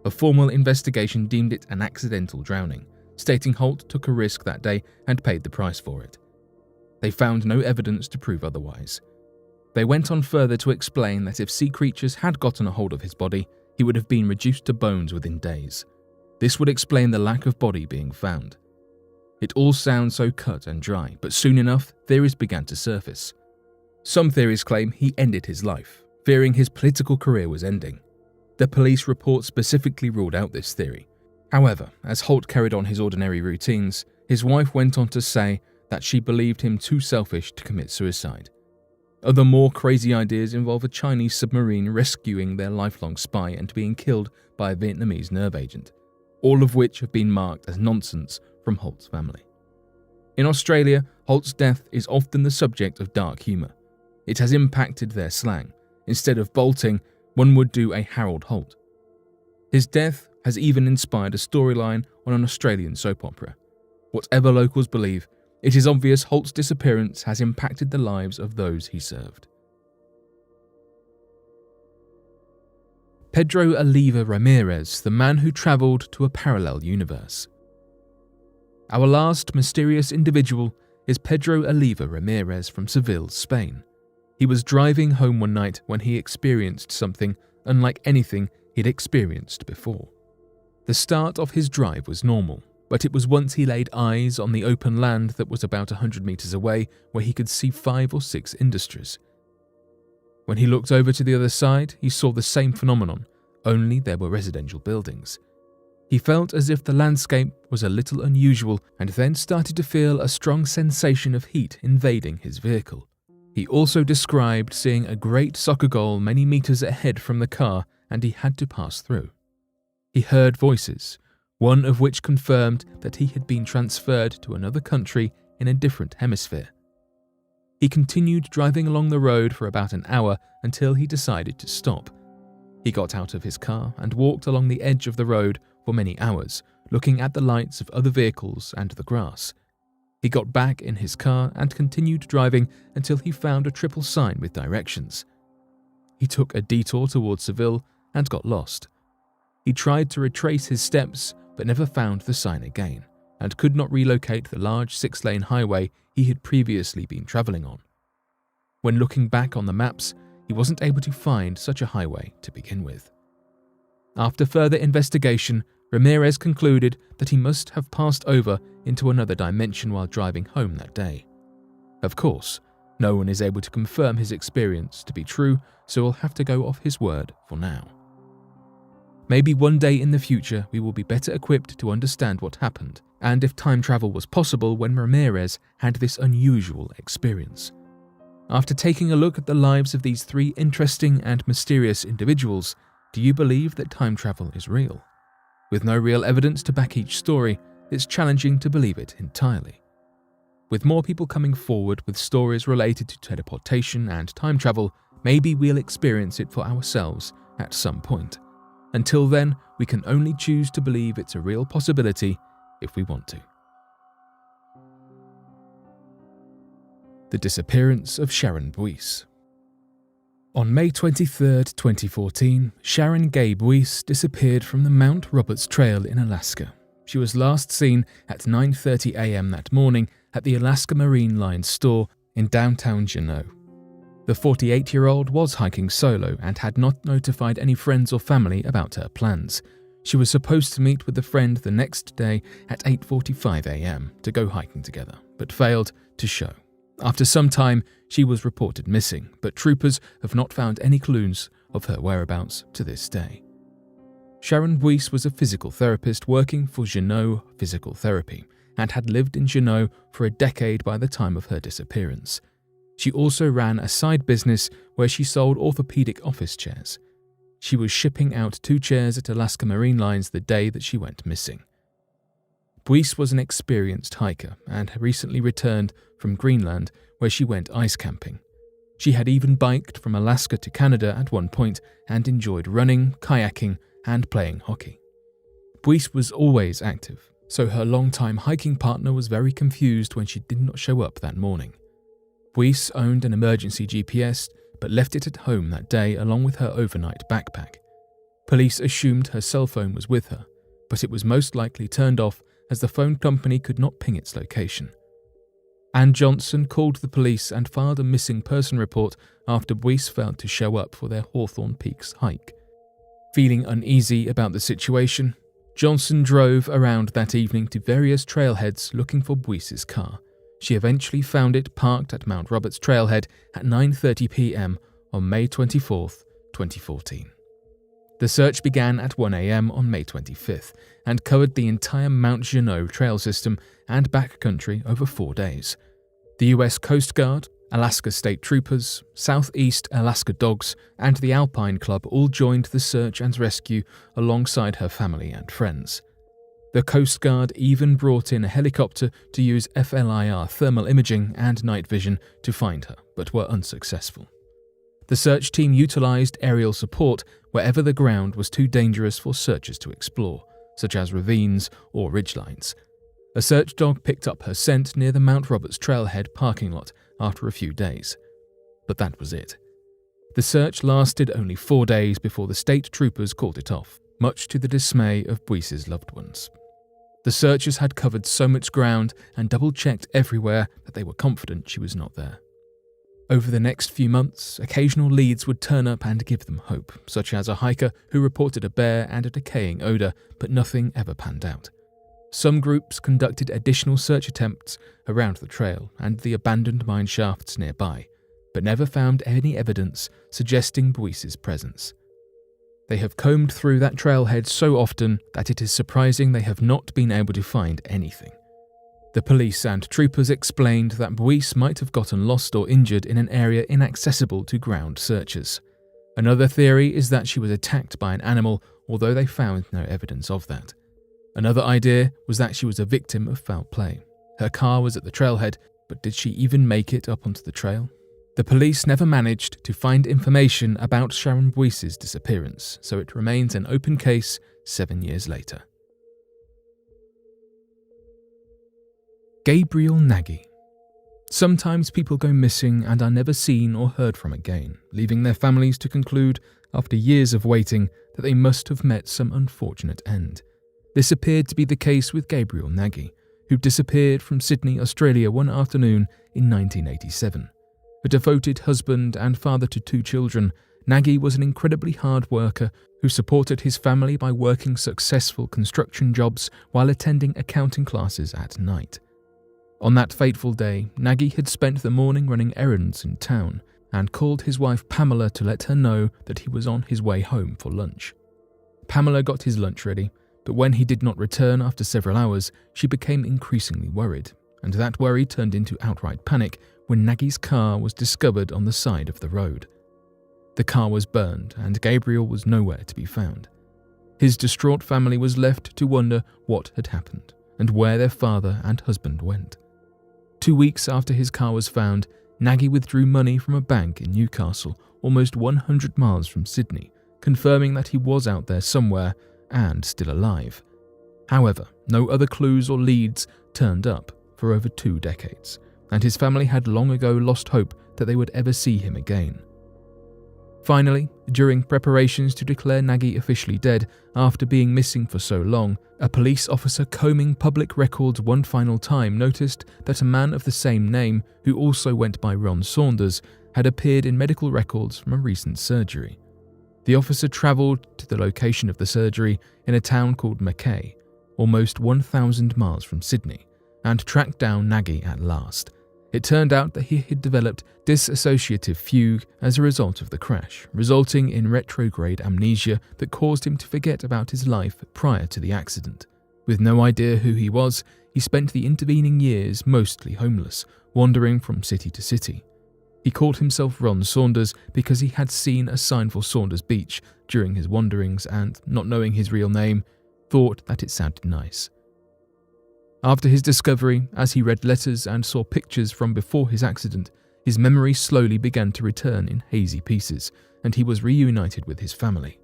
A formal investigation deemed it an accidental drowning, stating Holt took a risk that day and paid the price for it. They found no evidence to prove otherwise. They went on further to explain that if sea creatures had gotten a hold of his body, he would have been reduced to bones within days. This would explain the lack of body being found. It all sounds so cut and dry, but soon enough, theories began to surface. Some theories claim he ended his life, fearing his political career was ending. The police report specifically ruled out this theory. However, as Holt carried on his ordinary routines, his wife went on to say that she believed him too selfish to commit suicide. Other more crazy ideas involve a Chinese submarine rescuing their lifelong spy and being killed by a Vietnamese nerve agent, all of which have been marked as nonsense from Holt's family. In Australia, Holt's death is often the subject of dark humour. It has impacted their slang. Instead of bolting, one would do a Harold Holt. His death has even inspired a storyline on an Australian soap opera. Whatever locals believe, It is obvious Holt's disappearance has impacted the lives of those he served. Pedro Oliva Ramirez, the man who travelled to a parallel universe. Our last mysterious individual is Pedro Oliva Ramirez from Seville, Spain. He was driving home one night when he experienced something unlike anything he'd experienced before. The start of his drive was normal, but it was once he laid eyes on the open land that was about 100 meters away where he could see 5 or 6 industries. When he looked over to the other side, he saw the same phenomenon, only there were residential buildings. He felt as if the landscape was a little unusual and then started to feel a strong sensation of heat invading his vehicle. He also described seeing a great soccer goal many meters ahead from the car and he had to pass through. He heard voices, one of which confirmed that he had been transferred to another country in a different hemisphere. He continued driving along the road for about an hour until he decided to stop. He got out of his car and walked along the edge of the road for many hours, looking at the lights of other vehicles and the grass. He got back in his car and continued driving until he found a triple sign with directions. He took a detour towards Seville and got lost. He tried to retrace his steps but never found the sign again, and could not relocate the large 6-lane highway he had previously been travelling on. When looking back on the maps, he wasn't able to find such a highway to begin with. After further investigation, Ramirez concluded that he must have passed over into another dimension while driving home that day. Of course, no one is able to confirm his experience to be true, so we'll have to go off his word for now. Maybe one day in the future we will be better equipped to understand what happened, and if time travel was possible when Ramirez had this unusual experience. After taking a look at the lives of these 3 interesting and mysterious individuals, do you believe that time travel is real? With no real evidence to back each story, it's challenging to believe it entirely. With more people coming forward with stories related to teleportation and time travel, maybe we'll experience it for ourselves at some point. Until then, we can only choose to believe it's a real possibility if we want to. The disappearance of Sharon Buis. On May 23, 2014, Sharon Gay Buis disappeared from the Mount Roberts Trail in Alaska. She was last seen at 9:30 a.m. that morning at the Alaska Marine Line store in downtown Juneau. The 48-year-old was hiking solo and had not notified any friends or family about her plans. She was supposed to meet with a friend the next day at 8:45 a.m. to go hiking together, but failed to show. After some time, she was reported missing, but troopers have not found any clues of her whereabouts to this day. Sharon Buis was a physical therapist working for Juneau Physical Therapy and had lived in Juneau for a decade by the time of her disappearance. She also ran a side business where she sold orthopedic office chairs. She was shipping out 2 chairs at Alaska Marine Lines the day that she went missing. Buis was an experienced hiker and had recently returned from Greenland where she went ice camping. She had even biked from Alaska to Canada at one point and enjoyed running, kayaking, and playing hockey. Buis was always active, so her longtime hiking partner was very confused when she did not show up that morning. Buis owned an emergency GPS but left it at home that day along with her overnight backpack. Police assumed her cell phone was with her, but it was most likely turned off as the phone company could not ping its location. Ann Johnson called the police and filed a missing person report after Buis failed to show up for their Hawthorne Peaks hike. Feeling uneasy about the situation, Johnson drove around that evening to various trailheads looking for Buis's car. She eventually found it parked at Mount Roberts Trailhead at 9:30 p.m. on May 24, 2014. The search began at 1 a.m. on May 25th and covered the entire Mount Juneau trail system and backcountry over 4 days. The U.S. Coast Guard, Alaska State Troopers, Southeast Alaska Dogs, and the Alpine Club all joined the search and rescue alongside her family and friends. The Coast Guard even brought in a helicopter to use FLIR thermal imaging and night vision to find her, but were unsuccessful. The search team utilized aerial support wherever the ground was too dangerous for searchers to explore, such as ravines or ridgelines. A search dog picked up her scent near the Mount Roberts trailhead parking lot after a few days. But that was it. The search lasted only 4 days before the state troopers called it off, much to the dismay of Buice's loved ones. The searchers had covered so much ground and double-checked everywhere that they were confident she was not there. Over the next few months, occasional leads would turn up and give them hope, such as a hiker who reported a bear and a decaying odour, but nothing ever panned out. Some groups conducted additional search attempts around the trail and the abandoned mine shafts nearby, but never found any evidence suggesting Buice's presence. They have combed through that trailhead so often that it is surprising they have not been able to find anything. The police and troopers explained that Buice might have gotten lost or injured in an area inaccessible to ground searchers. Another theory is that she was attacked by an animal, although they found no evidence of that. Another idea was that she was a victim of foul play. Her car was at the trailhead, but did she even make it up onto the trail? The police never managed to find information about Sharon Buice's disappearance, so it remains an open case 7 years later. Gabriel Nagy. Sometimes people go missing and are never seen or heard from again, leaving their families to conclude, after years of waiting, that they must have met some unfortunate end. This appeared to be the case with Gabriel Nagy, who disappeared from Sydney, Australia one afternoon in 1987. A devoted husband and father to 2 children, Nagy was an incredibly hard worker who supported his family by working successful construction jobs while attending accounting classes at night. On that fateful day, Nagy had spent the morning running errands in town and called his wife Pamela to let her know that he was on his way home for lunch. Pamela got his lunch ready, but when he did not return after several hours, she became increasingly worried, and that worry turned into outright panic when Nagy's car was discovered on the side of the road. The car was burned, and Gabriel was nowhere to be found. His distraught family was left to wonder what had happened and where their father and husband went. 2 weeks after his car was found, Nagy withdrew money from a bank in Newcastle, almost 100 miles from Sydney, confirming that he was out there somewhere and still alive. However, no other clues or leads turned up for over 2 decades, and his family had long ago lost hope that they would ever see him again. Finally, during preparations to declare Nagy officially dead after being missing for so long, a police officer combing public records one final time noticed that a man of the same name, who also went by Ron Saunders, had appeared in medical records from a recent surgery. The officer travelled to the location of the surgery in a town called Mackay, almost 1,000 miles from Sydney, and tracked down Nagy at last. It turned out that he had developed dissociative fugue as a result of the crash, resulting in retrograde amnesia that caused him to forget about his life prior to the accident. With no idea who he was, he spent the intervening years mostly homeless, wandering from city to city. He called himself Ron Saunders because he had seen a sign for Saunders Beach during his wanderings and, not knowing his real name, thought that it sounded nice. After his discovery, as he read letters and saw pictures from before his accident, his memory slowly began to return in hazy pieces, and he was reunited with his family.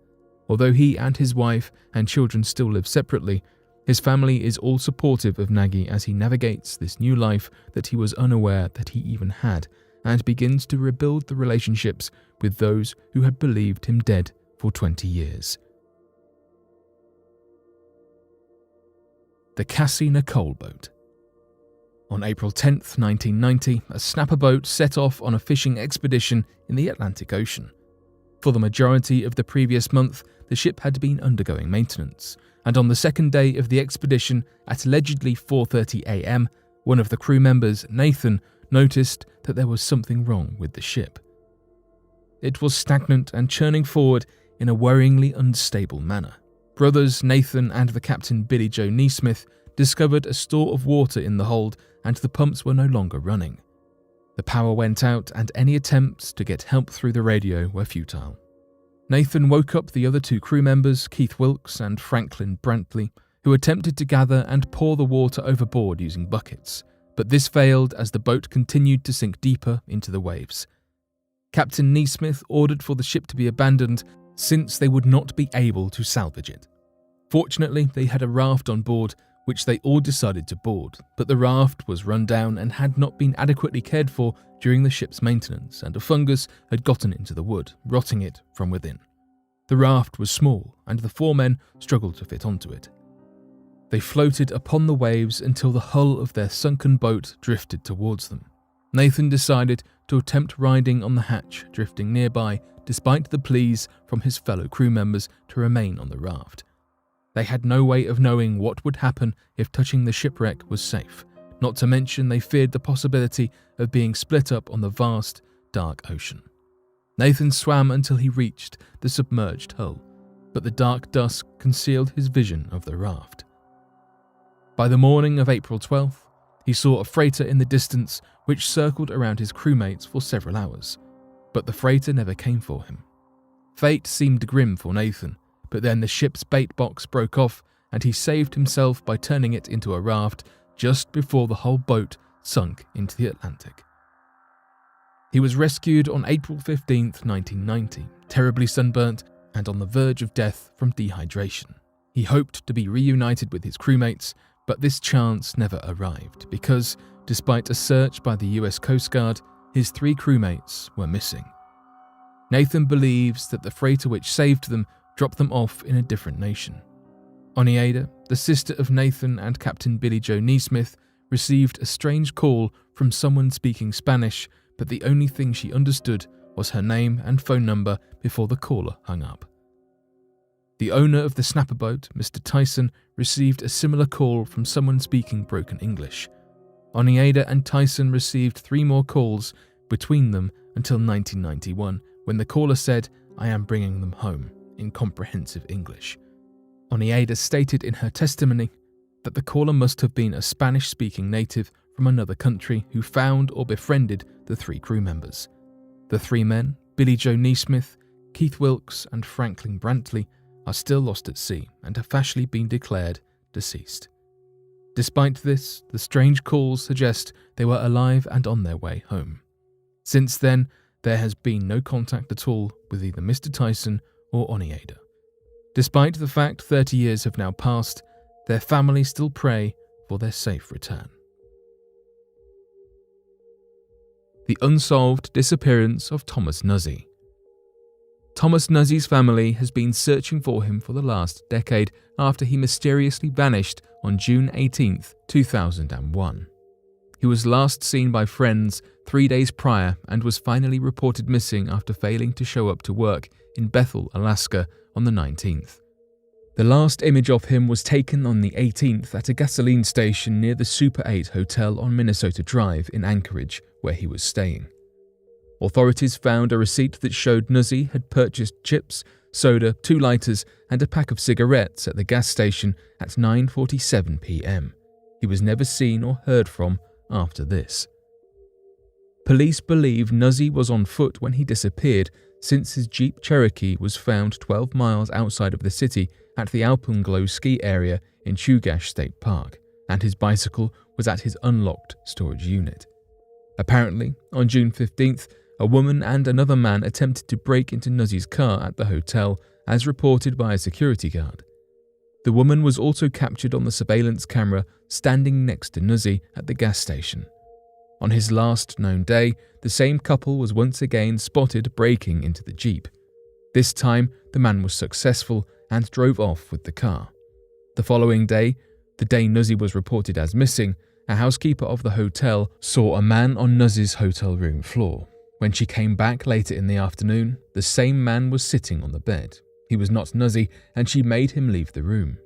Although he and his wife and children still live separately, his family is all supportive of Nagy as he navigates this new life that he was unaware that he even had, and begins to rebuild the relationships with those who had believed him dead for 20 years. The Cassie Nicole boat. On April 10, 1990, a snapper boat set off on a fishing expedition in the Atlantic Ocean. For the majority of the previous month, the ship had been undergoing maintenance, and on the second day of the expedition, at allegedly 4:30 a.m., one of the crew members, Nathan, noticed that there was something wrong with the ship. It was stagnant and churning forward in a worryingly unstable manner. Brothers Nathan and the captain Billy Joe Neesmith discovered a store of water in the hold and the pumps were no longer running. The power went out and any attempts to get help through the radio were futile. Nathan woke up the other 2 crew members, Keith Wilkes and Franklin Brantley, who attempted to gather and pour the water overboard using buckets, but this failed as the boat continued to sink deeper into the waves. Captain Neesmith ordered for the ship to be abandoned since they would not be able to salvage it. Fortunately, they had a raft on board, which they all decided to board, but the raft was run down and had not been adequately cared for during the ship's maintenance, and a fungus had gotten into the wood, rotting it from within. The raft was small, and the 4 men struggled to fit onto it. They floated upon the waves until the hull of their sunken boat drifted towards them. Nathan decided to attempt riding on the hatch drifting nearby, despite the pleas from his fellow crew members to remain on the raft. They had no way of knowing what would happen if touching the shipwreck was safe, not to mention they feared the possibility of being split up on the vast, dark ocean. Nathan swam until he reached the submerged hull, but the dark dusk concealed his vision of the raft. By the morning of April 12th, he saw a freighter in the distance which circled around his crewmates for several hours, but the freighter never came for him. Fate seemed grim for Nathan, but then the ship's bait box broke off and he saved himself by turning it into a raft just before the whole boat sunk into the Atlantic. He was rescued on April 15th, 1990, terribly sunburnt and on the verge of death from dehydration. He hoped to be reunited with his crewmates, but this chance never arrived because, despite a search by the US Coast Guard, his 3 crewmates were missing. Nathan believes that the freighter which saved them dropped them off in a different nation. Oneida, the sister of Nathan and Captain Billy Joe Neesmith, received a strange call from someone speaking Spanish, but the only thing she understood was her name and phone number before the caller hung up. The owner of the snapper boat, Mr. Tyson, received a similar call from someone speaking broken English. Oneida and Tyson received 3 more calls between them until 1991, when the caller said, "I am bringing them home," in comprehensive English. Oneida stated in her testimony that the caller must have been a Spanish-speaking native from another country who found or befriended the 3 crew members. The 3 men, Billy Joe Neesmith, Keith Wilkes and Franklin Brantley, are still lost at sea and have officially been declared deceased. Despite this, the strange calls suggest they were alive and on their way home. Since then, there has been no contact at all with either Mr. Tyson or Oneida. Despite the fact 30 years have now passed, their family still pray for their safe return. The unsolved disappearance of Thomas Nuzzi. Thomas Nuzzi's family has been searching for him for the last decade after he mysteriously vanished on June 18, 2001. He was last seen by friends 3 days prior and was finally reported missing after failing to show up to work in Bethel, Alaska on the 19th. The last image of him was taken on the 18th at a gasoline station near the Super 8 Hotel on Minnesota Drive in Anchorage, where he was staying. Authorities found a receipt that showed Nuzzi had purchased chips, soda, 2 lighters and a pack of cigarettes at the gas station at 9:47 p.m. He was never seen or heard from after this. Police believe Nuzzi was on foot when he disappeared, since his Jeep Cherokee was found 12 miles outside of the city at the Alpenglow ski area in Chugach State Park, and his bicycle was at his unlocked storage unit. Apparently, on June 15th, a woman and another man attempted to break into Nuzzi's car at the hotel, as reported by a security guard. The woman was also captured on the surveillance camera standing next to Nuzzi at the gas station. On his last known day, the same couple was once again spotted breaking into the Jeep. This time, the man was successful and drove off with the car. The following day, the day Nuzzi was reported as missing, a housekeeper of the hotel saw a man on Nuzzi's hotel room floor. When she came back later in the afternoon, the same man was sitting on the bed. He was not Nuzzi, and she made him leave the room.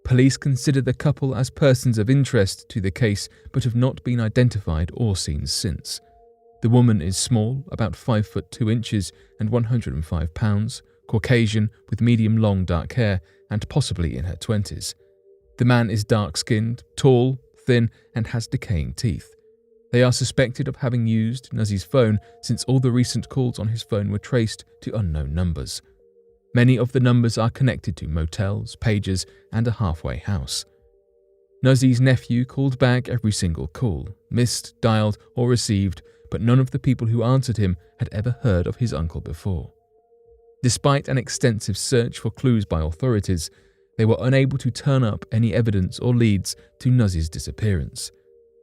Police consider the couple as persons of interest to the case, but have not been identified or seen since. The woman is small, about 5 foot 2 inches and 105 pounds, Caucasian with medium-long dark hair and possibly in her 20s. The man is dark-skinned, tall, thin, and has decaying teeth. They are suspected of having used Nuzzi's phone since all the recent calls on his phone were traced to unknown numbers. Many of the numbers are connected to motels, pages, and a halfway house. Nuzzi's nephew called back every single call, missed, dialed, or received, but none of the people who answered him had ever heard of his uncle before. Despite an extensive search for clues by authorities, they were unable to turn up any evidence or leads to Nuzzy's disappearance.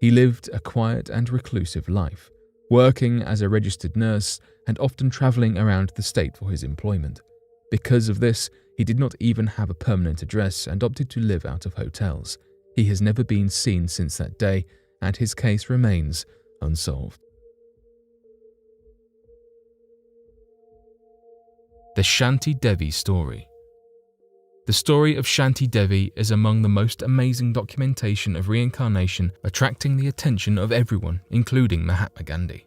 He lived a quiet and reclusive life, working as a registered nurse and often travelling around the state for his employment. Because of this, he did not even have a permanent address and opted to live out of hotels. He has never been seen since that day, and his case remains unsolved. The Shanti Devi Story. The story of Shanti Devi is among the most amazing documentation of reincarnation, attracting the attention of everyone, including Mahatma Gandhi.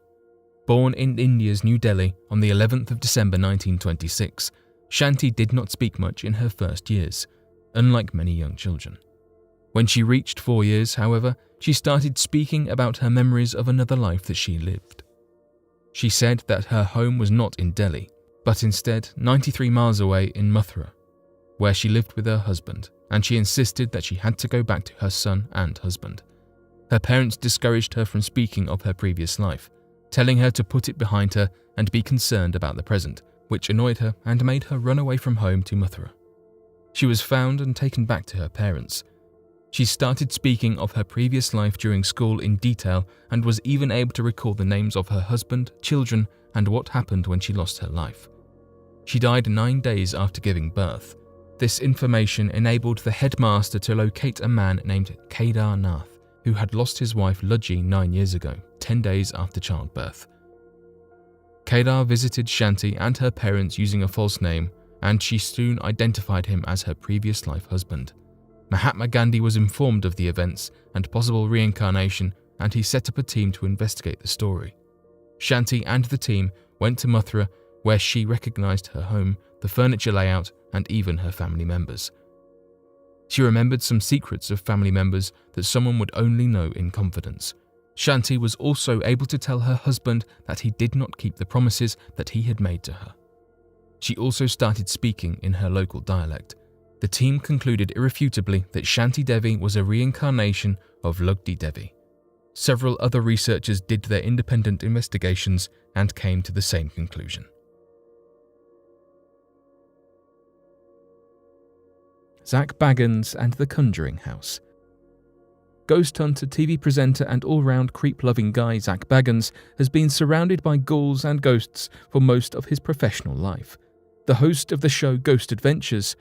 Born in India's New Delhi on the 11th of December 1926, Shanti did not speak much in her first years, unlike many young children. When she reached 4 years, however, she started speaking about her memories of another life that she lived. She said that her home was not in Delhi, but instead 93 miles away in Mathura, where she lived with her husband, and she insisted that she had to go back to her son and husband. Her parents discouraged her from speaking of her previous life, telling her to put it behind her and be concerned about the present, which annoyed her and made her run away from home to Mathura. She was found and taken back to her parents. She started speaking of her previous life during school in detail and was even able to recall the names of her husband, children, and what happened when she lost her life. She died 9 days after giving birth. This information enabled the headmaster to locate a man named Kedar Nath, who had lost his wife Luji 9 years ago, 10 days after childbirth. Kedar visited Shanti and her parents using a false name, and she soon identified him as her previous life husband. Mahatma Gandhi was informed of the events and possible reincarnation, and he set up a team to investigate the story. Shanti and the team went to Mathura, where she recognized her home, the furniture layout, and even her family members. She remembered some secrets of family members that someone would only know in confidence. Shanti was also able to tell her husband that he did not keep the promises that he had made to her. She also started speaking in her local dialect. The team concluded irrefutably that Shanti Devi was a reincarnation of Lugdi Devi. Several other researchers did their independent investigations and came to the same conclusion. Zach Baggins and the Conjuring House. Ghost hunter, TV presenter and all-round creep-loving guy Zach Baggins has been surrounded by ghouls and ghosts for most of his professional life. The host of the show Ghost Adventures,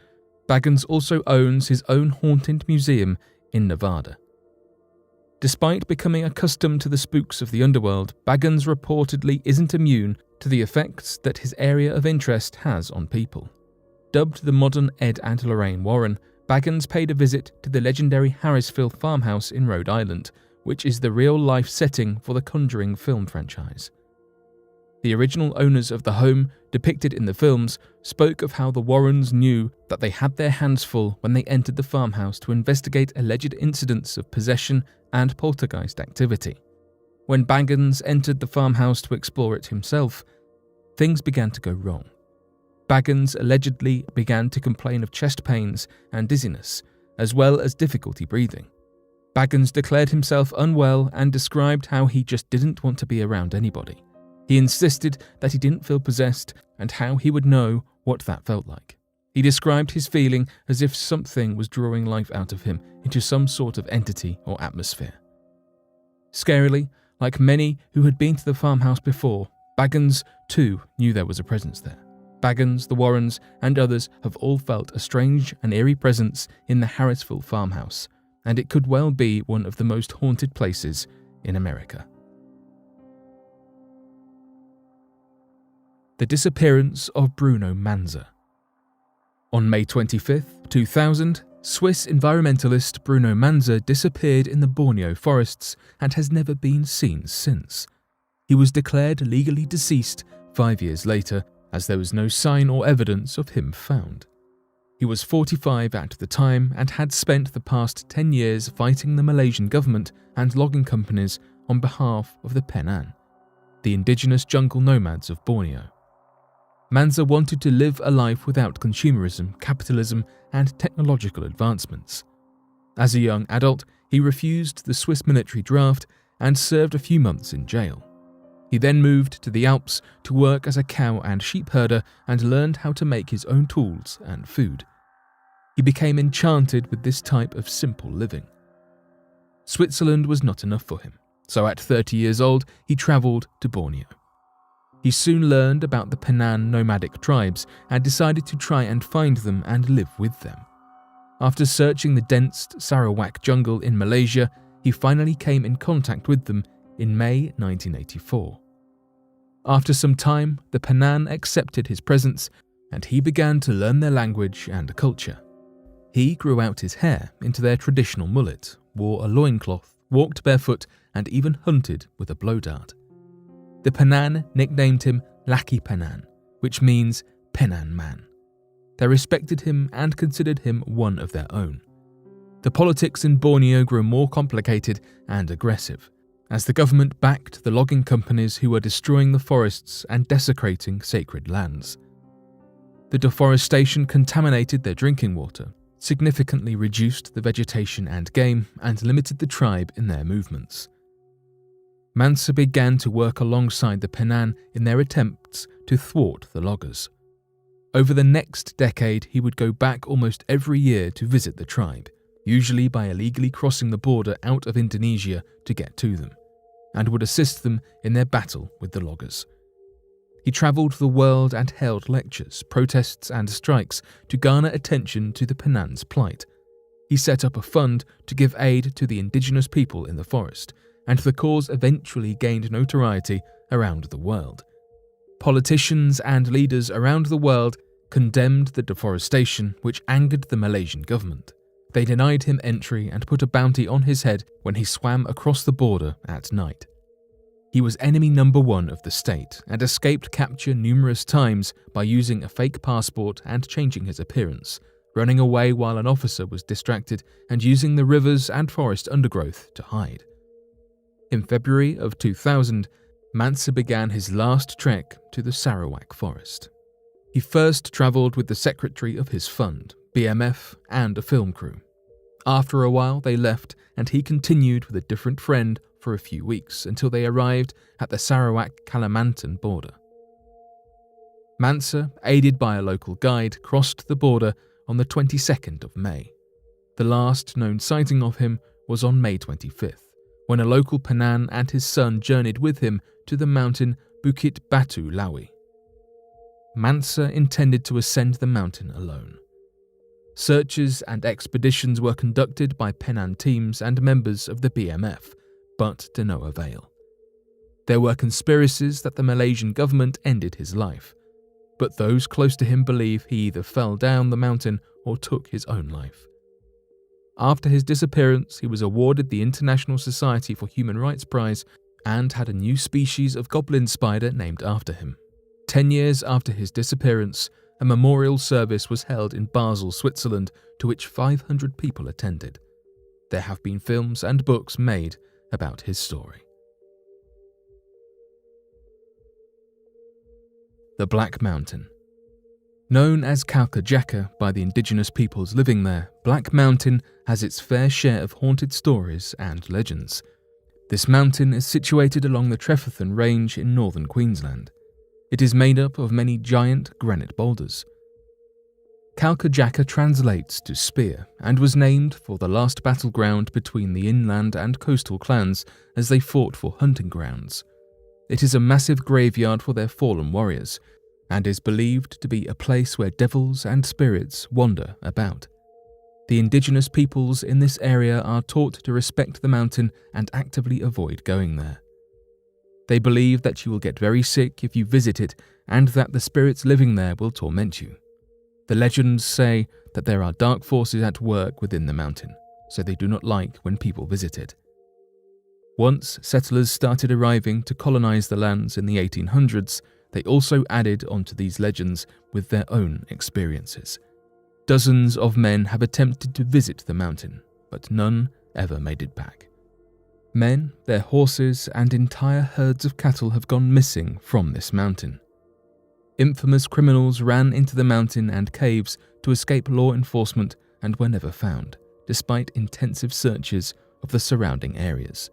Baggins also owns his own haunted museum in Nevada. Despite becoming accustomed to the spooks of the underworld, Baggins reportedly isn't immune to the effects that his area of interest has on people. Dubbed the modern Ed and Lorraine Warren, Baggins paid a visit to the legendary Harrisville farmhouse in Rhode Island, which is the real-life setting for the Conjuring film franchise. The original owners of the home, depicted in the films, spoke of how the Warrens knew that they had their hands full when they entered the farmhouse to investigate alleged incidents of possession and poltergeist activity. When Baggins entered the farmhouse to explore it himself, things began to go wrong. Baggins allegedly began to complain of chest pains and dizziness, as well as difficulty breathing. Baggins declared himself unwell and described how he just didn't want to be around anybody. He insisted that he didn't feel possessed and how he would know what that felt like. He described his feeling as if something was drawing life out of him into some sort of entity or atmosphere. Scarily, like many who had been to the farmhouse before, Baggins too knew there was a presence there. Baggins, the Warrens, and others have all felt a strange and eerie presence in the Harrisville farmhouse, and it could well be one of the most haunted places in America. The disappearance of Bruno Manza. On May 25, 2000, Swiss environmentalist Bruno Manza disappeared in the Borneo forests and has never been seen since. He was declared legally deceased 5 years later, as there was no sign or evidence of him found. He was 45 at the time and had spent the past 10 years fighting the Malaysian government and logging companies on behalf of the Penan, the indigenous jungle nomads of Borneo. Manza wanted to live a life without consumerism, capitalism, and technological advancements. As a young adult, he refused the Swiss military draft and served a few months in jail. He then moved to the Alps to work as a cow and sheep herder and learned how to make his own tools and food. He became enchanted with this type of simple living. Switzerland was not enough for him, so at 30 years old, he travelled to Borneo. He soon learned about the Penang nomadic tribes and decided to try and find them and live with them. After searching the dense Sarawak jungle in Malaysia, he finally came in contact with them in May 1984. After some time, the Penang accepted his presence and he began to learn their language and culture. He grew out his hair into their traditional mullet, wore a loincloth, walked barefoot, and even hunted with a blow dart. The Penang nicknamed him Laki Penang, which means Penang man. They respected him and considered him one of their own. The politics in Borneo grew more complicated and aggressive, as the government backed the logging companies who were destroying the forests and desecrating sacred lands. The deforestation contaminated their drinking water, significantly reduced the vegetation and game, and limited the tribe in their movements. Mansa began to work alongside the Penang in their attempts to thwart the loggers. Over the next decade, he would go back almost every year to visit the tribe, usually by illegally crossing the border out of Indonesia to get to them, and would assist them in their battle with the loggers. He travelled the world and held lectures, protests and strikes to garner attention to the Penang's plight. He set up a fund to give aid to the indigenous people in the forest, and the cause eventually gained notoriety around the world. Politicians and leaders around the world condemned the deforestation, which angered the Malaysian government. They denied him entry and put a bounty on his head when he swam across the border at night. He was enemy number one of the state and escaped capture numerous times by using a fake passport and changing his appearance, running away while an officer was distracted and using the rivers and forest undergrowth to hide. In February of 2000, Mansa began his last trek to the Sarawak forest. He first travelled with the secretary of his fund, BMF, and a film crew. After a while, they left, and he continued with a different friend for a few weeks until they arrived at the Sarawak-Kalimantan border. Mansa, aided by a local guide, crossed the border on the 22nd of May. The last known sighting of him was on May 25th, when a local Penang and his son journeyed with him to the mountain Bukit Batu Lawi. Mansa intended to ascend the mountain alone. Searches and expeditions were conducted by Penang teams and members of the BMF, but to no avail. There were conspiracies that the Malaysian government ended his life, but those close to him believe he either fell down the mountain or took his own life. After his disappearance, he was awarded the International Society for Human Rights Prize and had a new species of goblin spider named after him. 10 years after his disappearance, a memorial service was held in Basel, Switzerland, to which 500 people attended. There have been films and books made about his story. The Black Mountain. Known as Kalkajaka by the indigenous peoples living there, Black Mountain has its fair share of haunted stories and legends. This mountain is situated along the Trefethen Range in northern Queensland. It is made up of many giant granite boulders. Kalkajaka translates to spear and was named for the last battleground between the inland and coastal clans as they fought for hunting grounds. It is a massive graveyard for their fallen warriors, and is believed to be a place where devils and spirits wander about. The indigenous peoples in this area are taught to respect the mountain and actively avoid going there. They believe that you will get very sick if you visit it and that the spirits living there will torment you. The legends say that there are dark forces at work within the mountain, so they do not like when people visit it. Once settlers started arriving to colonize the lands in the 1800s, they also added onto these legends with their own experiences. Dozens of men have attempted to visit the mountain, but none ever made it back. Men, their horses, and entire herds of cattle have gone missing from this mountain. Infamous criminals ran into the mountain and caves to escape law enforcement and were never found, despite intensive searches of the surrounding areas.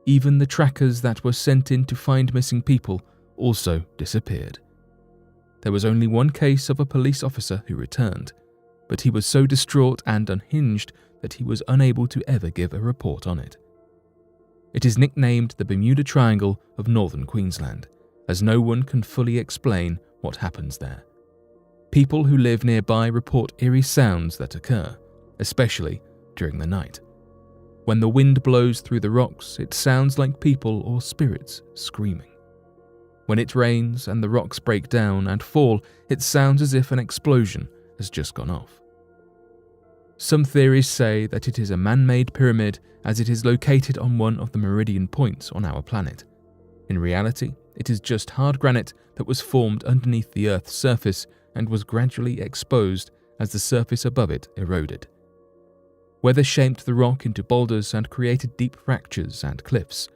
Even the trackers that were sent in to find missing people also disappeared. There was only one case of a police officer who returned. but he was so distraught and unhinged that he was unable to ever give a report on it. It is nicknamed the Bermuda Triangle of northern Queensland, as no one can fully explain what happens there. People who live nearby report eerie sounds that occur, especially during the night. When the wind blows through the rocks, it sounds like people or spirits screaming. When it rains and the rocks break down and fall, it sounds as if an explosion has just gone off. Some theories say that it is a man-made pyramid as it is located on one of the meridian points on our planet. In reality, it is just hard granite that was formed underneath the Earth's surface and was gradually exposed as the surface above it eroded. Weather shaped the rock into boulders and created deep fractures and cliffs.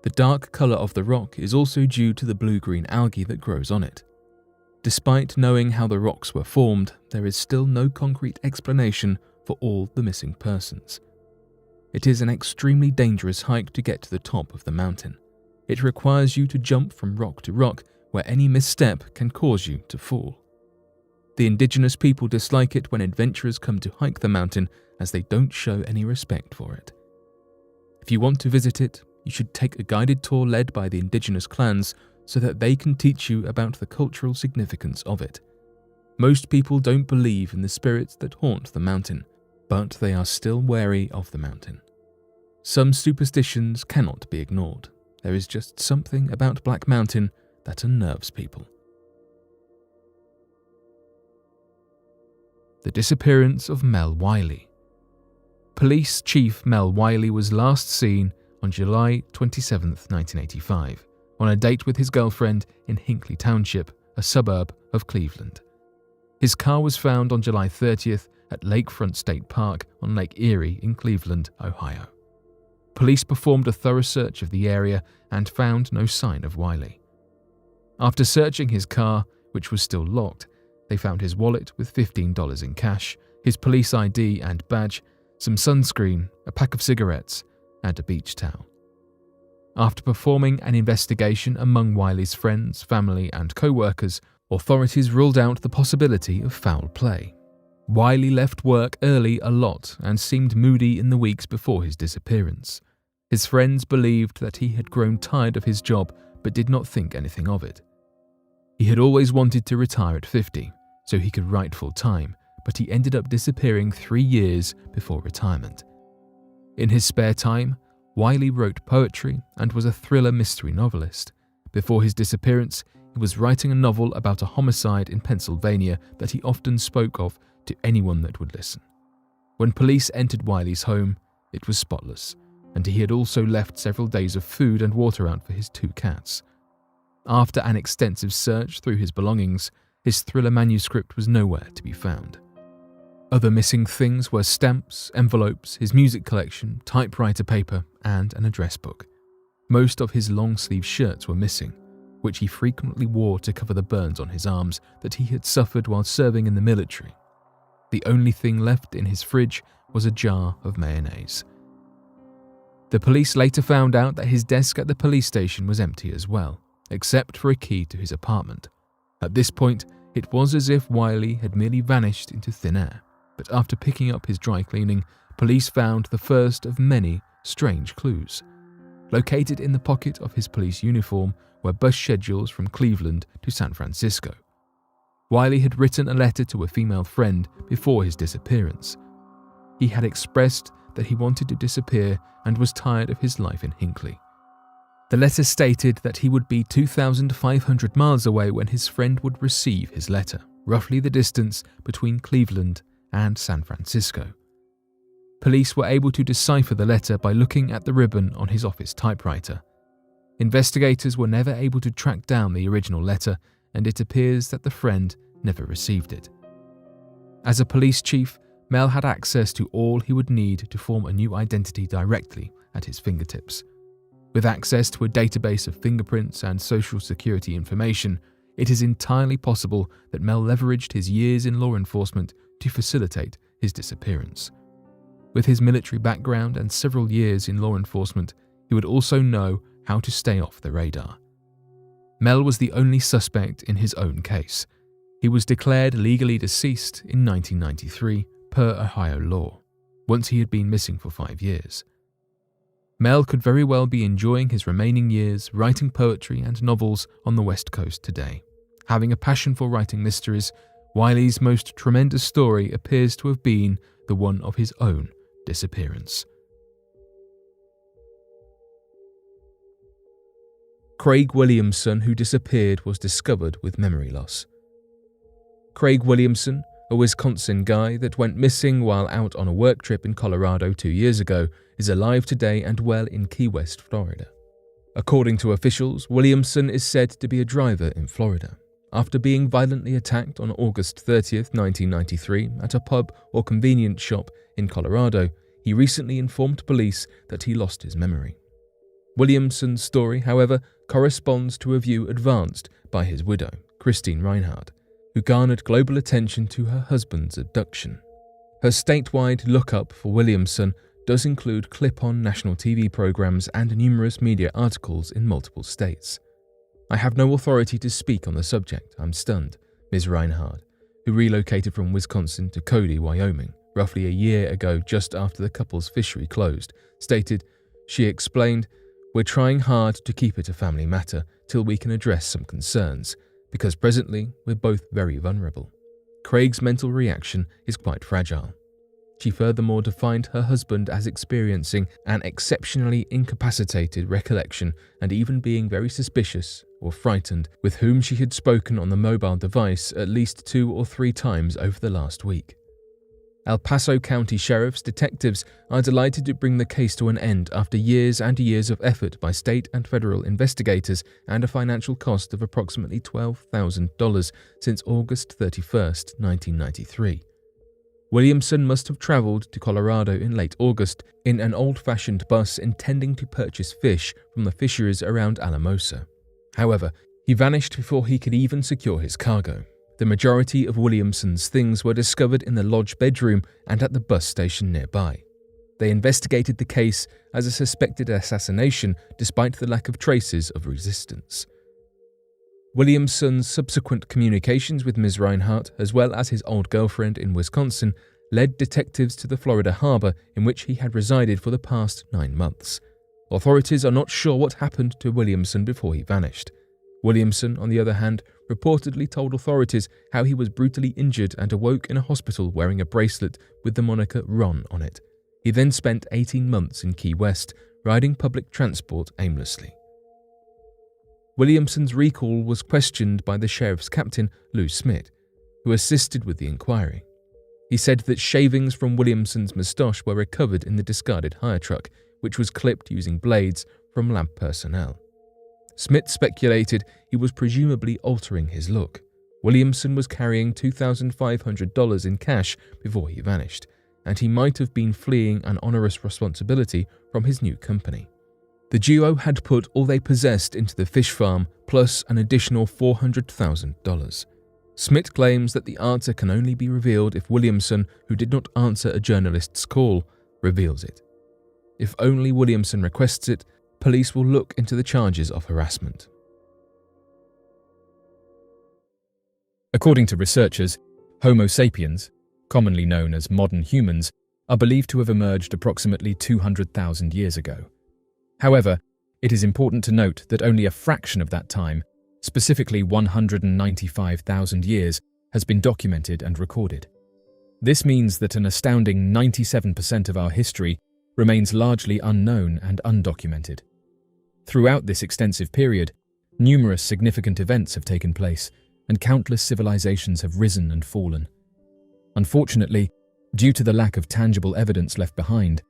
The dark colour of the rock is also due to the blue-green algae that grows on it. Despite knowing how the rocks were formed, there is still no concrete explanation for all the missing persons. It is an extremely dangerous hike to get to the top of the mountain. It requires you to jump from rock to rock, where any misstep can cause you to fall. The indigenous people dislike it when adventurers come to hike the mountain, as they don't show any respect for it. If you want to visit it, you should take a guided tour led by the indigenous clans so that they can teach you about the cultural significance of it. Most people don't believe in the spirits that haunt the mountain, but they are still wary of the mountain. Some superstitions cannot be ignored. There is just something about Black Mountain that unnerves people. The disappearance of Mel Wiley. Police Chief Mel Wiley was last seen on July 27, 1985, on a date with his girlfriend in Hinckley Township, a suburb of Cleveland. His car was found on July 30th at Lakefront State Park on Lake Erie in Cleveland, Ohio. Police performed a thorough search of the area and found no sign of Wiley. After searching his car, which was still locked, they found his wallet with $15 in cash, his police ID and badge, some sunscreen, a pack of cigarettes, and a beach towel. After performing an investigation among Wiley's friends, family, and co-workers, authorities ruled out the possibility of foul play. Wiley left work early a lot and seemed moody in the weeks before his disappearance. His friends believed that he had grown tired of his job but did not think anything of it. He had always wanted to retire at 50, so he could write full-time, but he ended up disappearing 3 years before retirement. In his spare time, Wiley wrote poetry and was a thriller mystery novelist. Before his disappearance, he was writing a novel about a homicide in Pennsylvania that he often spoke of to anyone that would listen. When police entered Wiley's home, it was spotless, and he had also left several days of food and water out for his 2 cats. After an extensive search through his belongings, his thriller manuscript was nowhere to be found. Other missing things were stamps, envelopes, his music collection, typewriter paper, and an address book. Most of his long-sleeve shirts were missing, which he frequently wore to cover the burns on his arms that he had suffered while serving in the military. The only thing left in his fridge was a jar of mayonnaise. The police later found out that his desk at the police station was empty as well, except for a key to his apartment. At this point, it was as if Wiley had merely vanished into thin air. But after picking up his dry cleaning, police found the first of many strange clues. Located in the pocket of his police uniform were bus schedules from Cleveland to San Francisco. Wiley had written a letter to a female friend before his disappearance. He had expressed that he wanted to disappear and was tired of his life in Hinckley. The letter stated that he would be 2,500 miles away when his friend would receive his letter, roughly the distance between Cleveland and San Francisco. Police were able to decipher the letter by looking at the ribbon on his office typewriter. Investigators were never able to track down the original letter, and it appears that the friend never received it. As a police chief, Mel had access to all he would need to form a new identity directly at his fingertips. With access to a database of fingerprints and social security information, it is entirely possible that Mel leveraged his years in law enforcement to facilitate his disappearance. With his military background and several years in law enforcement, he would also know how to stay off the radar. Mel was the only suspect in his own case. He was declared legally deceased in 1993 per Ohio law, once he had been missing for 5 years. Mel could very well be enjoying his remaining years writing poetry and novels on the West Coast today. Having a passion for writing mysteries, Wiley's most tremendous story appears to have been the one of his own disappearance. Craig Williamson, who disappeared, was discovered with memory loss. Craig Williamson, a Wisconsin guy that went missing while out on a work trip in Colorado 2 years ago, is alive today and well in Key West, Florida. According to officials, Williamson is said to be a driver in Florida. After being violently attacked on August 30th, 1993 at a pub or convenience shop in Colorado, he recently informed police that he lost his memory. Williamson's story, however, corresponds to a view advanced by his widow, Christine Reinhardt, who garnered global attention to her husband's abduction. Her statewide lookup for Williamson does include clip-on national TV programs and numerous media articles in multiple states. "I have no authority to speak on the subject. I'm stunned," Ms. Reinhardt, who relocated from Wisconsin to Cody, Wyoming, roughly a year ago just after the couple's fishery closed, stated. She explained, "We're trying hard to keep it a family matter till we can address some concerns, because presently we're both very vulnerable. Craig's mental reaction is quite fragile." She furthermore defined her husband as experiencing an exceptionally incapacitated recollection and even being very suspicious or frightened, with whom she had spoken on the mobile device at least 2 or 3 times over the last week. El Paso County Sheriff's detectives are delighted to bring the case to an end after years and years of effort by state and federal investigators and a financial cost of approximately $12,000 since August 31st, 1993. Williamson must have traveled to Colorado in late August in an old-fashioned bus intending to purchase fish from the fisheries around Alamosa. However, he vanished before he could even secure his cargo. The majority of Williamson's things were discovered in the lodge bedroom and at the bus station nearby. They investigated the case as a suspected assassination despite the lack of traces of resistance. Williamson's subsequent communications with Ms. Reinhardt, as well as his old girlfriend in Wisconsin, led detectives to the Florida harbor in which he had resided for the past 9 months. Authorities are not sure what happened to Williamson before he vanished. Williamson, on the other hand, reportedly told authorities how he was brutally injured and awoke in a hospital wearing a bracelet with the moniker Ron on it. He then spent 18 months in Key West, riding public transport aimlessly. Williamson's recall was questioned by the sheriff's captain, Lou Smith, who assisted with the inquiry. He said that shavings from Williamson's moustache were recovered in the discarded hire truck, which was clipped using blades from lab personnel. Smith speculated he was presumably altering his look. Williamson was carrying $2,500 in cash before he vanished, and he might have been fleeing an onerous responsibility from his new company. The duo had put all they possessed into the fish farm, plus an additional $400,000. Smith claims that the answer can only be revealed if Williamson, who did not answer a journalist's call, reveals it. If only Williamson requests it, police will look into the charges of harassment. According to researchers, Homo sapiens, commonly known as modern humans, are believed to have emerged approximately 200,000 years ago. However, it is important to note that only a fraction of that time, specifically 195,000 years, has been documented and recorded. This means that an astounding 97% of our history remains largely unknown and undocumented. Throughout this extensive period, numerous significant events have taken place, and countless civilizations have risen and fallen. Unfortunately, due to the lack of tangible evidence left behind,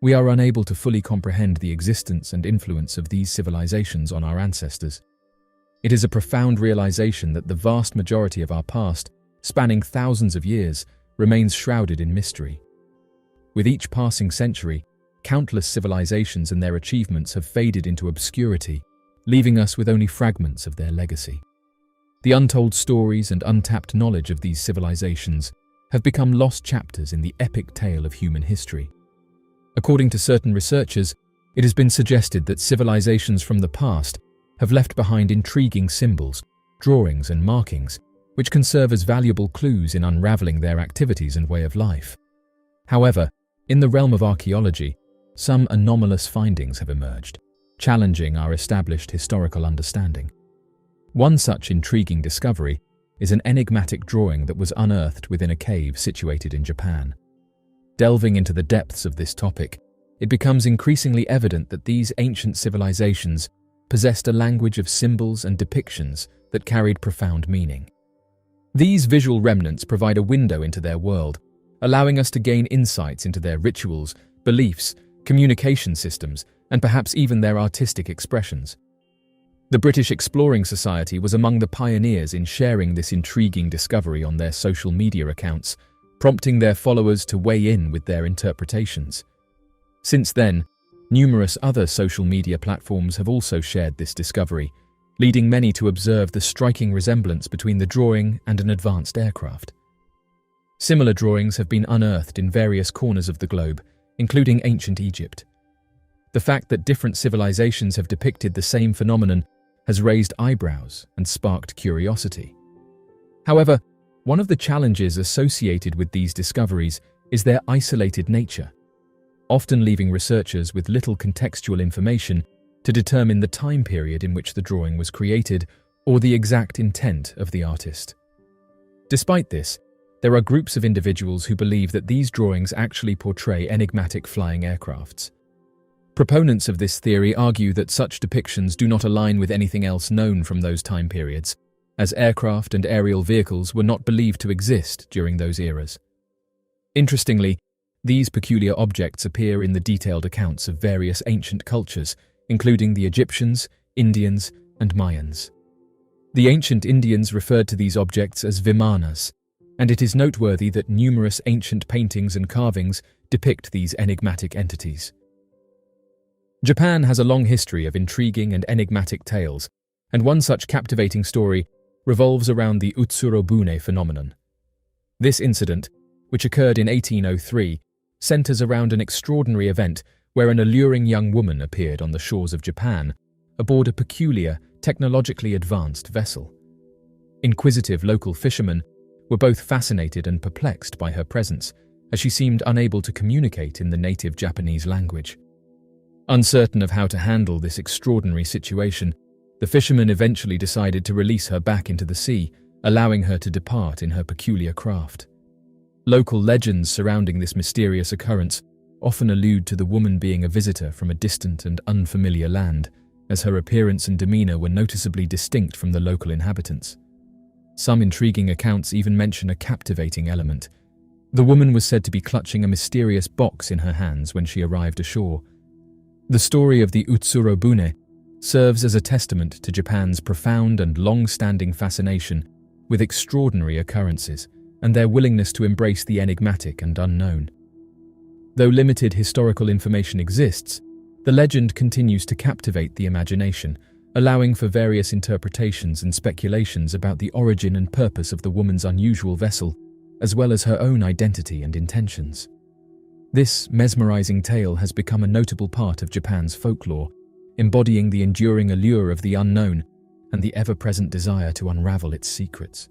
we are unable to fully comprehend the existence and influence of these civilizations on our ancestors. It is a profound realization that the vast majority of our past, spanning thousands of years, remains shrouded in mystery. With each passing century, countless civilizations and their achievements have faded into obscurity, leaving us with only fragments of their legacy. The untold stories and untapped knowledge of these civilizations have become lost chapters in the epic tale of human history. According to certain researchers, it has been suggested that civilizations from the past have left behind intriguing symbols, drawings and markings, which can serve as valuable clues in unraveling their activities and way of life. However, in the realm of archaeology, some anomalous findings have emerged, challenging our established historical understanding. One such intriguing discovery is an enigmatic drawing that was unearthed within a cave situated in Japan. Delving into the depths of this topic, it becomes increasingly evident that these ancient civilizations possessed a language of symbols and depictions that carried profound meaning. These visual remnants provide a window into their world, allowing us to gain insights into their rituals, beliefs, communication systems, and perhaps even their artistic expressions. The British Exploring Society was among the pioneers in sharing this intriguing discovery on their social media accounts, prompting their followers to weigh in with their interpretations. Since then, numerous other social media platforms have also shared this discovery, leading many to observe the striking resemblance between the drawing and an advanced aircraft. Similar drawings have been unearthed in various corners of the globe, including ancient Egypt. The fact that different civilizations have depicted the same phenomenon has raised eyebrows and sparked curiosity. However, one of the challenges associated with these discoveries is their isolated nature, often leaving researchers with little contextual information to determine the time period in which the drawing was created or the exact intent of the artist. Despite this, there are groups of individuals who believe that these drawings actually portray enigmatic flying aircrafts. Proponents of this theory argue that such depictions do not align with anything else known from those time periods, as aircraft and aerial vehicles were not believed to exist during those eras. Interestingly, these peculiar objects appear in the detailed accounts of various ancient cultures, including the Egyptians, Indians, and Mayans. The ancient Indians referred to these objects as vimanas, and it is noteworthy that numerous ancient paintings and carvings depict these enigmatic entities. Japan has a long history of intriguing and enigmatic tales, and one such captivating story revolves around the Utsurobune phenomenon. This incident, which occurred in 1803, centers around an extraordinary event where an alluring young woman appeared on the shores of Japan aboard a peculiar, technologically advanced vessel. Inquisitive local fishermen were both fascinated and perplexed by her presence, as she seemed unable to communicate in the native Japanese language. Uncertain of how to handle this extraordinary situation, the fishermen eventually decided to release her back into the sea, allowing her to depart in her peculiar craft. Local legends surrounding this mysterious occurrence often allude to the woman being a visitor from a distant and unfamiliar land, as her appearance and demeanor were noticeably distinct from the local inhabitants. Some intriguing accounts even mention a captivating element. The woman was said to be clutching a mysterious box in her hands when she arrived ashore. The story of the Utsurobune serves as a testament to Japan's profound and long-standing fascination with extraordinary occurrences and their willingness to embrace the enigmatic and unknown. Though limited historical information exists, the legend continues to captivate the imagination, allowing for various interpretations and speculations about the origin and purpose of the woman's unusual vessel, as well as her own identity and intentions. This mesmerizing tale has become a notable part of Japan's folklore, embodying the enduring allure of the unknown and the ever-present desire to unravel its secrets.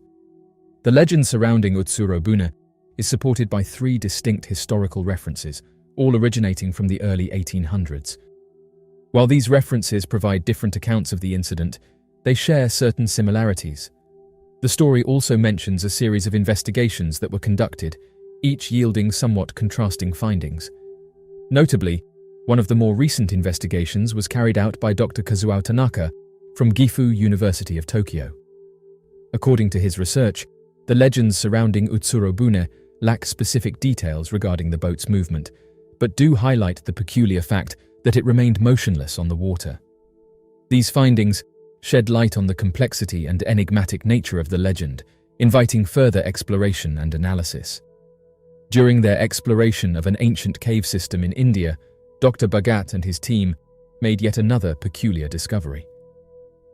The legend surrounding Utsurobune is supported by 3 distinct historical references, all originating from the early 1800s. While these references provide different accounts of the incident, they share certain similarities. The story also mentions a series of investigations that were conducted, each yielding somewhat contrasting findings. Notably, one of the more recent investigations was carried out by Dr. Kazuo Tanaka from Gifu University of Tokyo. According to his research, the legends surrounding Utsurobune lack specific details regarding the boat's movement, but do highlight the peculiar fact that it remained motionless on the water. These findings shed light on the complexity and enigmatic nature of the legend, inviting further exploration and analysis. During their exploration of an ancient cave system in India, Dr. Bhagat and his team made yet another peculiar discovery.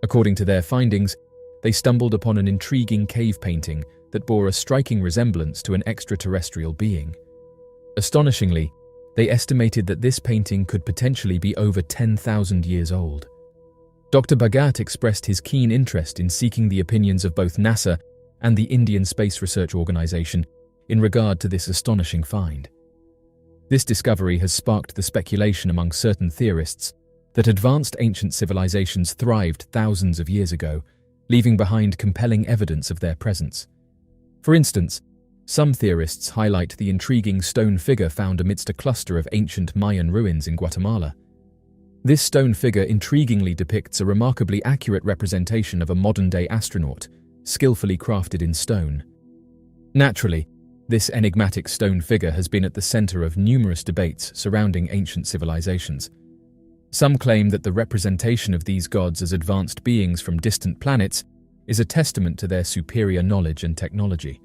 According to their findings, they stumbled upon an intriguing cave painting that bore a striking resemblance to an extraterrestrial being. Astonishingly, they estimated that this painting could potentially be over 10,000 years old. Dr. Bhagat expressed his keen interest in seeking the opinions of both NASA and the Indian Space Research Organization in regard to this astonishing find. This discovery has sparked the speculation among certain theorists that advanced ancient civilizations thrived thousands of years ago, leaving behind compelling evidence of their presence. For instance, some theorists highlight the intriguing stone figure found amidst a cluster of ancient Mayan ruins in Guatemala. This stone figure intriguingly depicts a remarkably accurate representation of a modern-day astronaut, skillfully crafted in stone. Naturally, this enigmatic stone figure has been at the center of numerous debates surrounding ancient civilizations. Some claim that the representation of these gods as advanced beings from distant planets is a testament to their superior knowledge and technology.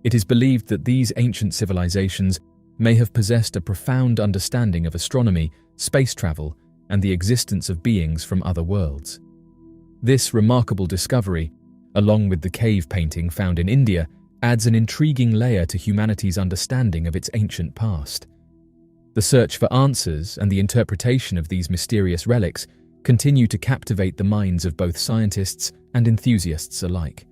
It is believed that these ancient civilizations may have possessed a profound understanding of astronomy, space travel, and the existence of beings from other worlds. This remarkable discovery, along with the cave painting found in India, adds an intriguing layer to humanity's understanding of its ancient past. The search for answers and the interpretation of these mysterious relics continue to captivate the minds of both scientists and enthusiasts alike.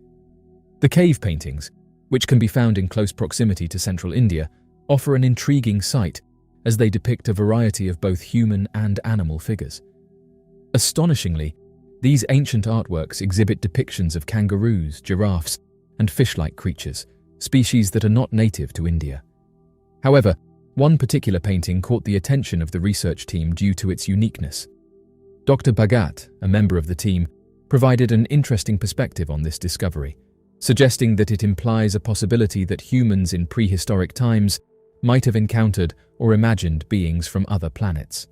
The cave paintings, which can be found in close proximity to central India, offer an intriguing sight as they depict a variety of both human and animal figures. Astonishingly, these ancient artworks exhibit depictions of kangaroos, giraffes, and fish-like creatures, species that are not native to India. However, one particular painting caught the attention of the research team due to its uniqueness. Dr. Bhagat, a member of the team, provided an interesting perspective on this discovery, suggesting that it implies a possibility that humans in prehistoric times might have encountered or imagined beings from other planets.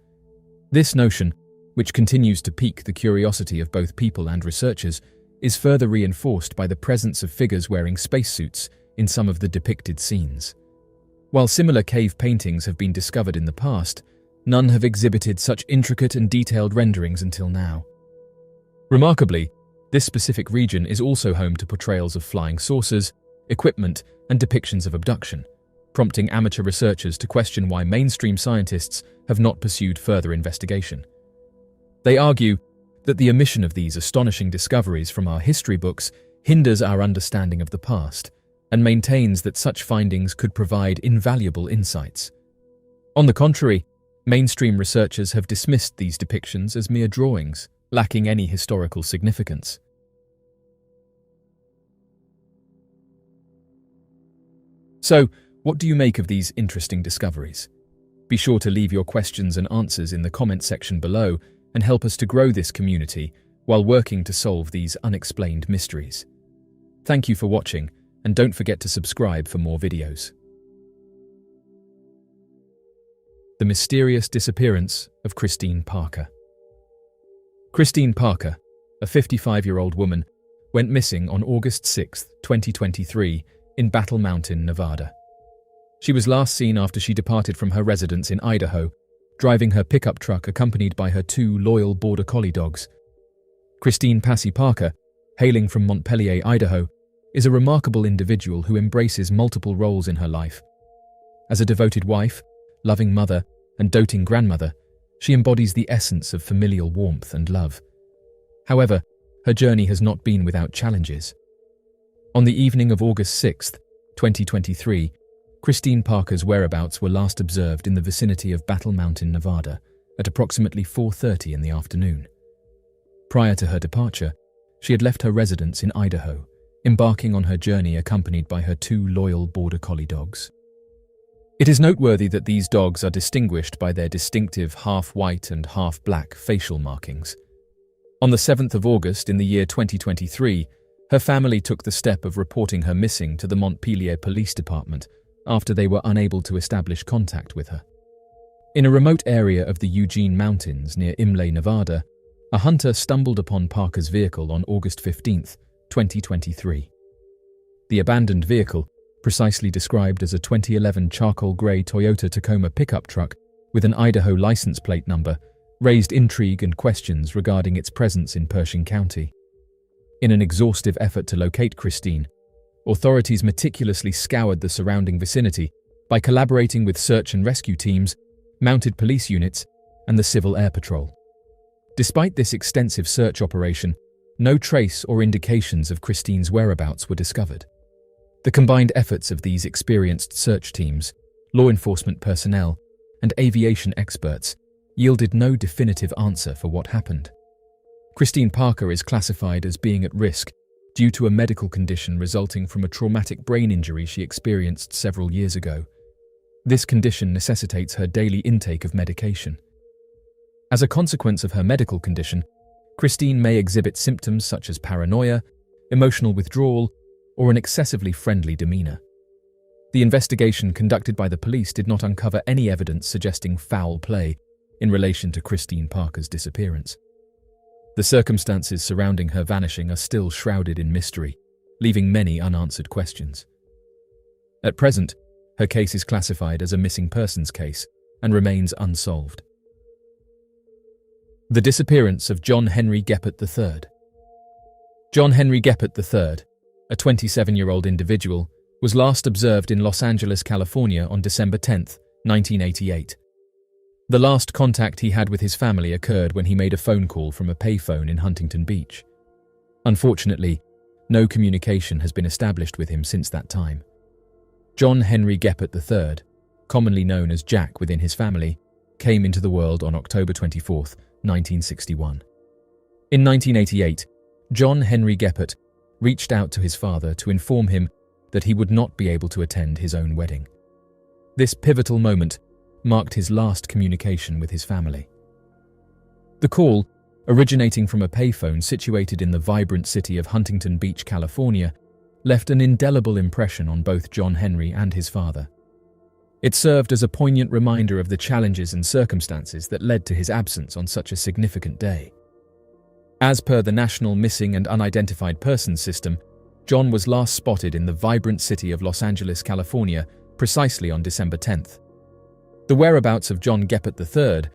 This notion, which continues to pique the curiosity of both people and researchers, is further reinforced by the presence of figures wearing spacesuits in some of the depicted scenes. While similar cave paintings have been discovered in the past, none have exhibited such intricate and detailed renderings until now. Remarkably, this specific region is also home to portrayals of flying saucers, equipment, and depictions of abduction, prompting amateur researchers to question why mainstream scientists have not pursued further investigation. They argue that the omission of these astonishing discoveries from our history books hinders our understanding of the past and maintains that such findings could provide invaluable insights. On the contrary, mainstream researchers have dismissed these depictions as mere drawings, lacking any historical significance. So, what do you make of these interesting discoveries? Be sure to leave your questions and answers in the comment section below and help us to grow this community while working to solve these unexplained mysteries. Thank you for watching, and don't forget to subscribe for more videos. The mysterious disappearance of Christine Parker. Christine Parker, a 55-year-old woman, went missing on August 6, 2023, in Battle Mountain, Nevada. She was last seen after she departed from her residence in Idaho, driving her pickup truck accompanied by her 2 loyal Border Collie dogs. Christine Passy Parker, hailing from Montpelier, Idaho, is a remarkable individual who embraces multiple roles in her life. As a devoted wife, loving mother, and doting grandmother, she embodies the essence of familial warmth and love. However, her journey has not been without challenges. On the evening of August 6, 2023, Christine Parker's whereabouts were last observed in the vicinity of Battle Mountain, Nevada, at approximately 4:30 in the afternoon. Prior to her departure, she had left her residence in Idaho, embarking on her journey accompanied by her 2 loyal Border Collie dogs. It is noteworthy that these dogs are distinguished by their distinctive half-white and half-black facial markings. On the 7th of August in the year 2023, her family took the step of reporting her missing to the Montpelier Police Department after they were unable to establish contact with her. In a remote area of the Eugene Mountains near Imlay, Nevada, a hunter stumbled upon Parker's vehicle on August 15, 2023. The abandoned vehicle, precisely described as a 2011 charcoal grey Toyota Tacoma pickup truck with an Idaho license plate number, raised intrigue and questions regarding its presence in Pershing County. In an exhaustive effort to locate Christine, authorities meticulously scoured the surrounding vicinity by collaborating with search and rescue teams, mounted police units, and the Civil Air Patrol. Despite this extensive search operation, no trace or indications of Christine's whereabouts were discovered. The combined efforts of these experienced search teams, law enforcement personnel, and aviation experts yielded no definitive answer for what happened. Christine Parker is classified as being at risk due to a medical condition resulting from a traumatic brain injury she experienced several years ago. This condition necessitates her daily intake of medication. As a consequence of her medical condition, Christine may exhibit symptoms such as paranoia, emotional withdrawal, or an excessively friendly demeanor. The investigation conducted by the police did not uncover any evidence suggesting foul play in relation to Christine Parker's disappearance. The circumstances surrounding her vanishing are still shrouded in mystery, leaving many unanswered questions. At present, her case is classified as a missing persons case and remains unsolved. The disappearance of John Henry Geppert III. John Henry Geppert III, a 27-year-old individual, was last observed in Los Angeles, California on December 10, 1988. The last contact he had with his family occurred when he made a phone call from a payphone in Huntington Beach. Unfortunately, no communication has been established with him since that time. John Henry Geppert III, commonly known as Jack within his family, came into the world on October 24, 1961. In 1988, John Henry Geppert reached out to his father to inform him that he would not be able to attend his own wedding. This pivotal moment marked his last communication with his family. The call, originating from a payphone situated in the vibrant city of Huntington Beach, California, left an indelible impression on both John Henry and his father. It served as a poignant reminder of the challenges and circumstances that led to his absence on such a significant day. As per the National Missing and Unidentified Persons System, John was last spotted in the vibrant city of Los Angeles, California, precisely on December 10th. The whereabouts of John Geppert III,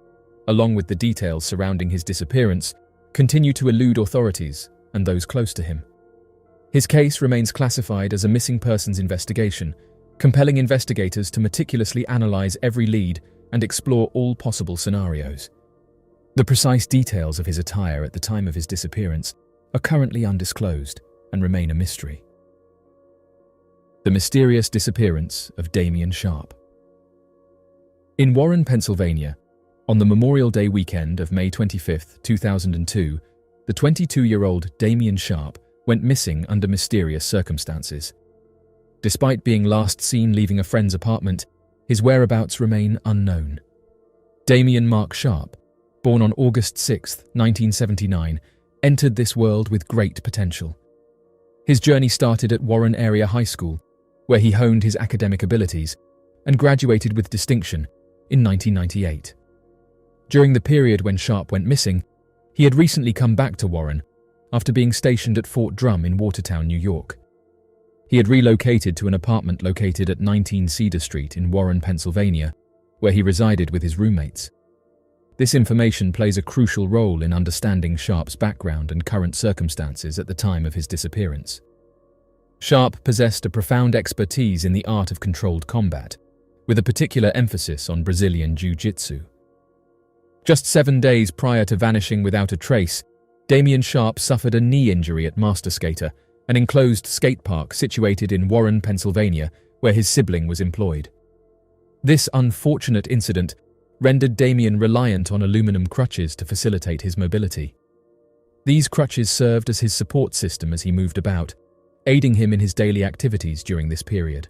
along with the details surrounding his disappearance, continue to elude authorities and those close to him. His case remains classified as a missing persons investigation, compelling investigators to meticulously analyze every lead and explore all possible scenarios. The precise details of his attire at the time of his disappearance are currently undisclosed and remain a mystery. The mysterious disappearance of Damien Sharp. In Warren, Pennsylvania, on the Memorial Day weekend of May 25, 2002, the 22-year-old Damien Sharp went missing under mysterious circumstances. Despite being last seen leaving a friend's apartment, his whereabouts remain unknown. Damien Mark Sharp, born on August 6, 1979, entered this world with great potential. His journey started at Warren Area High School, where he honed his academic abilities and graduated with distinction in 1998. During the period when Sharp went missing, he had recently come back to Warren after being stationed at Fort Drum in Watertown, New York. He had relocated to an apartment located at 19 Cedar Street in Warren, Pennsylvania, where he resided with his roommates. This information plays a crucial role in understanding Sharp's background and current circumstances at the time of his disappearance. Sharp possessed a profound expertise in the art of controlled combat, with a particular emphasis on Brazilian Jiu-Jitsu. Just 7 days prior to vanishing without a trace, Damien Sharp suffered a knee injury at Master Skater, an enclosed skate park situated in Warren, Pennsylvania, where his sibling was employed. This unfortunate incident rendered Damien reliant on aluminum crutches to facilitate his mobility. These crutches served as his support system as he moved about, aiding him in his daily activities during this period.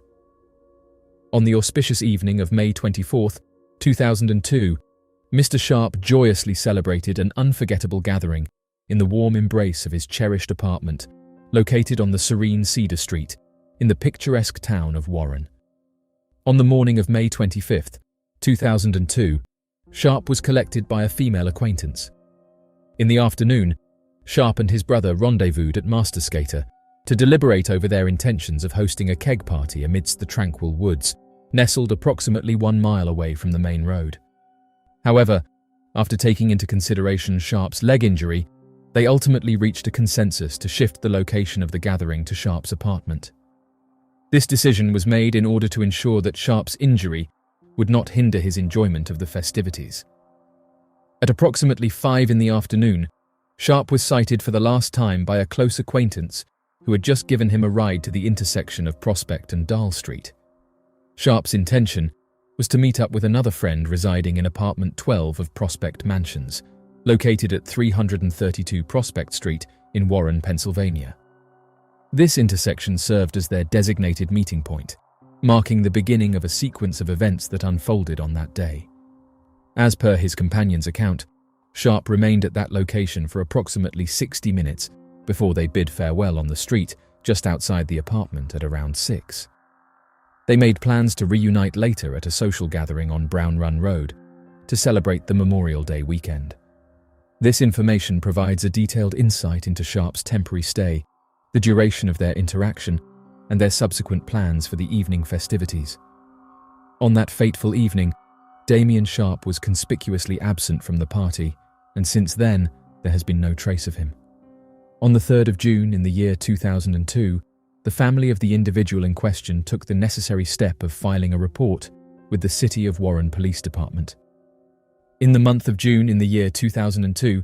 On the auspicious evening of May 24, 2002, Mr. Sharp joyously celebrated an unforgettable gathering in the warm embrace of his cherished apartment, located on the serene Cedar Street, in the picturesque town of Warren. On the morning of May 25, 2002, Sharp was collected by a female acquaintance. In the afternoon, Sharp and his brother rendezvoused at Master Skater to deliberate over their intentions of hosting a keg party amidst the tranquil woods, nestled approximately 1 mile away from the main road. However, after taking into consideration Sharp's leg injury, they ultimately reached a consensus to shift the location of the gathering to Sharp's apartment. This decision was made in order to ensure that Sharp's injury would not hinder his enjoyment of the festivities. At approximately 5 in the afternoon, Sharp was sighted for the last time by a close acquaintance who had just given him a ride to the intersection of Prospect and Dahl Street. Sharp's intention was to meet up with another friend residing in apartment 12 of Prospect Mansions, located at 332 Prospect Street in Warren, Pennsylvania. This intersection served as their designated meeting point, marking the beginning of a sequence of events that unfolded on that day. As per his companion's account, Sharp remained at that location for approximately 60 minutes before they bid farewell on the street just outside the apartment at around 6. They made plans to reunite later at a social gathering on Brown Run Road to celebrate the Memorial Day weekend. This information provides a detailed insight into Sharp's temporary stay, the duration of their interaction, and their subsequent plans for the evening festivities. On that fateful evening, Damien Sharp was conspicuously absent from the party, and since then, there has been no trace of him. On the 3rd of June in the year 2002, the family of the individual in question took the necessary step of filing a report with the City of Warren Police Department. In the month of June in the year 2002,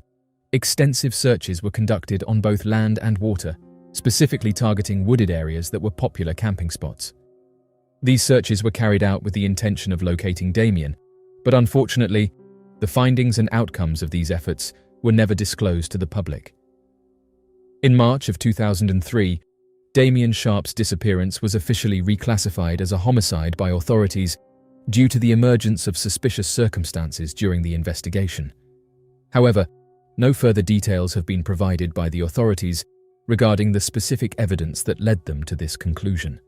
extensive searches were conducted on both land and water, specifically targeting wooded areas that were popular camping spots. These searches were carried out with the intention of locating Damien, but unfortunately, the findings and outcomes of these efforts were never disclosed to the public. In March of 2003, Damien Sharp's disappearance was officially reclassified as a homicide by authorities due to the emergence of suspicious circumstances during the investigation. However, no further details have been provided by the authorities regarding the specific evidence that led them to this conclusion.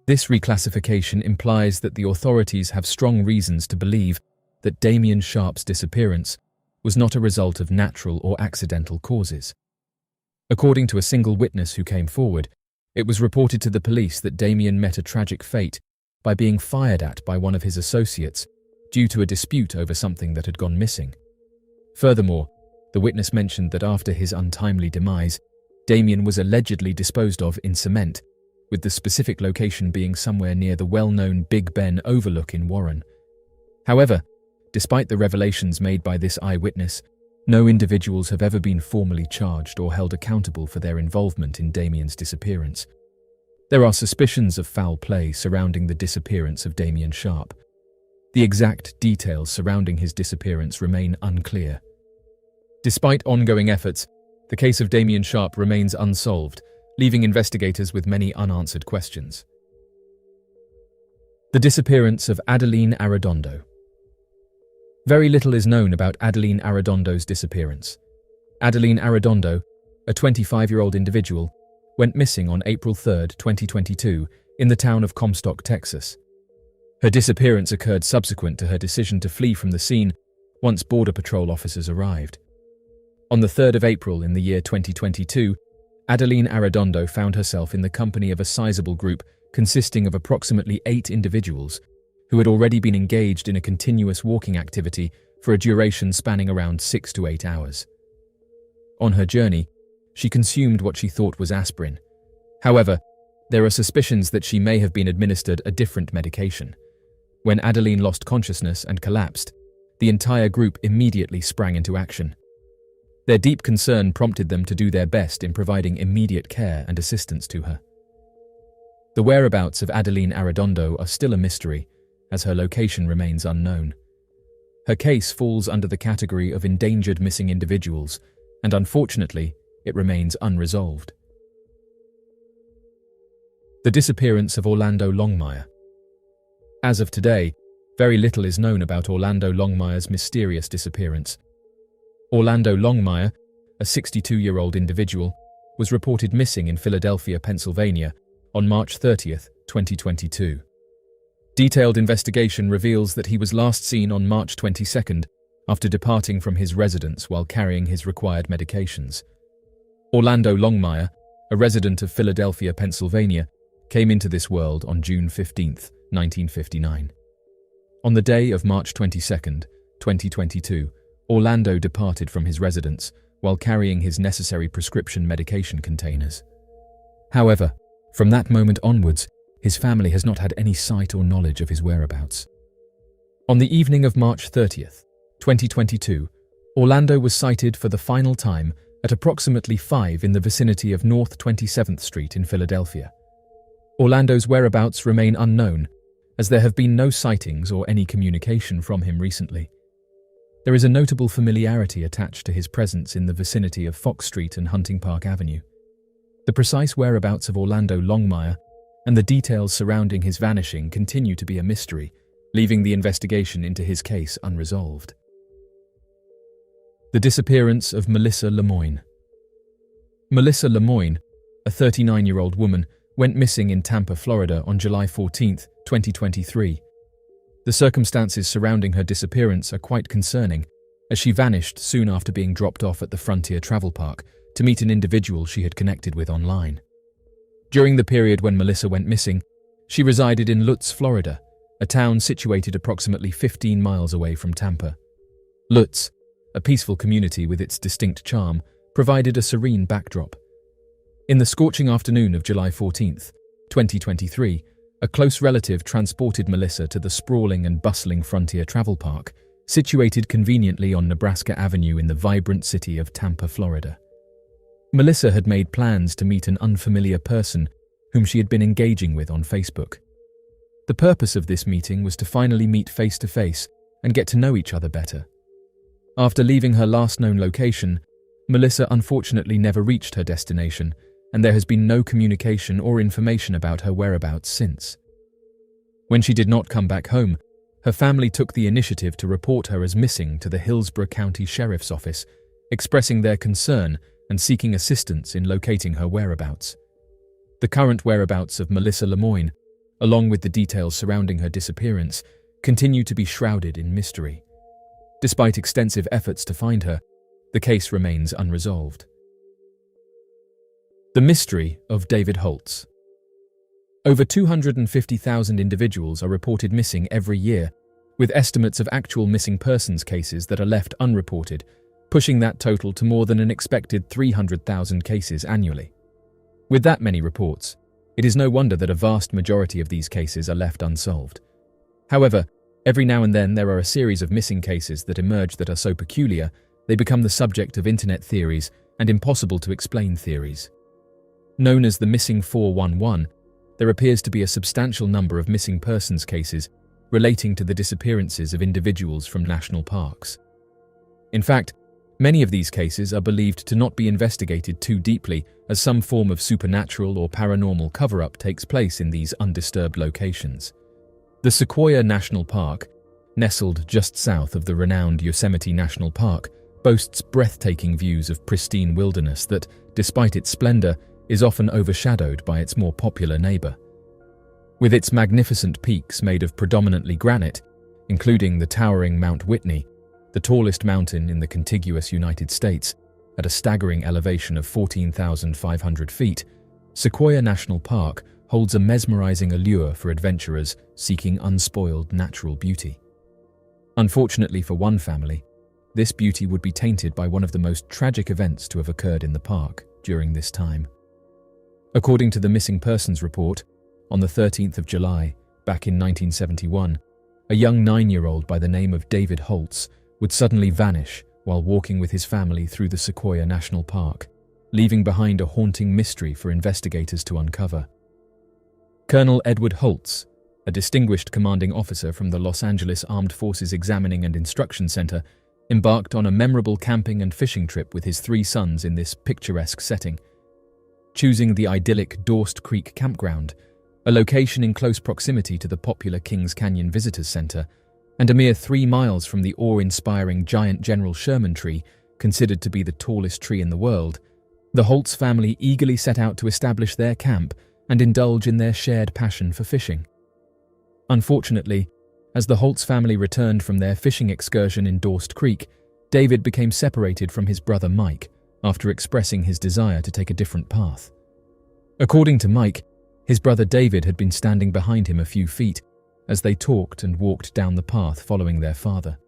This reclassification implies that the authorities have strong reasons to believe that Damien Sharp's disappearance was not a result of natural or accidental causes. According to a single witness who came forward, it was reported to the police that Damien met a tragic fate by being fired at by one of his associates due to a dispute over something that had gone missing. Furthermore, the witness mentioned that after his untimely demise, Damien was allegedly disposed of in cement, with the specific location being somewhere near the well-known Big Ben overlook in Warren. However, despite the revelations made by this eyewitness, no individuals have ever been formally charged or held accountable for their involvement in Damien's disappearance. There are suspicions of foul play surrounding the disappearance of Damien Sharp. The exact details surrounding his disappearance remain unclear. Despite ongoing efforts, the case of Damien Sharp remains unsolved, leaving investigators with many unanswered questions. The disappearance of Adeline Arredondo. Very little is known about Adeline Arredondo's disappearance. Adeline Arredondo, a 25-year-old individual, went missing on April 3, 2022, in the town of Comstock, Texas. Her disappearance occurred subsequent to her decision to flee from the scene once Border Patrol officers arrived. On the 3rd of April in the year 2022, Adeline Arredondo found herself in the company of a sizable group consisting of approximately 8 individuals who had already been engaged in a continuous walking activity for a duration spanning around 6 to 8 hours. On her journey, she consumed what she thought was aspirin. However, there are suspicions that she may have been administered a different medication. When Adeline lost consciousness and collapsed, the entire group immediately sprang into action. Their deep concern prompted them to do their best in providing immediate care and assistance to her. The whereabouts of Adeline Arredondo are still a mystery, as her location remains unknown. Her case falls under the category of endangered missing individuals, and unfortunately, it remains unresolved. The disappearance of Orlando Longmire. As of today, very little is known about Orlando Longmire's mysterious disappearance. Orlando Longmire, a 62-year-old individual, was reported missing in Philadelphia, Pennsylvania, on March 30, 2022. Detailed investigation reveals that he was last seen on March 22nd after departing from his residence while carrying his required medications. Orlando Longmire, a resident of Philadelphia, Pennsylvania, came into this world on June 15, 1959. On the day of March 22nd, 2022, Orlando departed from his residence while carrying his necessary prescription medication containers. However, from that moment onwards, his family has not had any sight or knowledge of his whereabouts. On the evening of March 30th, 2022, Orlando was sighted for the final time at approximately 5 in the vicinity of North 27th Street in Philadelphia. Orlando's whereabouts remain unknown, as there have been no sightings or any communication from him recently. There is a notable familiarity attached to his presence in the vicinity of Fox Street and Hunting Park Avenue. The precise whereabouts of Orlando Longmire and the details surrounding his vanishing continue to be a mystery, leaving the investigation into his case unresolved. The disappearance of Melissa Lemoyne. Melissa Lemoyne, a 39-year-old woman, went missing in Tampa, Florida on July 14, 2023. The circumstances surrounding her disappearance are quite concerning, as she vanished soon after being dropped off at the Frontier Travel Park to meet an individual she had connected with online. During the period when Melissa went missing, she resided in Lutz, Florida, a town situated approximately 15 miles away from Tampa. Lutz, a peaceful community with its distinct charm, provided a serene backdrop. In the scorching afternoon of July 14, 2023, a close relative transported Melissa to the sprawling and bustling Frontier Travel Park, situated conveniently on Nebraska Avenue in the vibrant city of Tampa, Florida. Melissa had made plans to meet an unfamiliar person whom she had been engaging with on Facebook. The purpose of this meeting was to finally meet face-to-face and get to know each other better. After leaving her last known location, Melissa unfortunately never reached her destination, and there has been no communication or information about her whereabouts since. When she did not come back home, her family took the initiative to report her as missing to the Hillsborough County Sheriff's Office, expressing their concern and seeking assistance in locating her whereabouts. The current whereabouts of Melissa Lemoyne, along with the details surrounding her disappearance, continue to be shrouded in mystery. Despite extensive efforts to find her, the case remains unresolved. The mystery of David Holtz. Over 250,000 individuals are reported missing every year, with estimates of actual missing persons cases that are left unreported, pushing that total to more than an expected 300,000 cases annually. With that many reports, it is no wonder that a vast majority of these cases are left unsolved. However, every now and then there are a series of missing cases that emerge that are so peculiar they become the subject of internet theories and impossible to explain theories. Known as the Missing 411, there appears to be a substantial number of missing persons cases relating to the disappearances of individuals from national parks. In fact, many of these cases are believed to not be investigated too deeply, as some form of supernatural or paranormal cover-up takes place in these undisturbed locations. The Sequoia National Park, nestled just south of the renowned Yosemite National Park, boasts breathtaking views of pristine wilderness that, despite its splendor, is often overshadowed by its more popular neighbor. With its magnificent peaks made of predominantly granite, including the towering Mount Whitney, the tallest mountain in the contiguous United States, at a staggering elevation of 14,500 feet, Sequoia National Park holds a mesmerizing allure for adventurers seeking unspoiled natural beauty. Unfortunately for one family, this beauty would be tainted by one of the most tragic events to have occurred in the park during this time. According to the Missing Persons Report, on the 13th of July, back in 1971, a young 9-year-old by the name of David Holtz would suddenly vanish while walking with his family through the Sequoia National Park, leaving behind a haunting mystery for investigators to uncover. Colonel Edward Holtz, a distinguished commanding officer from the Los Angeles Armed Forces Examining and Instruction Center, embarked on a memorable camping and fishing trip with his 3 sons in this picturesque setting. Choosing the idyllic Dorst Creek Campground, a location in close proximity to the popular Kings Canyon Visitors Center, and a mere 3 miles from the awe-inspiring giant General Sherman tree, considered to be the tallest tree in the world, the Holtz family eagerly set out to establish their camp and indulge in their shared passion for fishing. Unfortunately, as the Holtz family returned from their fishing excursion in Dorst Creek, David became separated from his brother Mike after expressing his desire to take a different path. According to Mike, his brother David had been standing behind him a few feet as they talked and walked down the path following their father.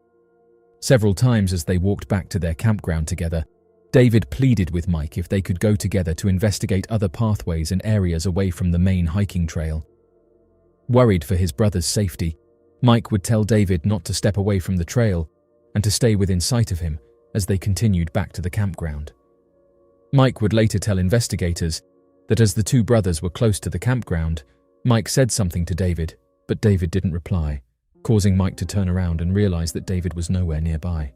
Several times as they walked back to their campground together, David pleaded with Mike if they could go together to investigate other pathways and areas away from the main hiking trail. Worried for his brother's safety, Mike would tell David not to step away from the trail and to stay within sight of him, as they continued back to the campground. Mike would later tell investigators that as the two brothers were close to the campground, Mike said something to David, but David didn't reply, causing Mike to turn around and realize that David was nowhere nearby.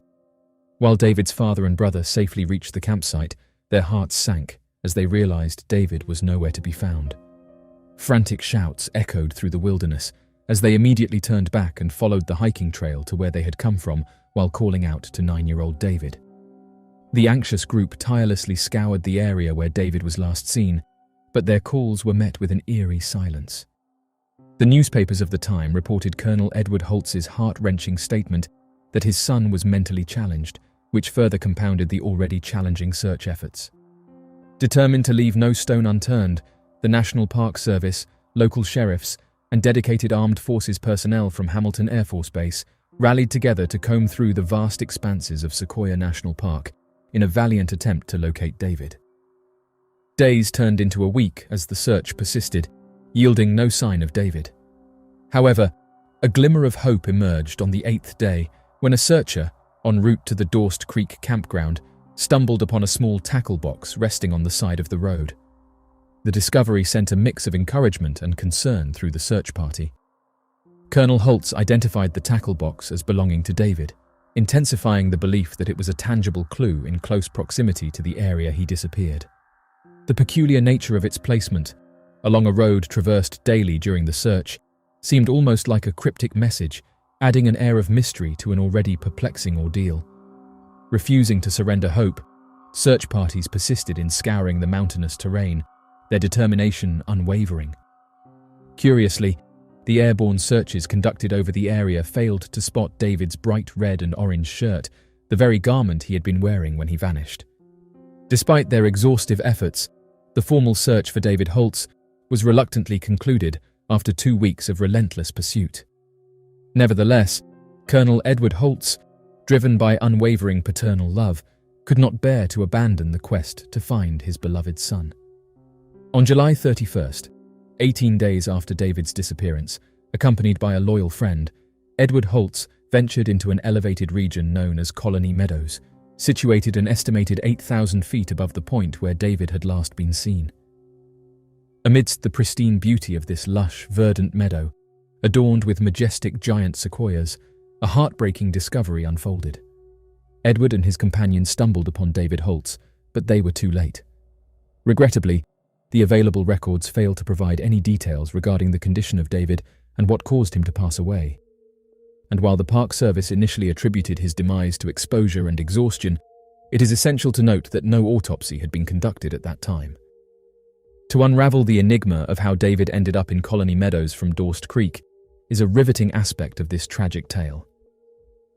While David's father and brother safely reached the campsite, their hearts sank as they realized David was nowhere to be found. Frantic shouts echoed through the wilderness as they immediately turned back and followed the hiking trail to where they had come from while calling out to 9-year-old David. The anxious group tirelessly scoured the area where David was last seen, but their calls were met with an eerie silence. The newspapers of the time reported Colonel Edward Holtz's heart-wrenching statement that his son was mentally challenged, which further compounded the already challenging search efforts. Determined to leave no stone unturned, the National Park Service, local sheriffs, and dedicated armed forces personnel from Hamilton Air Force Base rallied together to comb through the vast expanses of Sequoia National Park in a valiant attempt to locate David. Days turned into a week as the search persisted, yielding no sign of David. However, a glimmer of hope emerged on the 8th day when a searcher, en route to the Dorst Creek campground, stumbled upon a small tackle box resting on the side of the road. The discovery sent a mix of encouragement and concern through the search party. Colonel Holtz identified the tackle box as belonging to David, intensifying the belief that it was a tangible clue in close proximity to the area he disappeared. The peculiar nature of its placement, along a road traversed daily during the search, seemed almost like a cryptic message, adding an air of mystery to an already perplexing ordeal. Refusing to surrender hope, search parties persisted in scouring the mountainous terrain, their determination unwavering. Curiously, the airborne searches conducted over the area failed to spot David's bright red and orange shirt, the very garment he had been wearing when he vanished. Despite their exhaustive efforts, the formal search for David Holtz was reluctantly concluded after 2 weeks of relentless pursuit. Nevertheless, Colonel Edward Holtz, driven by unwavering paternal love, could not bear to abandon the quest to find his beloved son. On July 31st, 18 days after David's disappearance, accompanied by a loyal friend, Edward Holtz ventured into an elevated region known as Colony Meadows, situated an estimated 8,000 feet above the point where David had last been seen. Amidst the pristine beauty of this lush, verdant meadow, adorned with majestic giant sequoias, a heartbreaking discovery unfolded. Edward and his companion stumbled upon David Holtz, but they were too late. Regrettably, the available records fail to provide any details regarding the condition of David and what caused him to pass away. And while the Park Service initially attributed his demise to exposure and exhaustion, it is essential to note that no autopsy had been conducted at that time. To unravel the enigma of how David ended up in Colony Meadows from Dorst Creek is a riveting aspect of this tragic tale.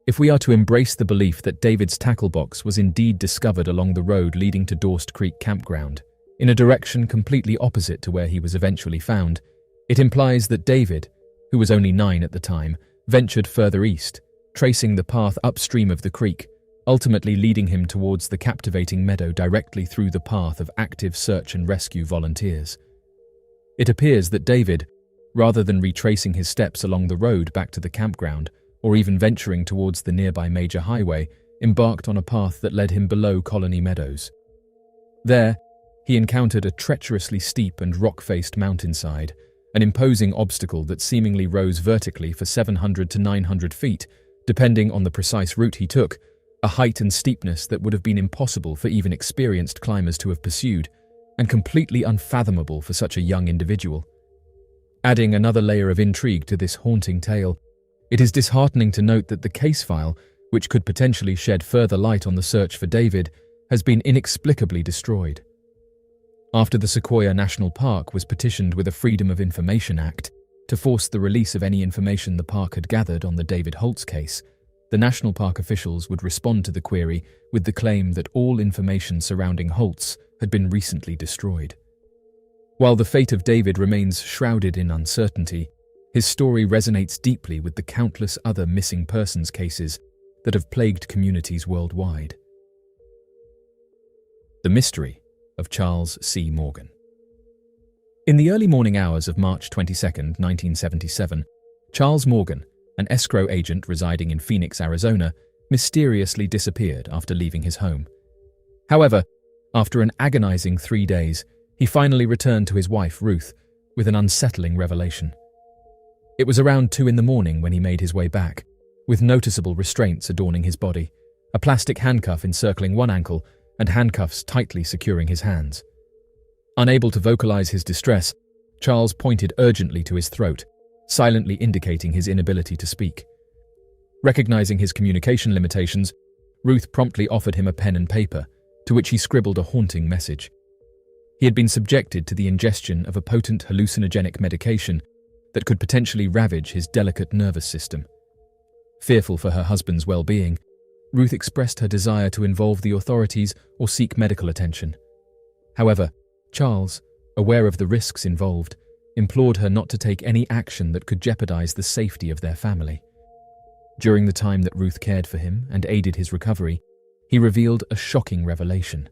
If we are to embrace the belief that David's tackle box was indeed discovered along the road leading to Dorst Creek campground, in a direction completely opposite to where he was eventually found, it implies that David, who was only 9 at the time, ventured further east, tracing the path upstream of the creek, ultimately leading him towards the captivating meadow directly through the path of active search and rescue volunteers. It appears that David, rather than retracing his steps along the road back to the campground, or even venturing towards the nearby major highway, embarked on a path that led him below Colony Meadows. There, he encountered a treacherously steep and rock-faced mountainside, an imposing obstacle that seemingly rose vertically for 700 to 900 feet, depending on the precise route he took, a height and steepness that would have been impossible for even experienced climbers to have pursued, and completely unfathomable for such a young individual. Adding another layer of intrigue to this haunting tale, it is disheartening to note that the case file, which could potentially shed further light on the search for David, has been inexplicably destroyed. After the Sequoia National Park was petitioned with a Freedom of Information Act to force the release of any information the park had gathered on the David Holtz case, the National Park officials would respond to the query with the claim that all information surrounding Holtz had been recently destroyed. While the fate of David remains shrouded in uncertainty, his story resonates deeply with the countless other missing persons cases that have plagued communities worldwide. The mystery of Charles C. Morgan. In the early morning hours of March 22, 1977, Charles Morgan, an escrow agent residing in Phoenix, Arizona, mysteriously disappeared after leaving his home. However, after an agonizing 3 days, he finally returned to his wife, Ruth, with an unsettling revelation. It was around 2 a.m. when he made his way back, with noticeable restraints adorning his body, a plastic handcuff encircling one ankle and handcuffs tightly securing his hands. Unable to vocalize his distress, Charles pointed urgently to his throat, silently indicating his inability to speak. Recognizing his communication limitations, Ruth promptly offered him a pen and paper, to which he scribbled a haunting message. He had been subjected to the ingestion of a potent hallucinogenic medication that could potentially ravage his delicate nervous system. Fearful for her husband's well-being, Ruth expressed her desire to involve the authorities or seek medical attention. However, Charles, aware of the risks involved, implored her not to take any action that could jeopardize the safety of their family. During the time that Ruth cared for him and aided his recovery, he revealed a shocking revelation.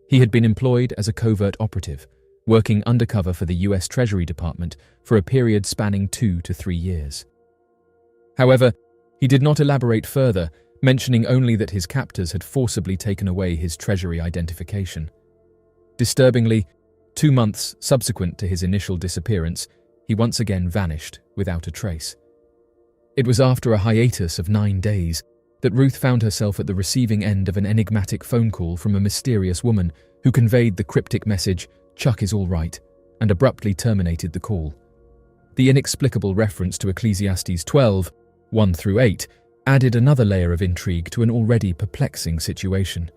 He had been employed as a covert operative, working undercover for the US Treasury Department for a period spanning 2 to 3 years. However, he did not elaborate further, mentioning only that his captors had forcibly taken away his Treasury identification. Disturbingly, 2 months subsequent to his initial disappearance, he once again vanished without a trace. It was after a hiatus of 9 days that Ruth found herself at the receiving end of an enigmatic phone call from a mysterious woman who conveyed the cryptic message, "Chuck is all right," and abruptly terminated the call. The inexplicable reference to Ecclesiastes 12, 1-8, added another layer of intrigue to an already perplexing situation.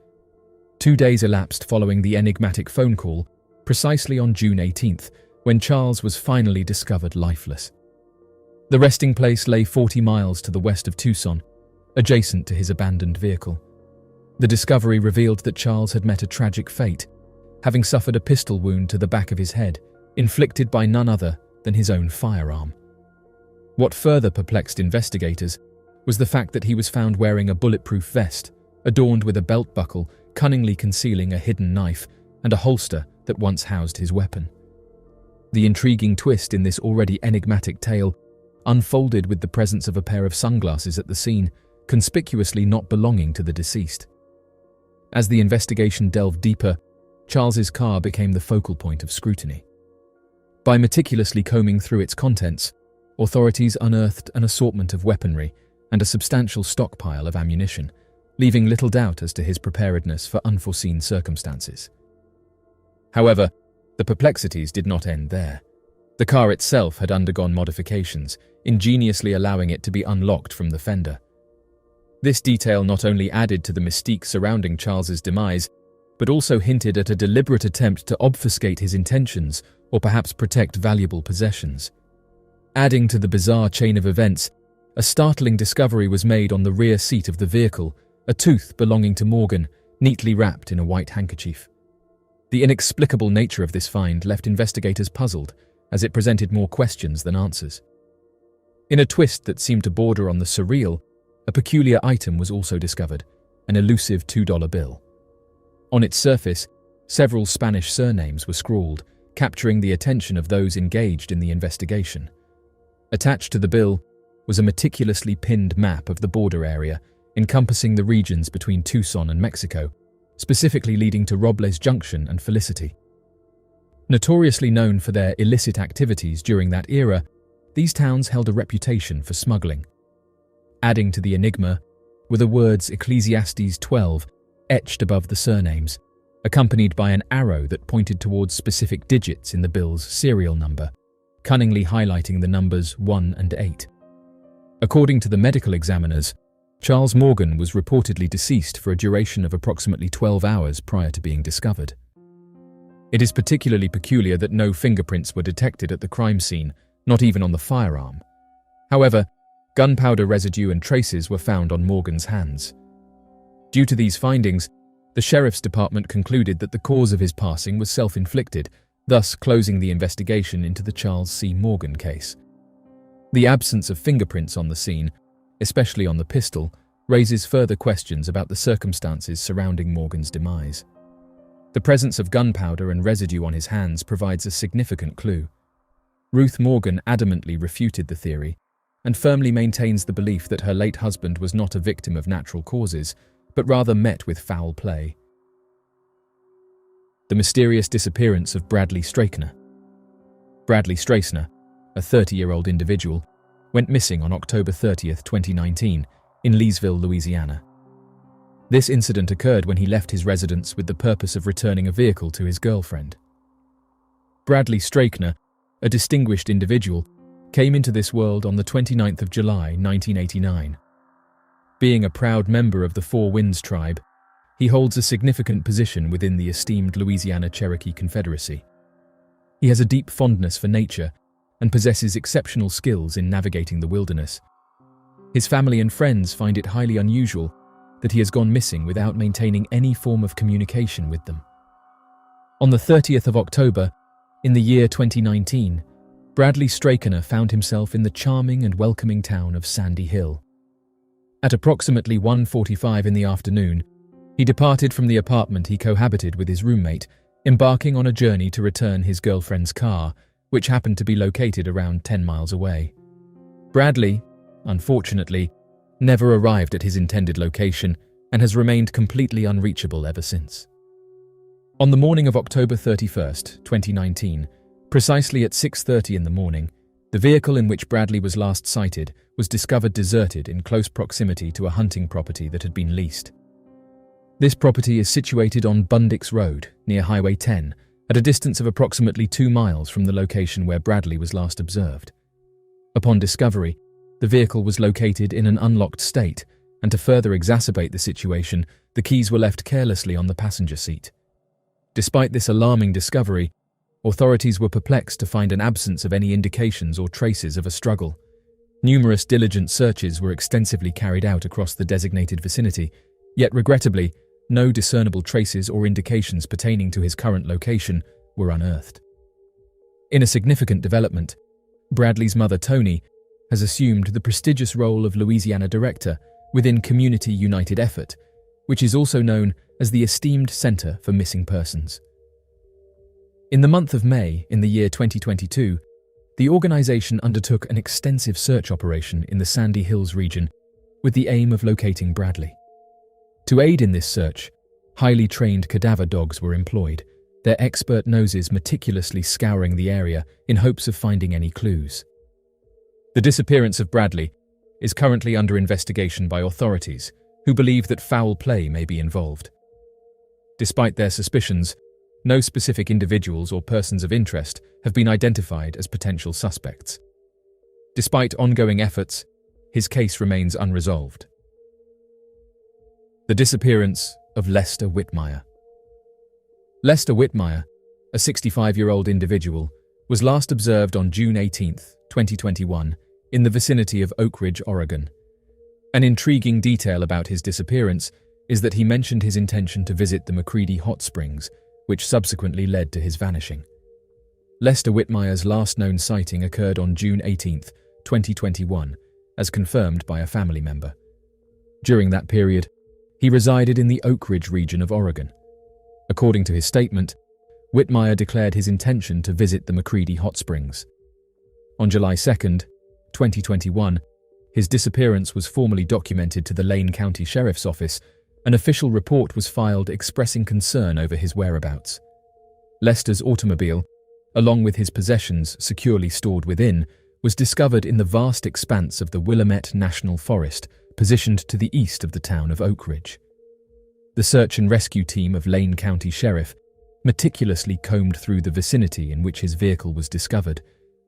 2 days elapsed following the enigmatic phone call, precisely on June 18th, when Charles was finally discovered lifeless. The resting place lay 40 miles to the west of Tucson, adjacent to his abandoned vehicle. The discovery revealed that Charles had met a tragic fate, having suffered a pistol wound to the back of his head, inflicted by none other than his own firearm. What further perplexed investigators was the fact that he was found wearing a bulletproof vest, adorned with a belt buckle cunningly concealing a hidden knife and a holster that once housed his weapon. The intriguing twist in this already enigmatic tale unfolded with the presence of a pair of sunglasses at the scene, conspicuously not belonging to the deceased. As the investigation delved deeper, Charles's car became the focal point of scrutiny. By meticulously combing through its contents, authorities unearthed an assortment of weaponry and a substantial stockpile of ammunition, leaving little doubt as to his preparedness for unforeseen circumstances. However, the perplexities did not end there. The car itself had undergone modifications, ingeniously allowing it to be unlocked from the fender. This detail not only added to the mystique surrounding Charles's demise, but also hinted at a deliberate attempt to obfuscate his intentions or perhaps protect valuable possessions. Adding to the bizarre chain of events, a startling discovery was made on the rear seat of the vehicle, a tooth belonging to Morgan, neatly wrapped in a white handkerchief. The inexplicable nature of this find left investigators puzzled, as it presented more questions than answers. In a twist that seemed to border on the surreal, a peculiar item was also discovered, an elusive $2 bill. On its surface, several Spanish surnames were scrawled, capturing the attention of those engaged in the investigation. Attached to the bill was a meticulously pinned map of the border area, encompassing the regions between Tucson and Mexico, specifically leading to Robles Junction and Felicity. Notoriously known for their illicit activities during that era, these towns held a reputation for smuggling. Adding to the enigma were the words Ecclesiastes 12 etched above the surnames, accompanied by an arrow that pointed towards specific digits in the bill's serial number, cunningly highlighting the numbers 1 and 8. According to the medical examiners, Charles Morgan was reportedly deceased for a duration of approximately 12 hours prior to being discovered. It is particularly peculiar that no fingerprints were detected at the crime scene, not even on the firearm. However, gunpowder residue and traces were found on Morgan's hands. Due to these findings, the sheriff's department concluded that the cause of his passing was self-inflicted, thus closing the investigation into the Charles C. Morgan case. The absence of fingerprints on the scene, especially on the pistol, raises further questions about the circumstances surrounding Morgan's demise. The presence of gunpowder and residue on his hands provides a significant clue. Ruth Morgan adamantly refuted the theory, and firmly maintains the belief that her late husband was not a victim of natural causes, but rather met with foul play. The mysterious disappearance of Bradley Strakener. Bradley Strakener, a 30-year-old individual, went missing on October 30th, 2019, in Leesville, Louisiana. This incident occurred when he left his residence with the purpose of returning a vehicle to his girlfriend. Bradley Strakener, a distinguished individual, came into this world on the 29th of July, 1989. Being a proud member of the Four Winds tribe, he holds a significant position within the esteemed Louisiana Cherokee Confederacy. He has a deep fondness for nature and possesses exceptional skills in navigating the wilderness. His family and friends find it highly unusual that he has gone missing without maintaining any form of communication with them. On the 30th of October, in the year 2019, Bradley Strakener found himself in the charming and welcoming town of Sandy Hill. At approximately 1:45 in the afternoon, he departed from the apartment he cohabited with his roommate, embarking on a journey to return his girlfriend's car, which happened to be located around 10 miles away. Bradley, unfortunately, never arrived at his intended location and has remained completely unreachable ever since. On the morning of October 31st, 2019, precisely at 6:30 in the morning, the vehicle in which Bradley was last sighted was discovered deserted in close proximity to a hunting property that had been leased. This property is situated on Bundix Road, near Highway 10, at a distance of approximately 2 miles from the location where Bradley was last observed. Upon discovery, the vehicle was located in an unlocked state, and to further exacerbate the situation, the keys were left carelessly on the passenger seat. Despite this alarming discovery, authorities were perplexed to find an absence of any indications or traces of a struggle. Numerous diligent searches were extensively carried out across the designated vicinity, yet regrettably, no discernible traces or indications pertaining to his current location were unearthed. In a significant development, Bradley's mother, Toni, has assumed the prestigious role of Louisiana Director within Community United Effort, which is also known as the Esteemed Center for Missing Persons. In the month of May in the year 2022, the organization undertook an extensive search operation in the Sandy Hills region with the aim of locating Bradley. To aid in this search, highly trained cadaver dogs were employed, their expert noses meticulously scouring the area in hopes of finding any clues. The disappearance of Bradley is currently under investigation by authorities, who believe that foul play may be involved. Despite their suspicions, no specific individuals or persons of interest have been identified as potential suspects. Despite ongoing efforts, his case remains unresolved. The disappearance of Lester Whitmire. Lester Whitmire, a 65-year-old individual, was last observed on June 18, 2021, in the vicinity of Oak Ridge, Oregon. An intriguing detail about his disappearance is that he mentioned his intention to visit the McCready Hot Springs, which subsequently led to his vanishing. Lester Whitmire's last known sighting occurred on June 18, 2021, as confirmed by a family member. During that period, he resided in the Oak Ridge region of Oregon. According to his statement, Whitmire declared his intention to visit the McCready Hot Springs. On July 2, 2021, his disappearance was formally documented to the Lane County Sheriff's Office. An official report was filed expressing concern over his whereabouts. Lester's automobile, along with his possessions securely stored within, was discovered in the vast expanse of the Willamette National Forest, positioned to the east of the town of Oak Ridge. The search and rescue team of Lane County Sheriff meticulously combed through the vicinity in which his vehicle was discovered,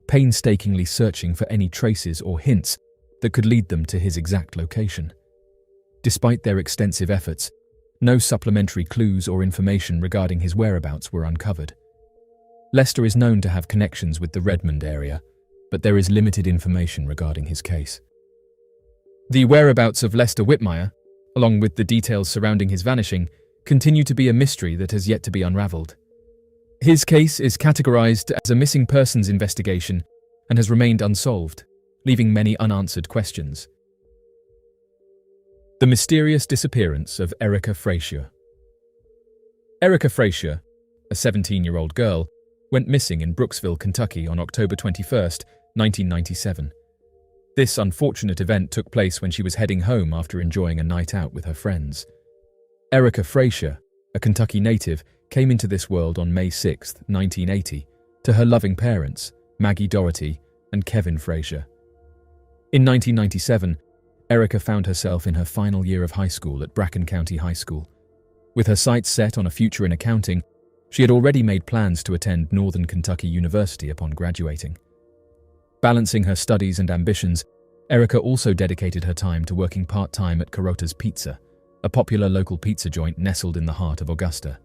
painstakingly searching for any traces or hints that could lead them to his exact location. Despite their extensive efforts, no supplementary clues or information regarding his whereabouts were uncovered. Lester is known to have connections with the Redmond area, but there is limited information regarding his case. The whereabouts of Lester Whitmire, along with the details surrounding his vanishing, continue to be a mystery that has yet to be unraveled. His case is categorized as a missing persons investigation and has remained unsolved, leaving many unanswered questions. The mysterious disappearance of Erica Frazier. Erica Frazier, a 17-year-old girl, went missing in Brooksville, Kentucky on October 21, 1997. This unfortunate event took place when she was heading home after enjoying a night out with her friends. Erica Fraser, a Kentucky native, came into this world on May 6, 1980, to her loving parents, Maggie Doherty and Kevin Fraser. In 1997, Erica found herself in her final year of high school at Bracken County High School. With her sights set on a future in accounting, she had already made plans to attend Northern Kentucky University upon graduating. Balancing her studies and ambitions, Erica also dedicated her time to working part-time at Carota's Pizza, a popular local pizza joint nestled in the heart of Augusta.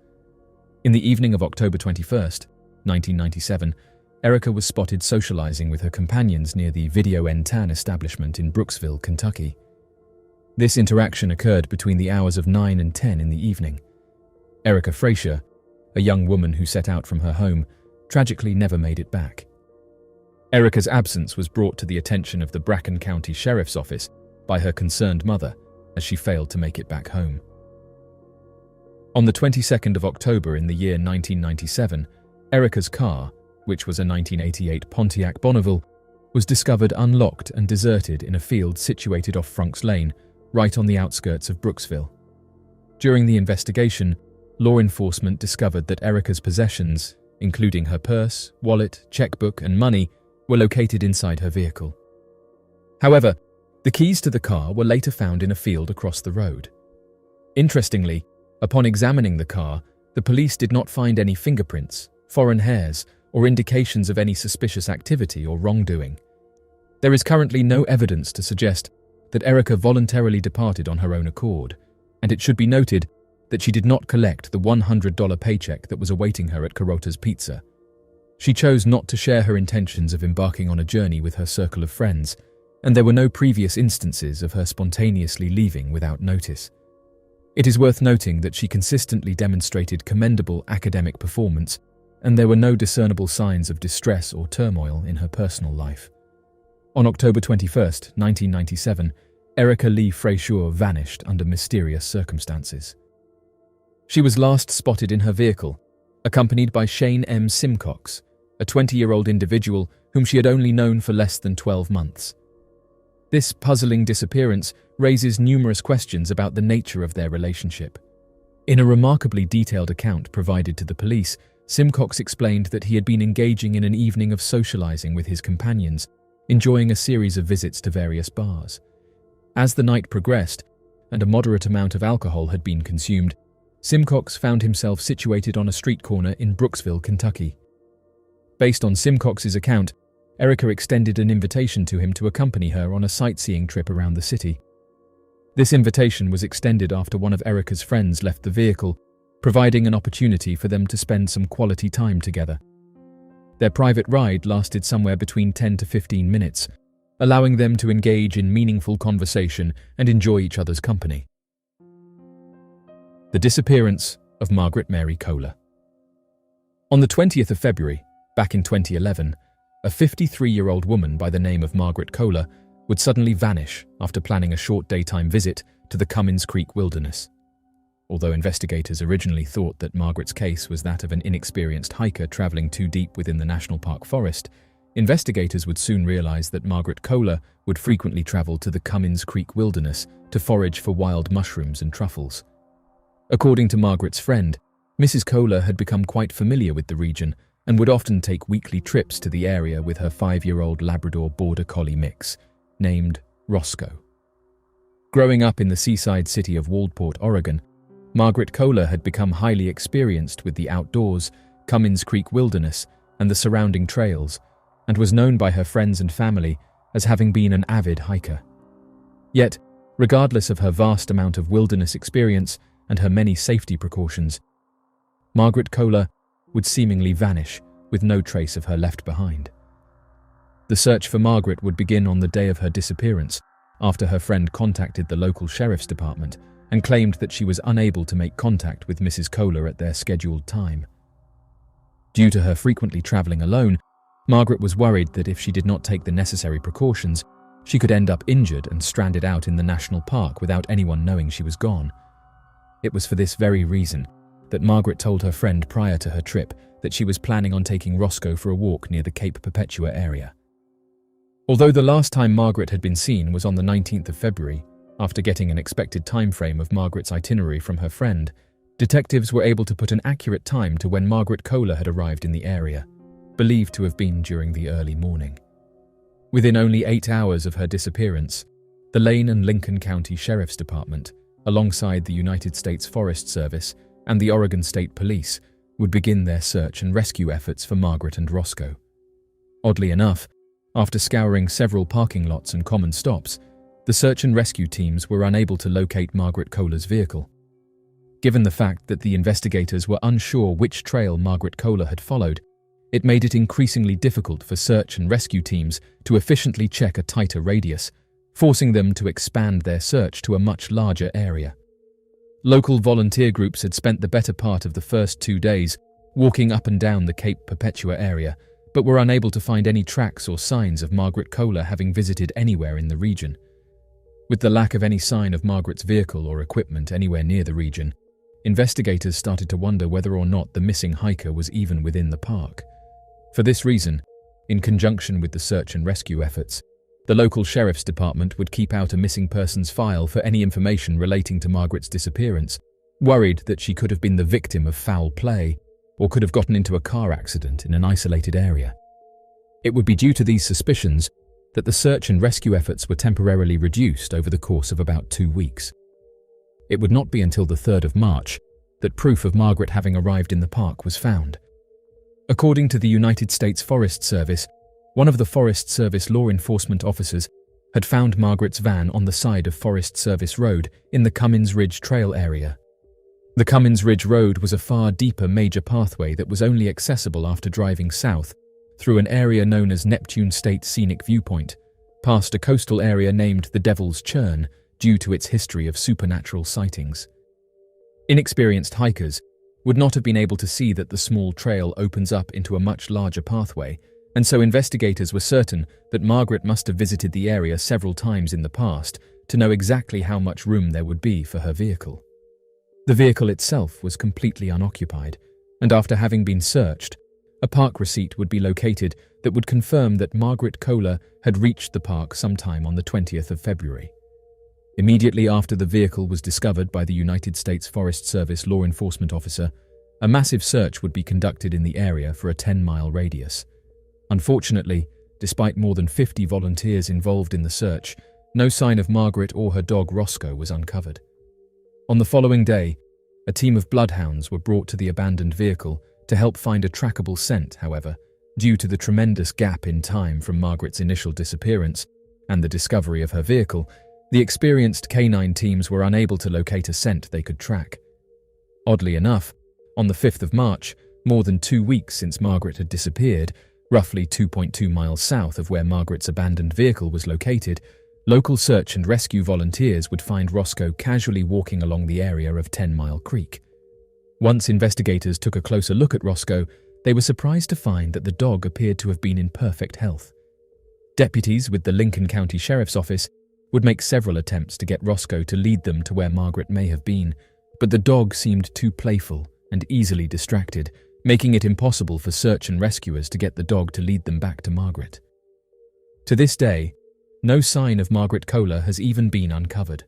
In the evening of October 21, 1997, Erica was spotted socializing with her companions near the Video N-Tan establishment in Brooksville, Kentucky. This interaction occurred between the hours of 9 and 10 in the evening. Erica Fraser, a young woman who set out from her home, tragically never made it back. Erica's absence was brought to the attention of the Bracken County Sheriff's Office by her concerned mother as she failed to make it back home. On the 22nd of October in the year 1997, Erica's car, which was a 1988 Pontiac Bonneville, was discovered unlocked and deserted in a field situated off Frunks Lane, right on the outskirts of Brooksville. During the investigation, law enforcement discovered that Erica's possessions, including her purse, wallet, checkbook, and money, were located inside her vehicle. However, the keys to the car were later found in a field across the road. Interestingly, upon examining the car, the police did not find any fingerprints, foreign hairs, or indications of any suspicious activity or wrongdoing. There is currently no evidence to suggest that Erica voluntarily departed on her own accord, and it should be noted that she did not collect the $100 paycheck that was awaiting her at Carota's Pizza. She chose not to share her intentions of embarking on a journey with her circle of friends, and there were no previous instances of her spontaneously leaving without notice. It is worth noting that she consistently demonstrated commendable academic performance, and there were no discernible signs of distress or turmoil in her personal life. On October 21, 1997, Erica Lee Fraser vanished under mysterious circumstances. She was last spotted in her vehicle, accompanied by Shane M. Simcox, a 20-year-old individual whom she had only known for less than 12 months. This puzzling disappearance raises numerous questions about the nature of their relationship. In a remarkably detailed account provided to the police, Simcox explained that he had been engaging in an evening of socializing with his companions, enjoying a series of visits to various bars. As the night progressed, and a moderate amount of alcohol had been consumed, Simcox found himself situated on a street corner in Brooksville, Kentucky. Based on Simcox's account, Erica extended an invitation to him to accompany her on a sightseeing trip around the city. This invitation was extended after one of Erica's friends left the vehicle, providing an opportunity for them to spend some quality time together. Their private ride lasted somewhere between 10 to 15 minutes, allowing them to engage in meaningful conversation and enjoy each other's company. The disappearance of Margaret Mary Kohler. On the 20th of February, back in 2011, a 53-year-old woman by the name of Margaret Kohler would suddenly vanish after planning a short daytime visit to the Cummins Creek Wilderness. Although investigators originally thought that Margaret's case was that of an inexperienced hiker traveling too deep within the national park forest, investigators would soon realize that Margaret Kohler would frequently travel to the Cummins Creek Wilderness to forage for wild mushrooms and truffles. According to Margaret's friend, Mrs. Kohler had become quite familiar with the region and would often take weekly trips to the area with her 5-year-old Labrador Border Collie mix, named Roscoe. Growing up in the seaside city of Waldport, Oregon, Margaret Kohler had become highly experienced with the outdoors, Cummins Creek Wilderness, and the surrounding trails, and was known by her friends and family as having been an avid hiker. Yet, regardless of her vast amount of wilderness experience and her many safety precautions, Margaret Kohler would seemingly vanish with no trace of her left behind. The search for Margaret would begin on the day of her disappearance, after her friend contacted the local sheriff's department and claimed that she was unable to make contact with Mrs. Kohler at their scheduled time. Due to her frequently traveling alone, Margaret was worried that if she did not take the necessary precautions, she could end up injured and stranded out in the national park without anyone knowing she was gone. It was for this very reason that Margaret told her friend prior to her trip that she was planning on taking Roscoe for a walk near the Cape Perpetua area. Although the last time Margaret had been seen was on the 19th of February, after getting an expected time frame of Margaret's itinerary from her friend, detectives were able to put an accurate time to when Margaret Kohler had arrived in the area, believed to have been during the early morning. Within only 8 hours of her disappearance, the Lane and Lincoln County Sheriff's Department, alongside the United States Forest Service and the Oregon State Police, would begin their search and rescue efforts for Margaret and Roscoe. Oddly enough, after scouring several parking lots and common stops, the search and rescue teams were unable to locate Margaret Kohler's vehicle. Given the fact that the investigators were unsure which trail Margaret Kohler had followed, it made it increasingly difficult for search and rescue teams to efficiently check a tighter radius, forcing them to expand their search to a much larger area. Local volunteer groups had spent the better part of the first 2 days walking up and down the Cape Perpetua area, but were unable to find any tracks or signs of Margaret Kohler having visited anywhere in the region. With the lack of any sign of Margaret's vehicle or equipment anywhere near the region, investigators started to wonder whether or not the missing hiker was even within the park. For this reason, in conjunction with the search and rescue efforts, the local sheriff's department would keep out a missing persons file for any information relating to Margaret's disappearance, worried that she could have been the victim of foul play or could have gotten into a car accident in an isolated area. It would be due to these suspicions that the search and rescue efforts were temporarily reduced over the course of about 2 weeks. It would not be until the 3rd of March that proof of Margaret having arrived in the park was found. According to the United States Forest Service, one of the Forest Service law enforcement officers had found Margaret's van on the side of Forest Service Road in the Cummins Ridge Trail area. The Cummins Ridge Road was a far deeper major pathway that was only accessible after driving south through an area known as Neptune State Scenic Viewpoint, past a coastal area named the Devil's Churn due to its history of supernatural sightings. Inexperienced hikers would not have been able to see that the small trail opens up into a much larger pathway, and so investigators were certain that Margaret must have visited the area several times in the past to know exactly how much room there would be for her vehicle. The vehicle itself was completely unoccupied, and after having been searched, a park receipt would be located that would confirm that Margaret Kohler had reached the park sometime on the 20th of February. Immediately after the vehicle was discovered by the United States Forest Service law enforcement officer, a massive search would be conducted in the area for a 10-mile radius. Unfortunately, despite more than 50 volunteers involved in the search, no sign of Margaret or her dog Roscoe was uncovered. On the following day, a team of bloodhounds were brought to the abandoned vehicle to help find a trackable scent. However, due to the tremendous gap in time from Margaret's initial disappearance and the discovery of her vehicle, the experienced canine teams were unable to locate a scent they could track. Oddly enough, on the 5th of March, more than 2 weeks since Margaret had disappeared, roughly 2.2 miles south of where Margaret's abandoned vehicle was located, local search and rescue volunteers would find Roscoe casually walking along the area of 10 Mile Creek. Once investigators took a closer look at Roscoe, they were surprised to find that the dog appeared to have been in perfect health. Deputies with the Lincoln County Sheriff's Office would make several attempts to get Roscoe to lead them to where Margaret may have been, but the dog seemed too playful and easily distracted, making it impossible for search and rescuers to get the dog to lead them back to Margaret. To this day, no sign of Margaret Kohler has even been uncovered.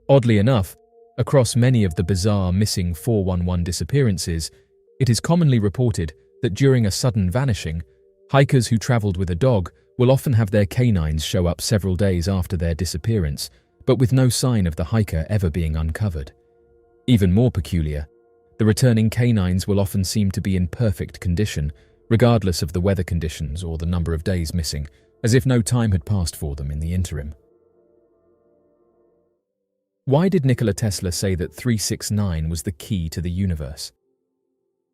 Oddly enough, across many of the bizarre missing 411 disappearances, it is commonly reported that during a sudden vanishing, hikers who traveled with a dog will often have their canines show up several days after their disappearance, but with no sign of the hiker ever being uncovered. Even more peculiar, the returning canines will often seem to be in perfect condition, regardless of the weather conditions or the number of days missing, as if no time had passed for them in the interim. Why did Nikola Tesla say that 369 was the key to the universe?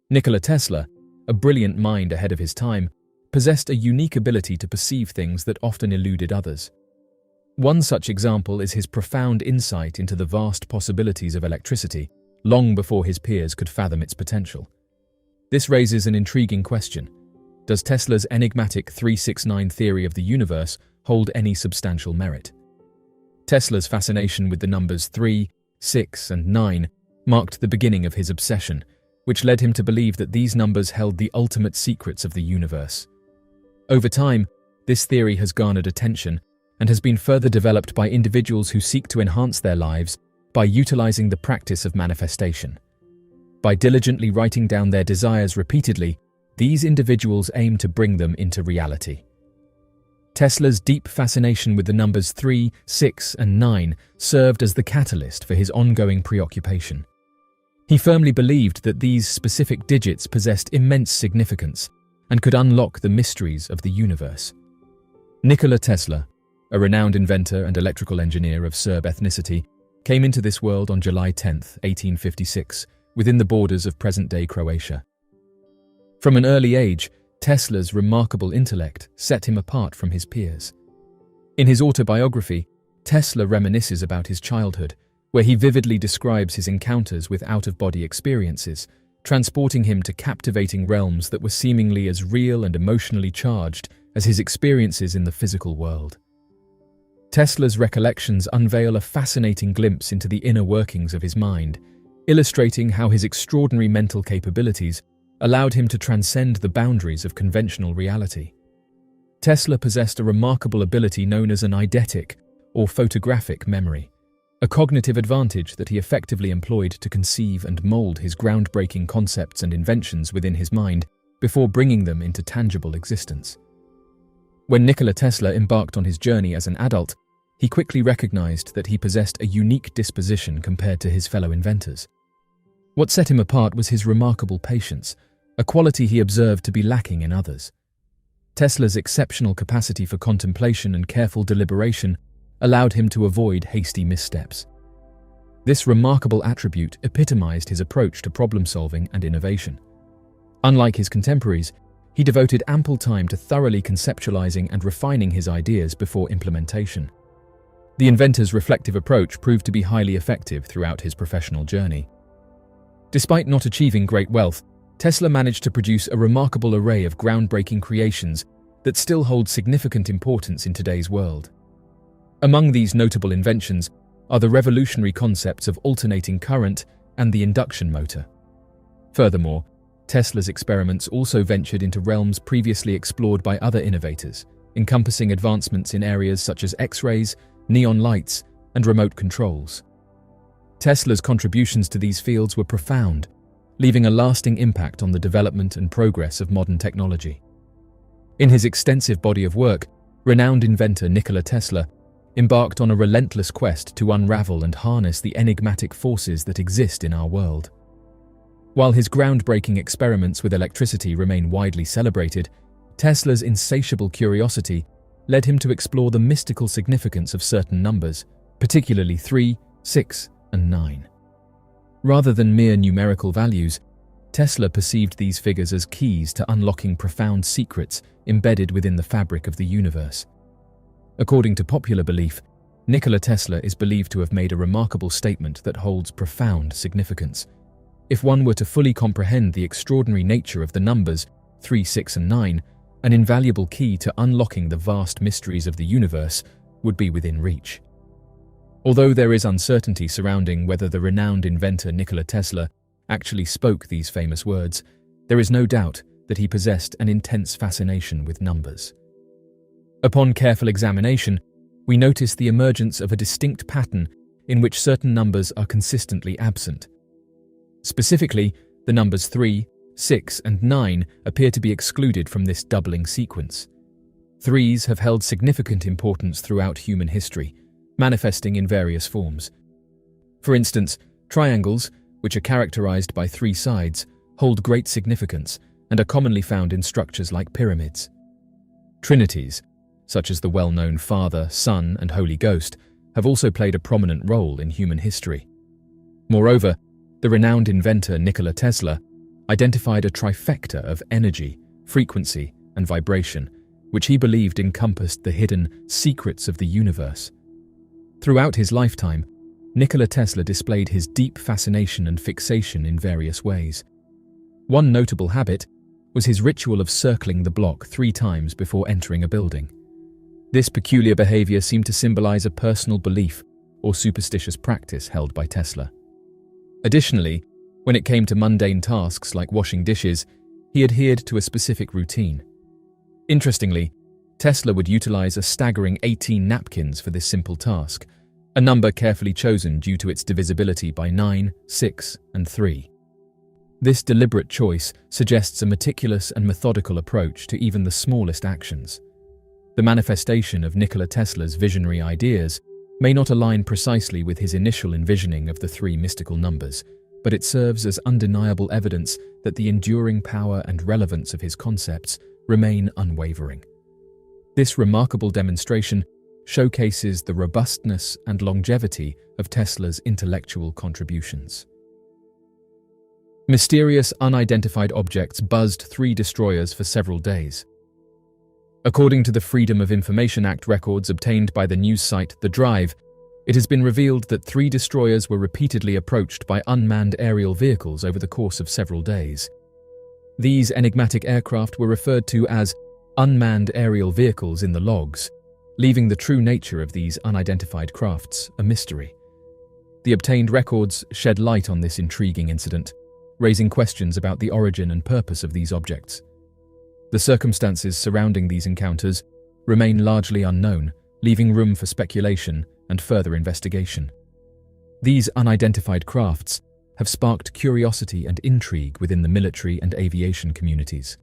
Nikola Tesla, a brilliant mind ahead of his time, possessed a unique ability to perceive things that often eluded others. One such example is his profound insight into the vast possibilities of electricity, long before his peers could fathom its potential. This raises an intriguing question. Does Tesla's enigmatic 369 theory of the universe hold any substantial merit? Tesla's fascination with the numbers 3, 6, and 9 marked the beginning of his obsession, which led him to believe that these numbers held the ultimate secrets of the universe. Over time, This theory has garnered attention and has been further developed by individuals who seek to enhance their lives by utilizing the practice of manifestation. By diligently writing down their desires repeatedly, these individuals aim to bring them into reality. Tesla's deep fascination with the numbers 3, 6, and 9 served as the catalyst for his ongoing preoccupation. He firmly believed that these specific digits possessed immense significance and could unlock the mysteries of the universe. Nikola Tesla, a renowned inventor and electrical engineer of Serb ethnicity, came into this world on July 10, 1856, within the borders of present-day Croatia. From an early age, Tesla's remarkable intellect set him apart from his peers. In his autobiography, Tesla reminisces about his childhood, where he vividly describes his encounters with out-of-body experiences, transporting him to captivating realms that were seemingly as real and emotionally charged as his experiences in the physical world. Tesla's recollections unveil a fascinating glimpse into the inner workings of his mind, illustrating how his extraordinary mental capabilities allowed him to transcend the boundaries of conventional reality. Tesla possessed a remarkable ability known as an eidetic, or photographic memory, a cognitive advantage that he effectively employed to conceive and mold his groundbreaking concepts and inventions within his mind before bringing them into tangible existence. When Nikola Tesla embarked on his journey as an adult, he quickly recognized that he possessed a unique disposition compared to his fellow inventors. What set him apart was his remarkable patience, a quality he observed to be lacking in others. Tesla's exceptional capacity for contemplation and careful deliberation allowed him to avoid hasty missteps. This remarkable attribute epitomized his approach to problem-solving and innovation. Unlike his contemporaries, he devoted ample time to thoroughly conceptualizing and refining his ideas before implementation. The inventor's reflective approach proved to be highly effective throughout his professional journey. Despite not achieving great wealth, Tesla managed to produce a remarkable array of groundbreaking creations that still hold significant importance in today's world. Among these notable inventions are the revolutionary concepts of alternating current and the induction motor. Furthermore, Tesla's experiments also ventured into realms previously explored by other innovators, encompassing advancements in areas such as X-rays, neon lights, and remote controls. Tesla's contributions to these fields were profound, leaving a lasting impact on the development and progress of modern technology. In his extensive body of work, renowned inventor Nikola Tesla embarked on a relentless quest to unravel and harness the enigmatic forces that exist in our world. While his groundbreaking experiments with electricity remain widely celebrated, Tesla's insatiable curiosity led him to explore the mystical significance of certain numbers, particularly 3, 6, and 9. Rather than mere numerical values, Tesla perceived these figures as keys to unlocking profound secrets embedded within the fabric of the universe. According to popular belief, Nikola Tesla is believed to have made a remarkable statement that holds profound significance. If one were to fully comprehend the extraordinary nature of the numbers 3, 6, and 9, an invaluable key to unlocking the vast mysteries of the universe would be within reach. Although there is uncertainty surrounding whether the renowned inventor Nikola Tesla actually spoke these famous words, there is no doubt that he possessed an intense fascination with numbers. Upon careful examination, we notice the emergence of a distinct pattern in which certain numbers are consistently absent. Specifically, the numbers 3, 6, and 9 appear to be excluded from this doubling sequence. Threes have held significant importance throughout human history, manifesting in various forms. For instance, triangles, which are characterized by 3 sides, hold great significance and are commonly found in structures like pyramids. Trinities, such as the well-known Father, Son, and Holy Ghost, have also played a prominent role in human history. Moreover, the renowned inventor Nikola Tesla identified a trifecta of energy, frequency, and vibration, which he believed encompassed the hidden secrets of the universe. Throughout his lifetime, Nikola Tesla displayed his deep fascination and fixation in various ways. One notable habit was his ritual of circling the block 3 times before entering a building. This peculiar behavior seemed to symbolize a personal belief or superstitious practice held by Tesla. Additionally, when it came to mundane tasks like washing dishes, he adhered to a specific routine. Interestingly, Tesla would utilize a staggering 18 napkins for this simple task, a number carefully chosen due to its divisibility by 9, 6, and 3. This deliberate choice suggests a meticulous and methodical approach to even the smallest actions. The manifestation of Nikola Tesla's visionary ideas may not align precisely with his initial envisioning of the three mystical numbers, but it serves as undeniable evidence that the enduring power and relevance of his concepts remain unwavering. This remarkable demonstration showcases the robustness and longevity of Tesla's intellectual contributions. Mysterious unidentified objects buzzed 3 destroyers for several days. According to the Freedom of Information Act records obtained by the news site The Drive, it has been revealed that 3 destroyers were repeatedly approached by unmanned aerial vehicles over the course of several days. These enigmatic aircraft were referred to as unmanned aerial vehicles in the logs, leaving the true nature of these unidentified crafts a mystery. The obtained records shed light on this intriguing incident, raising questions about the origin and purpose of these objects. The circumstances surrounding these encounters remain largely unknown, leaving room for speculation and further investigation. These unidentified crafts have sparked curiosity and intrigue within the military and aviation communities.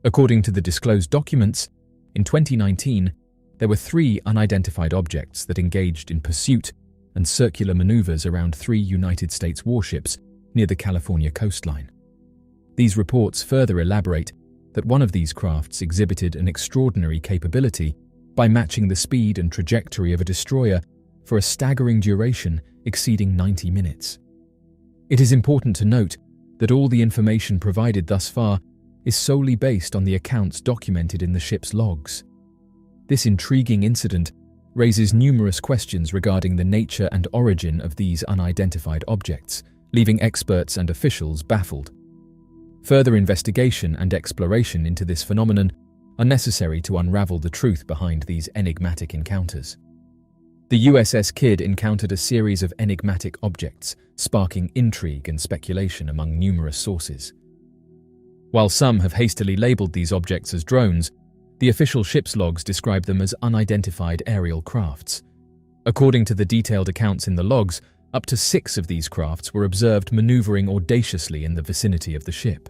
According to the disclosed documents, in 2019, there were 3 unidentified objects that engaged in pursuit and circular maneuvers around 3 United States warships near the California coastline. These reports further elaborate that one of these crafts exhibited an extraordinary capability by matching the speed and trajectory of a destroyer for a staggering duration exceeding 90 minutes. It is important to note that all the information provided thus far is solely based on the accounts documented in the ship's logs. This intriguing incident raises numerous questions regarding the nature and origin of these unidentified objects, leaving experts and officials baffled. Further investigation and exploration into this phenomenon are necessary to unravel the truth behind these enigmatic encounters. The USS Kidd encountered a series of enigmatic objects, sparking intrigue and speculation among numerous sources. While some have hastily labeled these objects as drones, the official ship's logs describe them as unidentified aerial crafts. According to the detailed accounts in the logs, up to 6 of these crafts were observed maneuvering audaciously in the vicinity of the ship.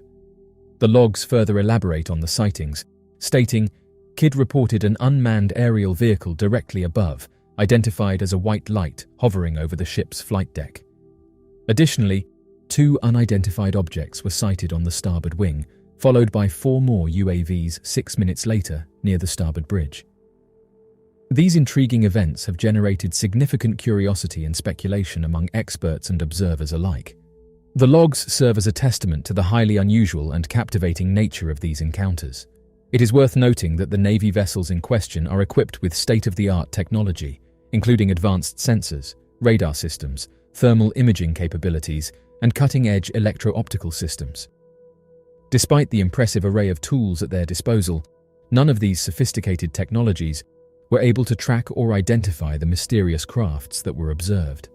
The logs further elaborate on the sightings, stating, Kidd reported an unmanned aerial vehicle directly above, identified as a white light hovering over the ship's flight deck. Additionally, 2 unidentified objects were sighted on the starboard wing, followed by 4 more UAVs 6 minutes later near the starboard bridge. These intriguing events have generated significant curiosity and speculation among experts and observers alike. The logs serve as a testament to the highly unusual and captivating nature of these encounters. It is worth noting that the Navy vessels in question are equipped with state-of-the-art technology, including advanced sensors, radar systems, thermal imaging capabilities, and cutting-edge electro-optical systems. Despite the impressive array of tools at their disposal, none of these sophisticated technologies were able to track or identify the mysterious crafts that were observed.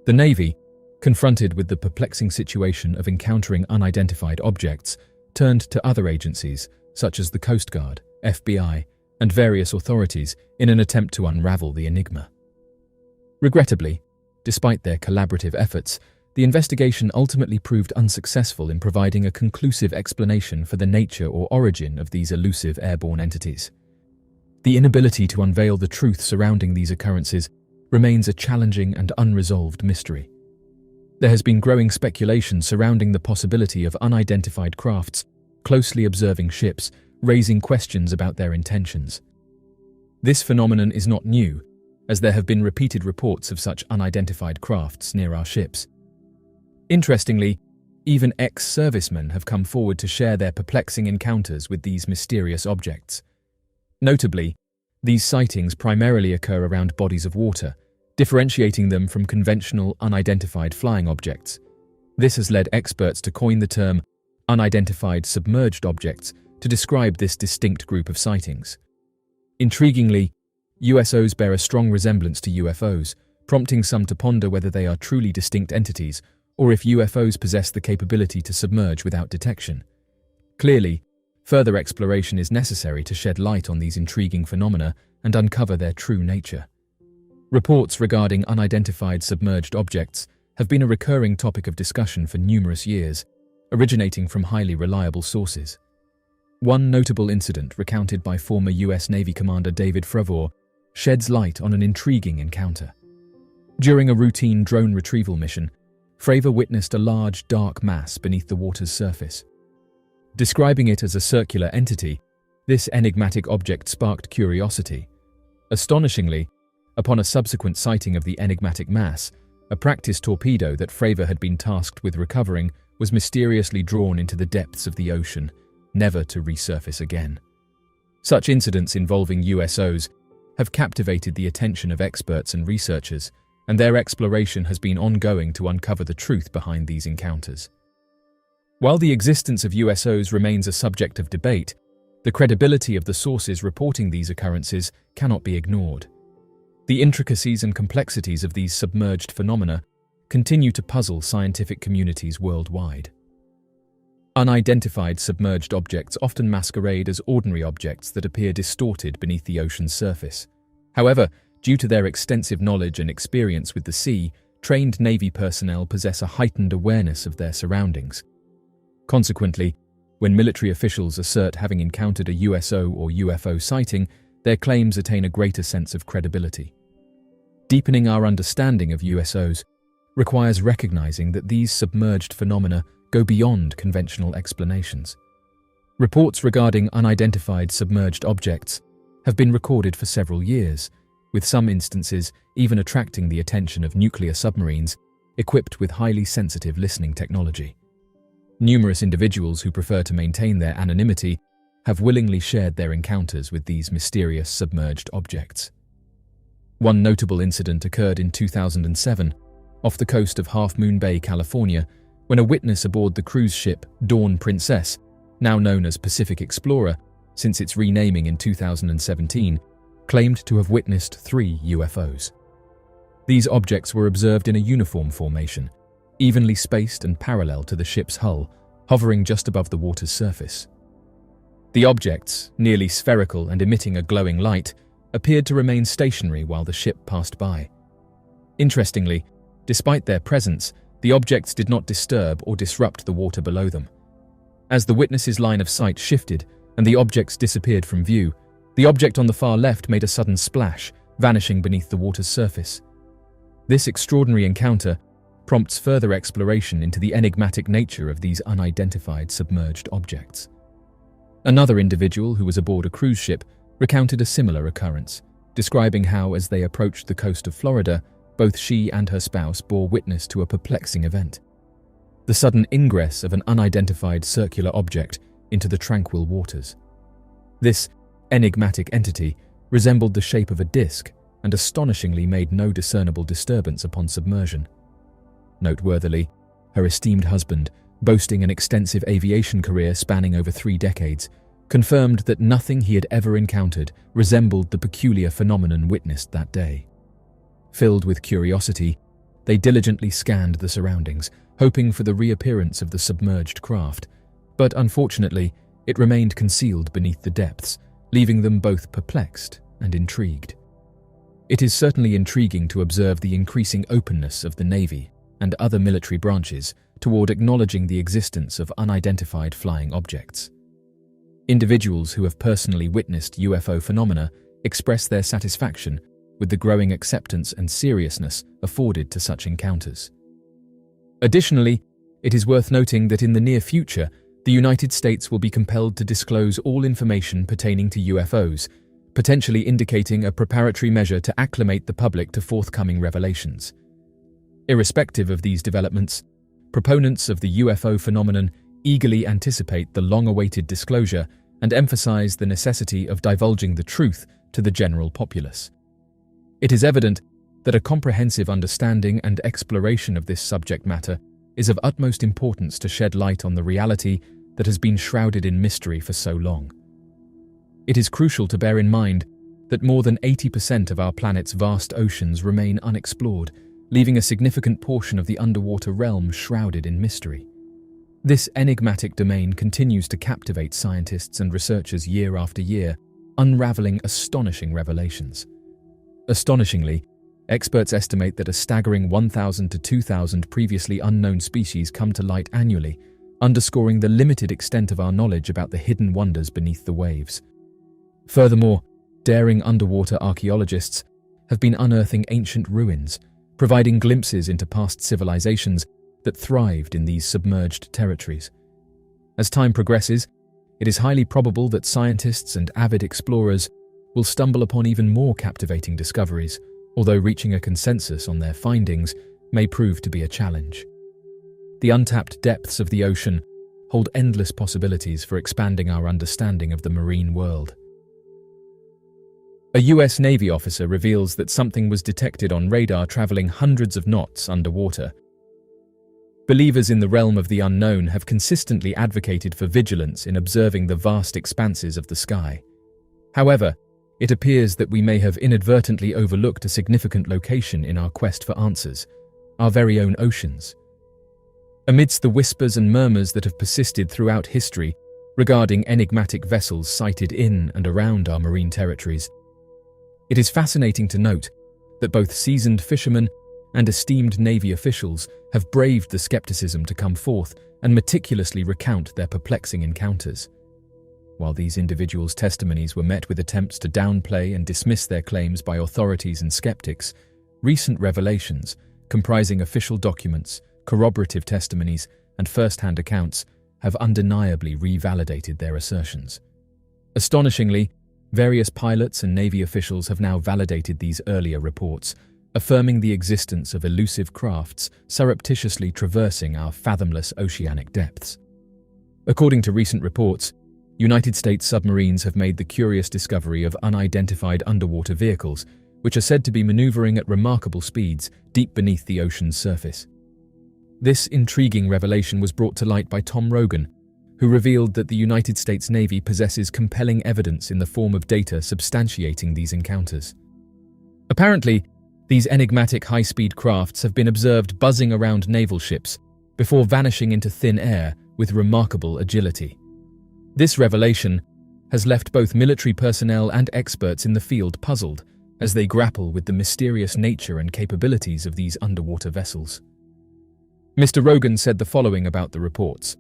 The Navy, confronted with the perplexing situation of encountering unidentified objects, turned to other agencies such as the Coast Guard, FBI, and various authorities in an attempt to unravel the enigma. Regrettably, despite their collaborative efforts, the investigation ultimately proved unsuccessful in providing a conclusive explanation for the nature or origin of these elusive airborne entities. The inability to unveil the truth surrounding these occurrences remains a challenging and unresolved mystery. There has been growing speculation surrounding the possibility of unidentified crafts closely observing ships, raising questions about their intentions. This phenomenon is not new, as there have been repeated reports of such unidentified crafts near our ships. Interestingly, even ex-servicemen have come forward to share their perplexing encounters with these mysterious objects. Notably, these sightings primarily occur around bodies of water, differentiating them from conventional unidentified flying objects. This has led experts to coin the term unidentified submerged objects to describe this distinct group of sightings. Intriguingly, USOs bear a strong resemblance to UFOs, prompting some to ponder whether they are truly distinct entities or if UFOs possess the capability to submerge without detection. Clearly, Further exploration is necessary to shed light on these intriguing phenomena and uncover their true nature. Reports regarding unidentified submerged objects have been a recurring topic of discussion for numerous years, originating from highly reliable sources. One notable incident recounted by former US Navy Commander David Fravor sheds light on an intriguing encounter. During a routine drone retrieval mission, Fravor witnessed a large, dark mass beneath the water's surface. Describing it as a circular entity, this enigmatic object sparked curiosity. Astonishingly, upon a subsequent sighting of the enigmatic mass, a practice torpedo that Fravor had been tasked with recovering was mysteriously drawn into the depths of the ocean, never to resurface again. Such incidents involving USOs have captivated the attention of experts and researchers, and their exploration has been ongoing to uncover the truth behind these encounters. While the existence of USOs remains a subject of debate, the credibility of the sources reporting these occurrences cannot be ignored. The intricacies and complexities of these submerged phenomena continue to puzzle scientific communities worldwide. Unidentified submerged objects often masquerade as ordinary objects that appear distorted beneath the ocean's surface. However, due to their extensive knowledge and experience with the sea, trained Navy personnel possess a heightened awareness of their surroundings. Consequently, when military officials assert having encountered a USO or UFO sighting, their claims attain a greater sense of credibility. Deepening our understanding of USOs requires recognizing that these submerged phenomena go beyond conventional explanations. Reports regarding unidentified submerged objects have been recorded for several years, with some instances even attracting the attention of nuclear submarines equipped with highly sensitive listening technology. Numerous individuals who prefer to maintain their anonymity have willingly shared their encounters with these mysterious submerged objects. One notable incident occurred in 2007, off the coast of Half Moon Bay, California, when a witness aboard the cruise ship Dawn Princess, now known as Pacific Explorer since its renaming in 2017, claimed to have witnessed 3 UFOs. These objects were observed in a uniform formation, evenly spaced and parallel to the ship's hull, hovering just above the water's surface. The objects, nearly spherical and emitting a glowing light, appeared to remain stationary while the ship passed by. Interestingly, despite their presence, the objects did not disturb or disrupt the water below them. As the witness's line of sight shifted and the objects disappeared from view, the object on the far left made a sudden splash, vanishing beneath the water's surface. This extraordinary encounter prompts further exploration into the enigmatic nature of these unidentified submerged objects. Another individual who was aboard a cruise ship recounted a similar occurrence, describing how, as they approached the coast of Florida, both she and her spouse bore witness to a perplexing event: the sudden ingress of an unidentified circular object into the tranquil waters. This enigmatic entity resembled the shape of a disc and astonishingly made no discernible disturbance upon submersion. Noteworthily, her esteemed husband, boasting an extensive aviation career spanning over 3 decades, confirmed that nothing he had ever encountered resembled the peculiar phenomenon witnessed that day. Filled with curiosity, they diligently scanned the surroundings, hoping for the reappearance of the submerged craft, but unfortunately, it remained concealed beneath the depths, leaving them both perplexed and intrigued. It is certainly intriguing to observe the increasing openness of the Navy and other military branches toward acknowledging the existence of unidentified flying objects. Individuals who have personally witnessed UFO phenomena express their satisfaction with the growing acceptance and seriousness afforded to such encounters. Additionally, it is worth noting that in the near future, the United States will be compelled to disclose all information pertaining to UFOs, potentially indicating a preparatory measure to acclimate the public to forthcoming revelations. Irrespective of these developments, proponents of the UFO phenomenon eagerly anticipate the long-awaited disclosure and emphasize the necessity of divulging the truth to the general populace. It is evident that a comprehensive understanding and exploration of this subject matter is of utmost importance to shed light on the reality that has been shrouded in mystery for so long. It is crucial to bear in mind that more than 80% of our planet's vast oceans remain unexplored, leaving a significant portion of the underwater realm shrouded in mystery. This enigmatic domain continues to captivate scientists and researchers year after year, unraveling astonishing revelations. Astonishingly, experts estimate that a staggering 1,000 to 2,000 previously unknown species come to light annually, underscoring the limited extent of our knowledge about the hidden wonders beneath the waves. Furthermore, daring underwater archaeologists have been unearthing ancient ruins, providing glimpses into past civilizations that thrived in these submerged territories. As time progresses, it is highly probable that scientists and avid explorers will stumble upon even more captivating discoveries, although reaching a consensus on their findings may prove to be a challenge. The untapped depths of the ocean hold endless possibilities for expanding our understanding of the marine world. A US Navy officer reveals that something was detected on radar traveling hundreds of knots underwater. Believers in the realm of the unknown have consistently advocated for vigilance in observing the vast expanses of the sky. However, it appears that we may have inadvertently overlooked a significant location in our quest for answers, our very own oceans. Amidst the whispers and murmurs that have persisted throughout history regarding enigmatic vessels sighted in and around our marine territories, it is fascinating to note that both seasoned fishermen and esteemed Navy officials have braved the skepticism to come forth and meticulously recount their perplexing encounters. While these individuals' testimonies were met with attempts to downplay and dismiss their claims by authorities and skeptics, recent revelations, comprising official documents, corroborative testimonies, and first-hand accounts, have undeniably revalidated their assertions. Astonishingly, various pilots and Navy officials have now validated these earlier reports, affirming the existence of elusive crafts surreptitiously traversing our fathomless oceanic depths. According to recent reports, United States submarines have made the curious discovery of unidentified underwater vehicles, which are said to be maneuvering at remarkable speeds deep beneath the ocean's surface. This intriguing revelation was brought to light by Tom Rogan, who revealed that the United States Navy possesses compelling evidence in the form of data substantiating these encounters. Apparently, these enigmatic high-speed crafts have been observed buzzing around naval ships before vanishing into thin air with remarkable agility. This revelation has left both military personnel and experts in the field puzzled as they grapple with the mysterious nature and capabilities of these underwater vessels. Mr. Rogan said the following about the reports.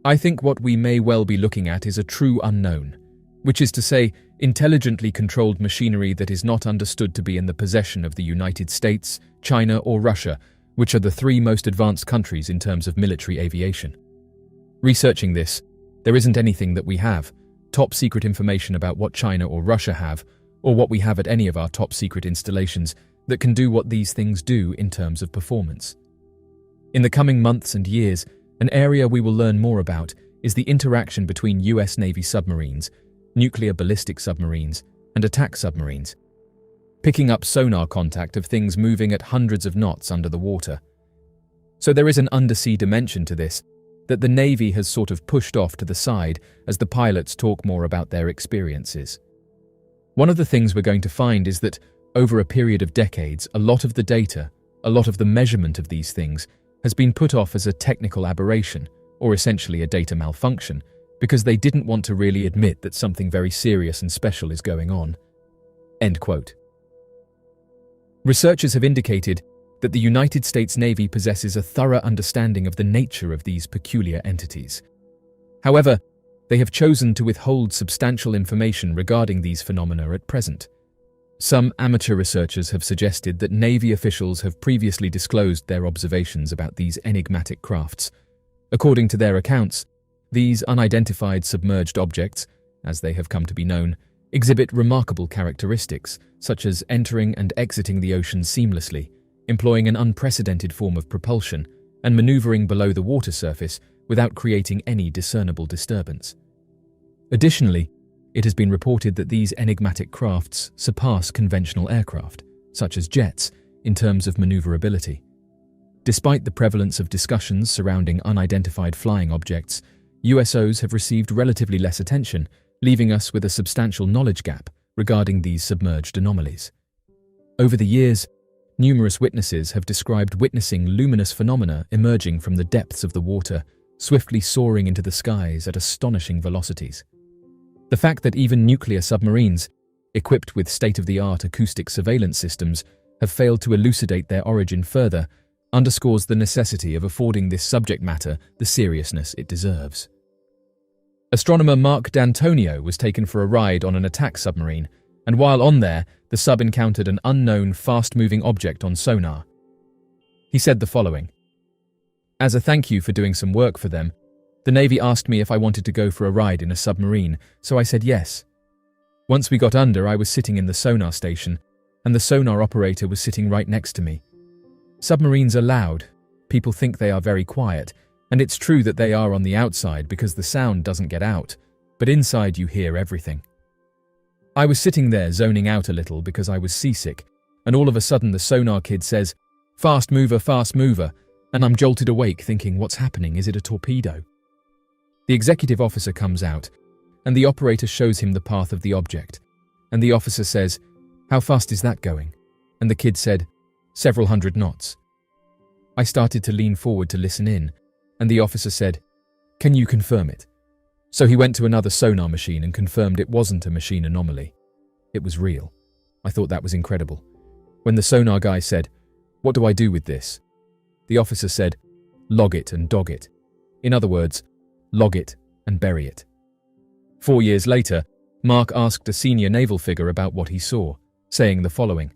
"I think what we may well be looking at is a true unknown, which is to say, intelligently controlled machinery that is not understood to be in the possession of the United States, China, or Russia, which are the three most advanced countries in terms of military aviation. Researching this, there isn't anything that we have, top secret information about what China or Russia have, or what we have at any of our top secret installations that can do what these things do in terms of performance. In the coming months and years, an area we will learn more about is the interaction between US Navy submarines, nuclear ballistic submarines, and attack submarines, picking up sonar contact of things moving at hundreds of knots under the water. So there is an undersea dimension to this that the Navy has sort of pushed off to the side as the pilots talk more about their experiences. One of the things we're going to find is that, over a period of decades, a lot of the data, a lot of the measurement of these things, has been put off as a technical aberration, or essentially a data malfunction, because they didn't want to really admit that something very serious and special is going on." End quote. Researchers have indicated that the United States Navy possesses a thorough understanding of the nature of these peculiar entities. However, they have chosen to withhold substantial information regarding these phenomena at present. Some amateur researchers have suggested that Navy officials have previously disclosed their observations about these enigmatic crafts. According to their accounts, these unidentified submerged objects, as they have come to be known, exhibit remarkable characteristics, such as entering and exiting the ocean seamlessly, employing an unprecedented form of propulsion, and maneuvering below the water surface without creating any discernible disturbance. Additionally, it has been reported that these enigmatic crafts surpass conventional aircraft, such as jets, in terms of maneuverability. Despite the prevalence of discussions surrounding unidentified flying objects, USOs have received relatively less attention, leaving us with a substantial knowledge gap regarding these submerged anomalies. Over the years, numerous witnesses have described witnessing luminous phenomena emerging from the depths of the water, swiftly soaring into the skies at astonishing velocities. The fact that even nuclear submarines, equipped with state-of-the-art acoustic surveillance systems, have failed to elucidate their origin further underscores the necessity of affording this subject matter the seriousness it deserves. Astronomer Mark D'Antonio was taken for a ride on an attack submarine, and while on there, the sub encountered an unknown, fast-moving object on sonar. He said the following: "As a thank you for doing some work for them, the Navy asked me if I wanted to go for a ride in a submarine, so I said yes. Once we got under, I was sitting in the sonar station, and the sonar operator was sitting right next to me. Submarines are loud. People think they are very quiet, and it's true that they are on the outside because the sound doesn't get out, but inside you hear everything. I was sitting there zoning out a little because I was seasick, and all of a sudden the sonar kid says, 'Fast mover,' and I'm jolted awake thinking, what's happening? Is it a torpedo? The executive officer comes out, and the operator shows him the path of the object, and the officer says, 'How fast is that going?' And the kid said, 'Several hundred knots.' I started to lean forward to listen in, and the officer said, 'Can you confirm it?' So he went to another sonar machine and confirmed it wasn't a machine anomaly. It was real. I thought that was incredible. When the sonar guy said, 'What do I do with this?' the officer said, 'Log it and dog it.' In other words, log it and bury it." 4 years later, Mark asked a senior naval figure about what he saw, saying the following: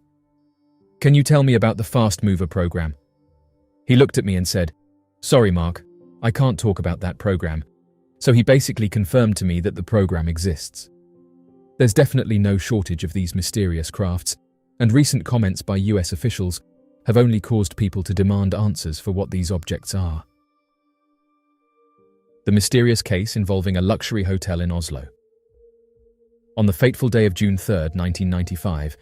"Can you tell me about the Fast Mover program?" He looked at me and said, "Sorry, Mark, I can't talk about that program." So he basically confirmed to me that the program exists. There's definitely no shortage of these mysterious crafts, and recent comments by US officials have only caused people to demand answers for what these objects are. The mysterious case involving a luxury hotel in Oslo. On the fateful day of June 3, 1995,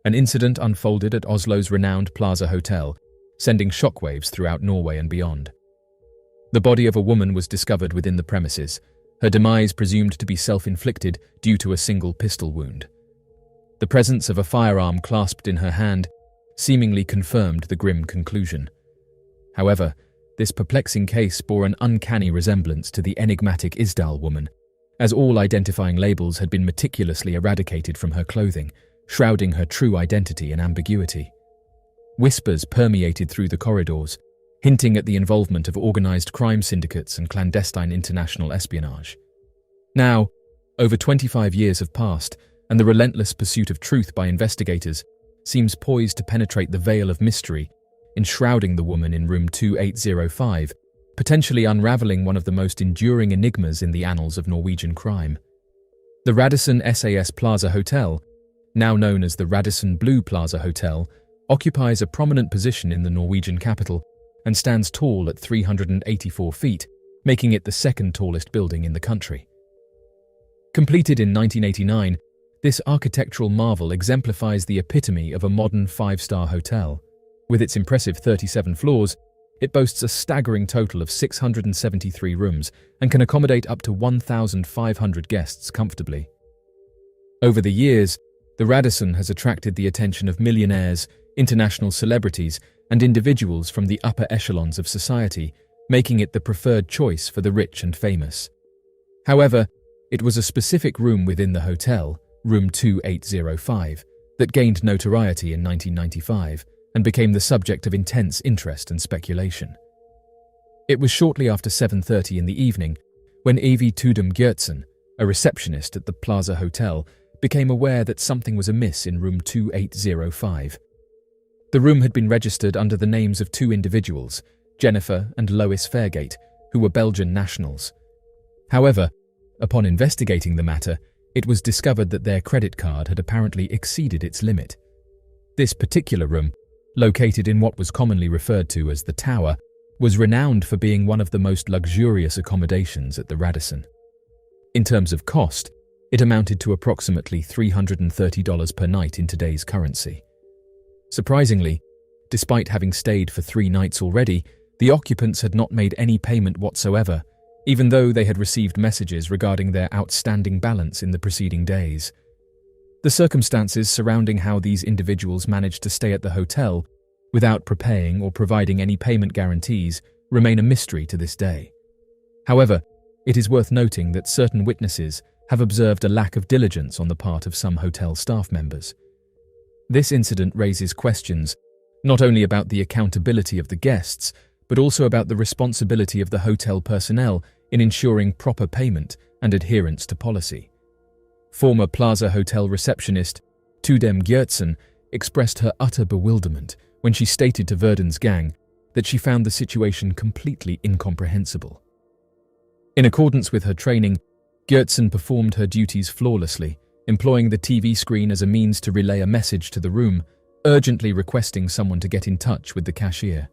an incident unfolded at Oslo's renowned Plaza Hotel, sending shockwaves throughout Norway and beyond. The body of a woman was discovered within the premises, her demise presumed to be self-inflicted due to a single pistol wound. The presence of a firearm clasped in her hand seemingly confirmed the grim conclusion. However, this perplexing case bore an uncanny resemblance to the enigmatic Isdal woman, as all identifying labels had been meticulously eradicated from her clothing, shrouding her true identity in ambiguity. Whispers permeated through the corridors, hinting at the involvement of organized crime syndicates and clandestine international espionage. Now, over 25 years have passed, and the relentless pursuit of truth by investigators seems poised to penetrate the veil of mystery, enshrouding the woman in room 2805, potentially unraveling one of the most enduring enigmas in the annals of Norwegian crime. The Radisson SAS Plaza Hotel, now known as the Radisson Blu Plaza Hotel, occupies a prominent position in the Norwegian capital and stands tall at 384 feet, making it the second tallest building in the country. Completed in 1989, this architectural marvel exemplifies the epitome of a modern five-star hotel. With its impressive 37 floors, it boasts a staggering total of 673 rooms and can accommodate up to 1,500 guests comfortably. Over the years, the Radisson has attracted the attention of millionaires, international celebrities, and individuals from the upper echelons of society, making it the preferred choice for the rich and famous. However, it was a specific room within the hotel, room 2805, that gained notoriety in 1995 and became the subject of intense interest and speculation. It was shortly after 7:30 in the evening when Evie Tudum Gjertsen, a receptionist at the Plaza Hotel, became aware that something was amiss in room 2805. The room had been registered under the names of two individuals, Jennifer and Lois Fairgate, who were Belgian nationals. However, upon investigating the matter, it was discovered that their credit card had apparently exceeded its limit. This particular room, located in what was commonly referred to as the Tower, was renowned for being one of the most luxurious accommodations at the Radisson. In terms of cost, it amounted to approximately $330 per night in today's currency. Surprisingly, despite having stayed for 3 nights already, the occupants had not made any payment whatsoever, even though they had received messages regarding their outstanding balance in the preceding days. The circumstances surrounding how these individuals managed to stay at the hotel without prepaying or providing any payment guarantees remain a mystery to this day. However, it is worth noting that certain witnesses have observed a lack of diligence on the part of some hotel staff members. This incident raises questions not only about the accountability of the guests, but also about the responsibility of the hotel personnel in ensuring proper payment and adherence to policy. Former Plaza Hotel receptionist Tudem Gyurtsen expressed her utter bewilderment when she stated to Verdon's gang that she found the situation completely incomprehensible. In accordance with her training, Gyurtsen performed her duties flawlessly, employing the TV screen as a means to relay a message to the room, urgently requesting someone to get in touch with the cashier.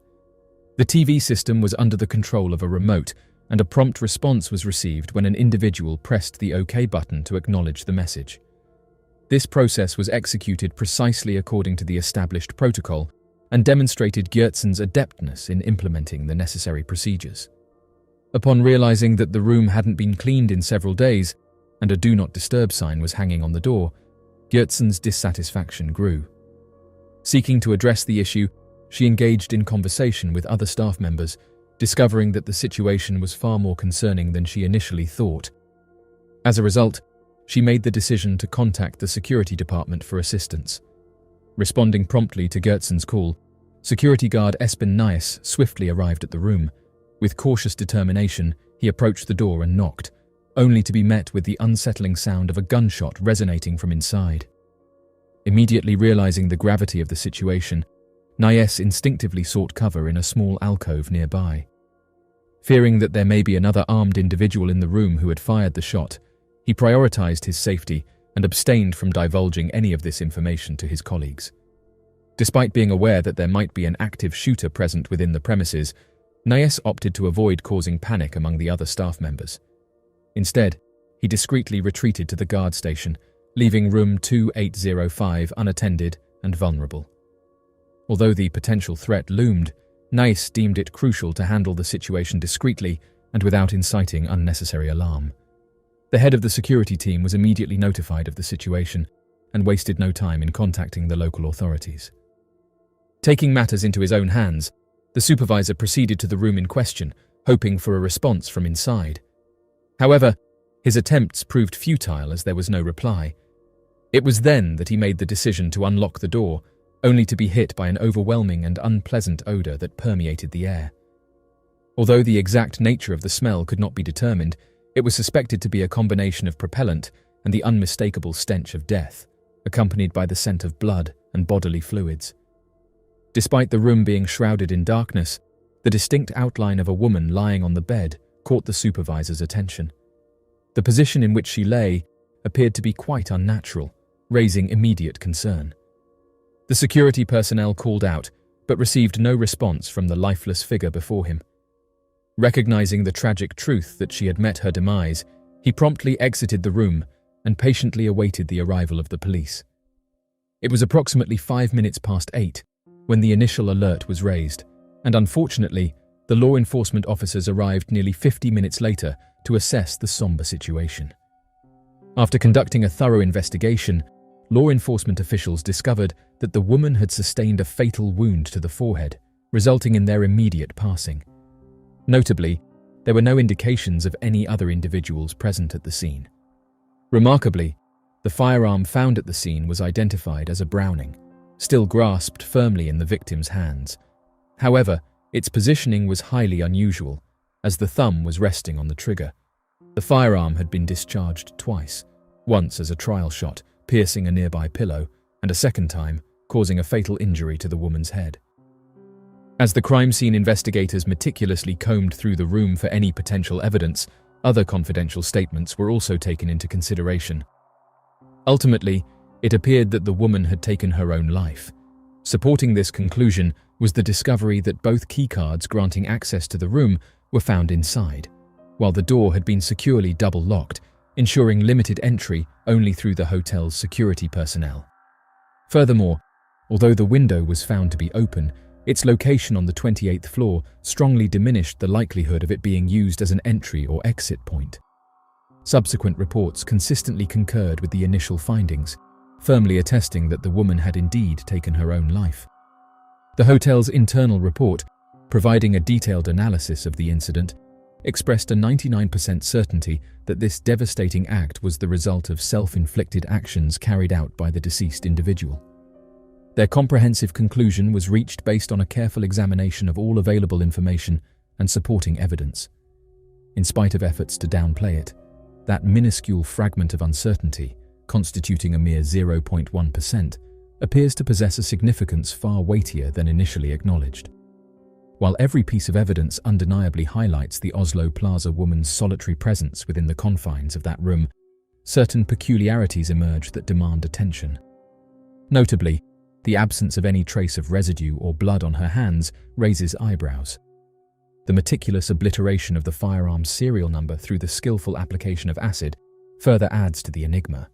The TV system was under the control of a remote, and a prompt response was received when an individual pressed the OK button to acknowledge the message. This process was executed precisely according to the established protocol and demonstrated Gyurtsen's adeptness in implementing the necessary procedures. Upon realizing that the room hadn't been cleaned in several days and a Do Not Disturb sign was hanging on the door, Gyurtsen's dissatisfaction grew. Seeking to address the issue, she engaged in conversation with other staff members, discovering that the situation was far more concerning than she initially thought. As a result, she made the decision to contact the security department for assistance. Responding promptly to Gyurtsen's call, security guard Espen Nias swiftly arrived at the room. With cautious determination, he approached the door and knocked, only to be met with the unsettling sound of a gunshot resonating from inside. Immediately realizing the gravity of the situation, Nias instinctively sought cover in a small alcove nearby. Fearing that there may be another armed individual in the room who had fired the shot, he prioritized his safety and abstained from divulging any of this information to his colleagues. Despite being aware that there might be an active shooter present within the premises, Nias opted to avoid causing panic among the other staff members. Instead, he discreetly retreated to the guard station, leaving room 2805 unattended and vulnerable. Although the potential threat loomed, Nias deemed it crucial to handle the situation discreetly and without inciting unnecessary alarm. The head of the security team was immediately notified of the situation and wasted no time in contacting the local authorities. Taking matters into his own hands, the supervisor proceeded to the room in question, hoping for a response from inside. However, his attempts proved futile as there was no reply. It was then that he made the decision to unlock the door, only to be hit by an overwhelming and unpleasant odor that permeated the air. Although the exact nature of the smell could not be determined, it was suspected to be a combination of propellant and the unmistakable stench of death, accompanied by the scent of blood and bodily fluids. Despite the room being shrouded in darkness, the distinct outline of a woman lying on the bed caught the supervisor's attention. The position in which she lay appeared to be quite unnatural, raising immediate concern. The security personnel called out, but received no response from the lifeless figure before him. Recognizing the tragic truth that she had met her demise, he promptly exited the room and patiently awaited the arrival of the police. It was approximately 5 minutes past 8 when the initial alert was raised, and unfortunately, the law enforcement officers arrived nearly 50 minutes later to assess the somber situation. After conducting a thorough investigation, law enforcement officials discovered that the woman had sustained a fatal wound to the forehead, resulting in their immediate passing. Notably, there were no indications of any other individuals present at the scene. Remarkably, the firearm found at the scene was identified as a Browning, still grasped firmly in the victim's hands. However, its positioning was highly unusual, as the thumb was resting on the trigger. The firearm had been discharged twice, once as a trial shot, piercing a nearby pillow, and a second time, causing a fatal injury to the woman's head. As the crime scene investigators meticulously combed through the room for any potential evidence, other confidential statements were also taken into consideration. Ultimately, it appeared that the woman had taken her own life. Supporting this conclusion was the discovery that both keycards granting access to the room were found inside, while the door had been securely double-locked, ensuring limited entry only through the hotel's security personnel. Furthermore, although the window was found to be open, its location on the 28th floor strongly diminished the likelihood of it being used as an entry or exit point. Subsequent reports consistently concurred with the initial findings, firmly attesting that the woman had indeed taken her own life. The hotel's internal report, providing a detailed analysis of the incident, expressed a 99% certainty that this devastating act was the result of self-inflicted actions carried out by the deceased individual. Their comprehensive conclusion was reached based on a careful examination of all available information and supporting evidence. In spite of efforts to downplay it, that minuscule fragment of uncertainty, constituting a mere 0.1%, appears to possess a significance far weightier than initially acknowledged. While every piece of evidence undeniably highlights the Oslo Plaza woman's solitary presence within the confines of that room, certain peculiarities emerge that demand attention. Notably, the absence of any trace of residue or blood on her hands raises eyebrows. The meticulous obliteration of the firearm's serial number through the skillful application of acid further adds to the enigma.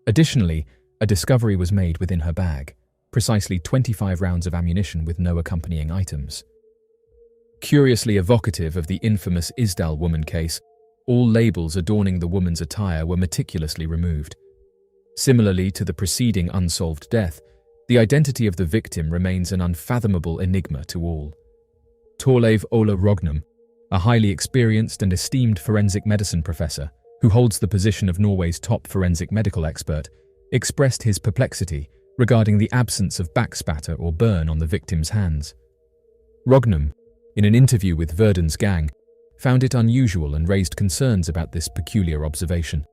Additionally, a discovery was made within her bag, precisely 25 rounds of ammunition with no accompanying items. Curiously evocative of the infamous Isdal woman case, all labels adorning the woman's attire were meticulously removed. Similarly to the preceding unsolved death, the identity of the victim remains an unfathomable enigma to all. Torleiv Ola Rognum, a highly experienced and esteemed forensic medicine professor who holds the position of Norway's top forensic medical expert, expressed his perplexity regarding the absence of backspatter or burn on the victim's hands. Rognum, in an interview with Verdens Gang, found it unusual and raised concerns about this peculiar observation.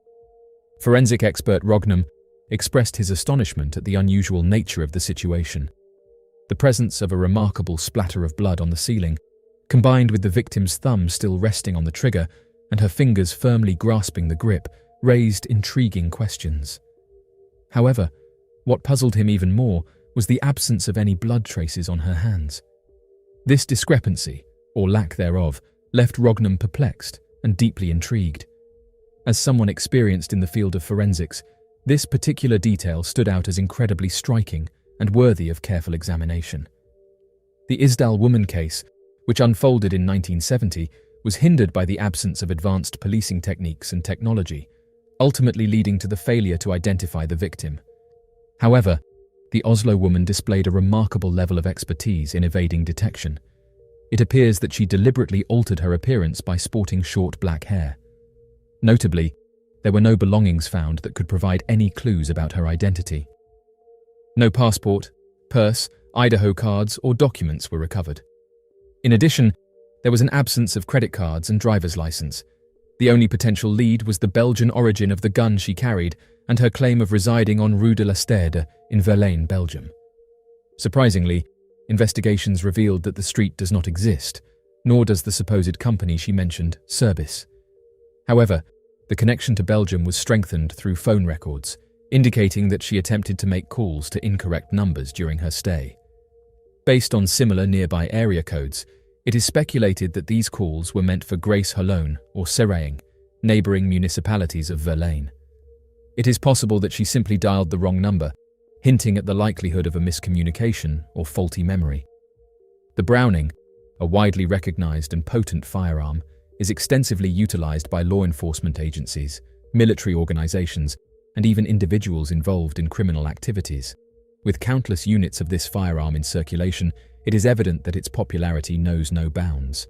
Forensic expert Rognum expressed his astonishment at the unusual nature of the situation. The presence of a remarkable splatter of blood on the ceiling, combined with the victim's thumb still resting on the trigger and her fingers firmly grasping the grip, raised intriguing questions. However, what puzzled him even more was the absence of any blood traces on her hands. This discrepancy, or lack thereof, left Rognum perplexed and deeply intrigued. As someone experienced in the field of forensics, this particular detail stood out as incredibly striking and worthy of careful examination. The Isdal woman case, which unfolded in 1970, was hindered by the absence of advanced policing techniques and technology, ultimately leading to the failure to identify the victim. However, the Oslo woman displayed a remarkable level of expertise in evading detection. It appears that she deliberately altered her appearance by sporting short black hair. Notably, there were no belongings found that could provide any clues about her identity. No passport, purse, Idaho cards, or documents were recovered. In addition, there was an absence of credit cards and driver's license. The only potential lead was the Belgian origin of the gun she carried and her claim of residing on Rue de la Stede in Verlaine, Belgium. Surprisingly, investigations revealed that the street does not exist, nor does the supposed company she mentioned, Service. However, the connection to Belgium was strengthened through phone records, indicating that she attempted to make calls to incorrect numbers during her stay. Based on similar nearby area codes, it is speculated that these calls were meant for Grace Holone or Serraing, neighbouring municipalities of Verlaine. It is possible that she simply dialed the wrong number, hinting at the likelihood of a miscommunication or faulty memory. The Browning, a widely recognised and potent firearm, is extensively utilised by law enforcement agencies, military organisations, and even individuals involved in criminal activities. With countless units of this firearm in circulation, it is evident that its popularity knows no bounds.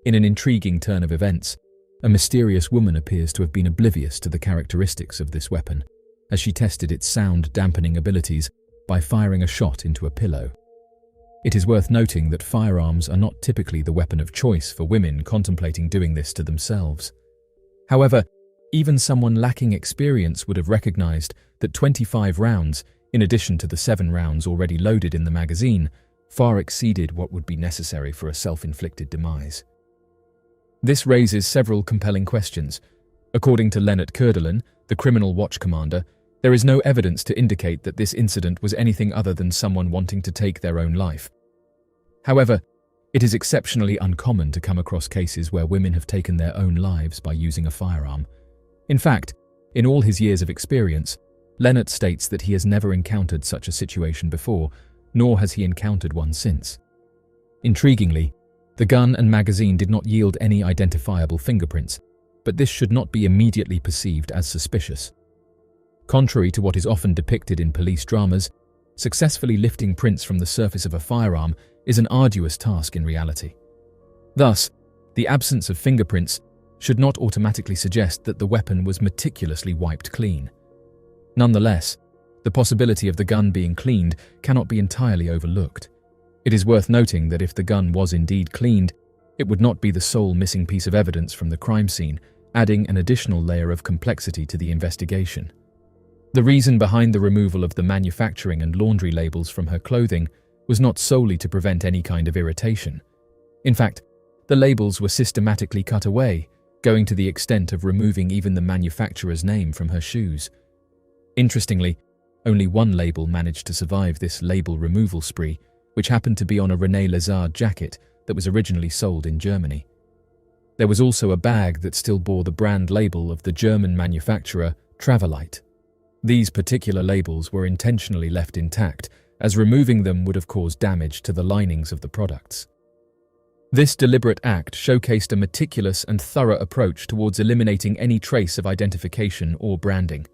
In an intriguing turn of events, a mysterious woman appears to have been oblivious to the characteristics of this weapon, as she tested its sound-dampening abilities by firing a shot into a pillow. It is worth noting that firearms are not typically the weapon of choice for women contemplating doing this to themselves. However, even someone lacking experience would have recognized that 25 rounds, in addition to the 7 rounds already loaded in the magazine, far exceeded what would be necessary for a self-inflicted demise. This raises several compelling questions. According to Lennart Kurdelin, the Criminal Watch commander, there is no evidence to indicate that this incident was anything other than someone wanting to take their own life. However, it is exceptionally uncommon to come across cases where women have taken their own lives by using a firearm. In fact, in all his years of experience, Lennart states that he has never encountered such a situation before, nor has he encountered one since. Intriguingly, the gun and magazine did not yield any identifiable fingerprints, but this should not be immediately perceived as suspicious. Contrary to what is often depicted in police dramas, successfully lifting prints from the surface of a firearm is an arduous task in reality. Thus, The absence of fingerprints should not automatically suggest that the weapon was meticulously wiped clean. Nonetheless, the possibility of the gun being cleaned cannot be entirely overlooked. It is worth noting that if the gun was indeed cleaned, it would not be the sole missing piece of evidence from the crime scene, adding an additional layer of complexity to the investigation. The reason behind the removal of the manufacturing and laundry labels from her clothing was not solely to prevent any kind of irritation. In fact, the labels were systematically cut away, going to the extent of removing even the manufacturer's name from her shoes. Interestingly, only one label managed to survive this label removal spree, which happened to be on a René Lézard jacket that was originally sold in Germany. There was also a bag that still bore the brand label of the German manufacturer Travelite. These particular labels were intentionally left intact, as removing them would have caused damage to the linings of the products. This deliberate act showcased a meticulous and thorough approach towards eliminating any trace of identification or branding.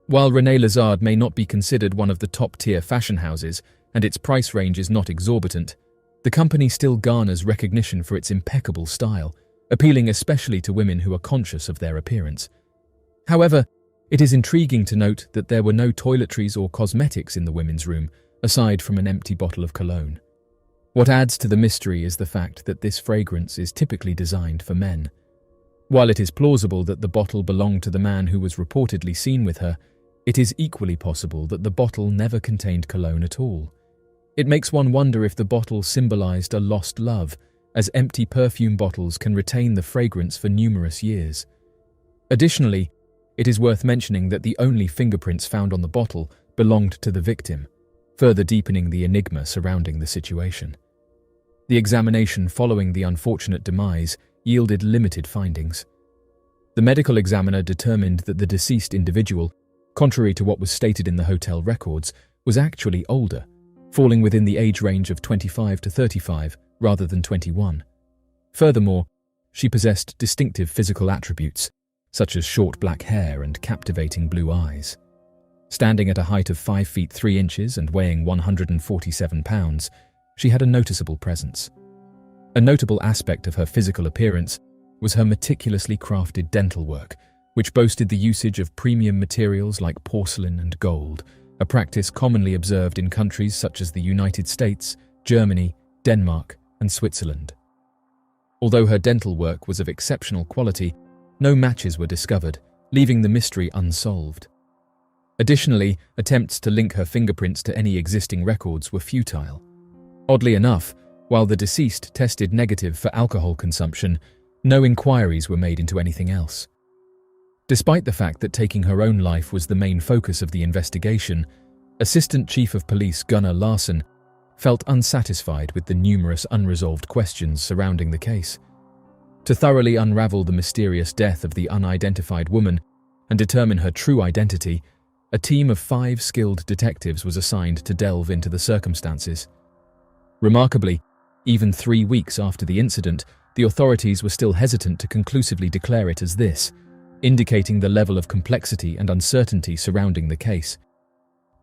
While René Lézard may not be considered one of the top-tier fashion houses, and its price range is not exorbitant, the company still garners recognition for its impeccable style, appealing especially to women who are conscious of their appearance. However, it is intriguing to note that there were no toiletries or cosmetics in the women's room, aside from an empty bottle of cologne. What adds to the mystery is the fact that this fragrance is typically designed for men. While it is plausible that the bottle belonged to the man who was reportedly seen with her, it is equally possible that the bottle never contained cologne at all. It makes one wonder if the bottle symbolized a lost love, as empty perfume bottles can retain the fragrance for numerous years. Additionally, it is worth mentioning that the only fingerprints found on the bottle belonged to the victim, further deepening the enigma surrounding the situation. The examination following the unfortunate demise yielded limited findings. The medical examiner determined that the deceased individual, contrary to what was stated in the hotel records, was actually older, falling within the age range of 25 to 35 rather than 21. Furthermore, she possessed distinctive physical attributes, such as short black hair and captivating blue eyes. Standing at a height of 5 feet 3 inches and weighing 147 pounds, she had a noticeable presence. A notable aspect of her physical appearance was her meticulously crafted dental work, which boasted the usage of premium materials like porcelain and gold, a practice commonly observed in countries such as the United States, Germany, Denmark, and Switzerland. Although her dental work was of exceptional quality, no matches were discovered, leaving the mystery unsolved. Additionally, attempts to link her fingerprints to any existing records were futile. Oddly enough, while the deceased tested negative for alcohol consumption, no inquiries were made into anything else. Despite the fact that taking her own life was the main focus of the investigation, Assistant Chief of Police Gunnar Larsson felt unsatisfied with the numerous unresolved questions surrounding the case. To thoroughly unravel the mysterious death of the unidentified woman and determine her true identity, a team of 5 skilled detectives was assigned to delve into the circumstances. Remarkably, even 3 weeks after the incident, the authorities were still hesitant to conclusively declare it as this, indicating the level of complexity and uncertainty surrounding the case.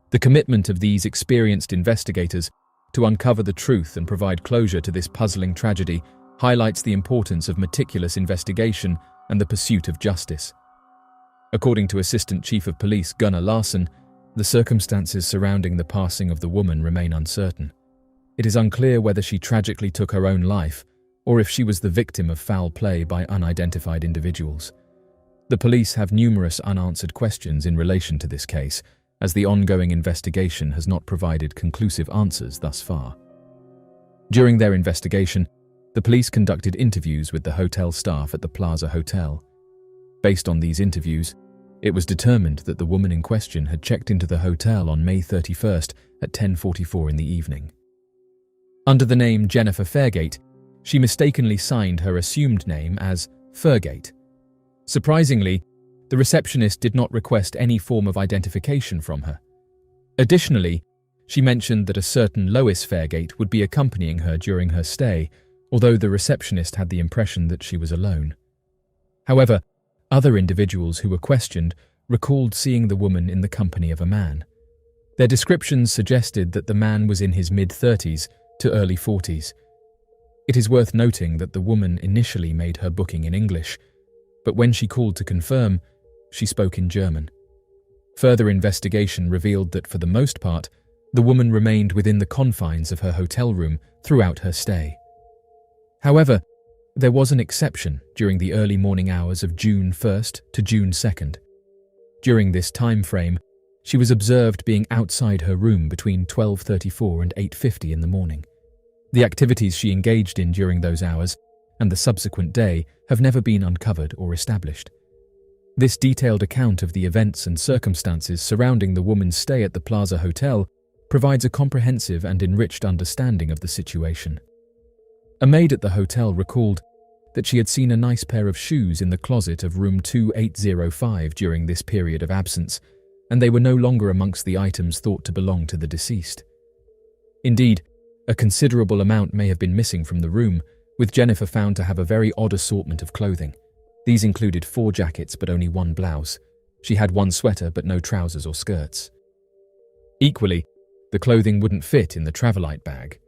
The commitment of these experienced investigators to uncover the truth and provide closure to this puzzling tragedy highlights the importance of meticulous investigation and the pursuit of justice. According to Assistant Chief of Police Gunnar Larsson, the circumstances surrounding the passing of the woman remain uncertain. It is unclear whether she tragically took her own life or if she was the victim of foul play by unidentified individuals. The police have numerous unanswered questions in relation to this case, as the ongoing investigation has not provided conclusive answers thus far. During their investigation, the police conducted interviews with the hotel staff at the Plaza Hotel. Based on these interviews, it was determined that the woman in question had checked into the hotel on May 31st at 10:44 in the evening. Under the name Jennifer Fairgate, she mistakenly signed her assumed name as Fergate. Surprisingly, the receptionist did not request any form of identification from her. Additionally, she mentioned that a certain Lois Fairgate would be accompanying her during her stay, although the receptionist had the impression that she was alone. However, other individuals who were questioned recalled seeing the woman in the company of a man. Their descriptions suggested that the man was in his mid-30s to early 40s. It is worth noting that the woman initially made her booking in English, but when she called to confirm, she spoke in German. Further investigation revealed that for the most part, the woman remained within the confines of her hotel room throughout her stay. However, there was an exception during the early morning hours of June 1st to June 2nd. During this time frame, she was observed being outside her room between 12:34 and 8:50 in the morning. The activities she engaged in during those hours and the subsequent day have never been uncovered or established. This detailed account of the events and circumstances surrounding the woman's stay at the Plaza Hotel provides a comprehensive and enriched understanding of the situation. A maid at the hotel recalled that she had seen a nice pair of shoes in the closet of room 2805 during this period of absence, and they were no longer amongst the items thought to belong to the deceased. Indeed, a considerable amount may have been missing from the room, with Jennifer found to have a very odd assortment of clothing. These included 4 jackets but only 1 blouse. She had 1 sweater but no trousers or skirts. Equally, the clothing wouldn't fit in the Travelite bag.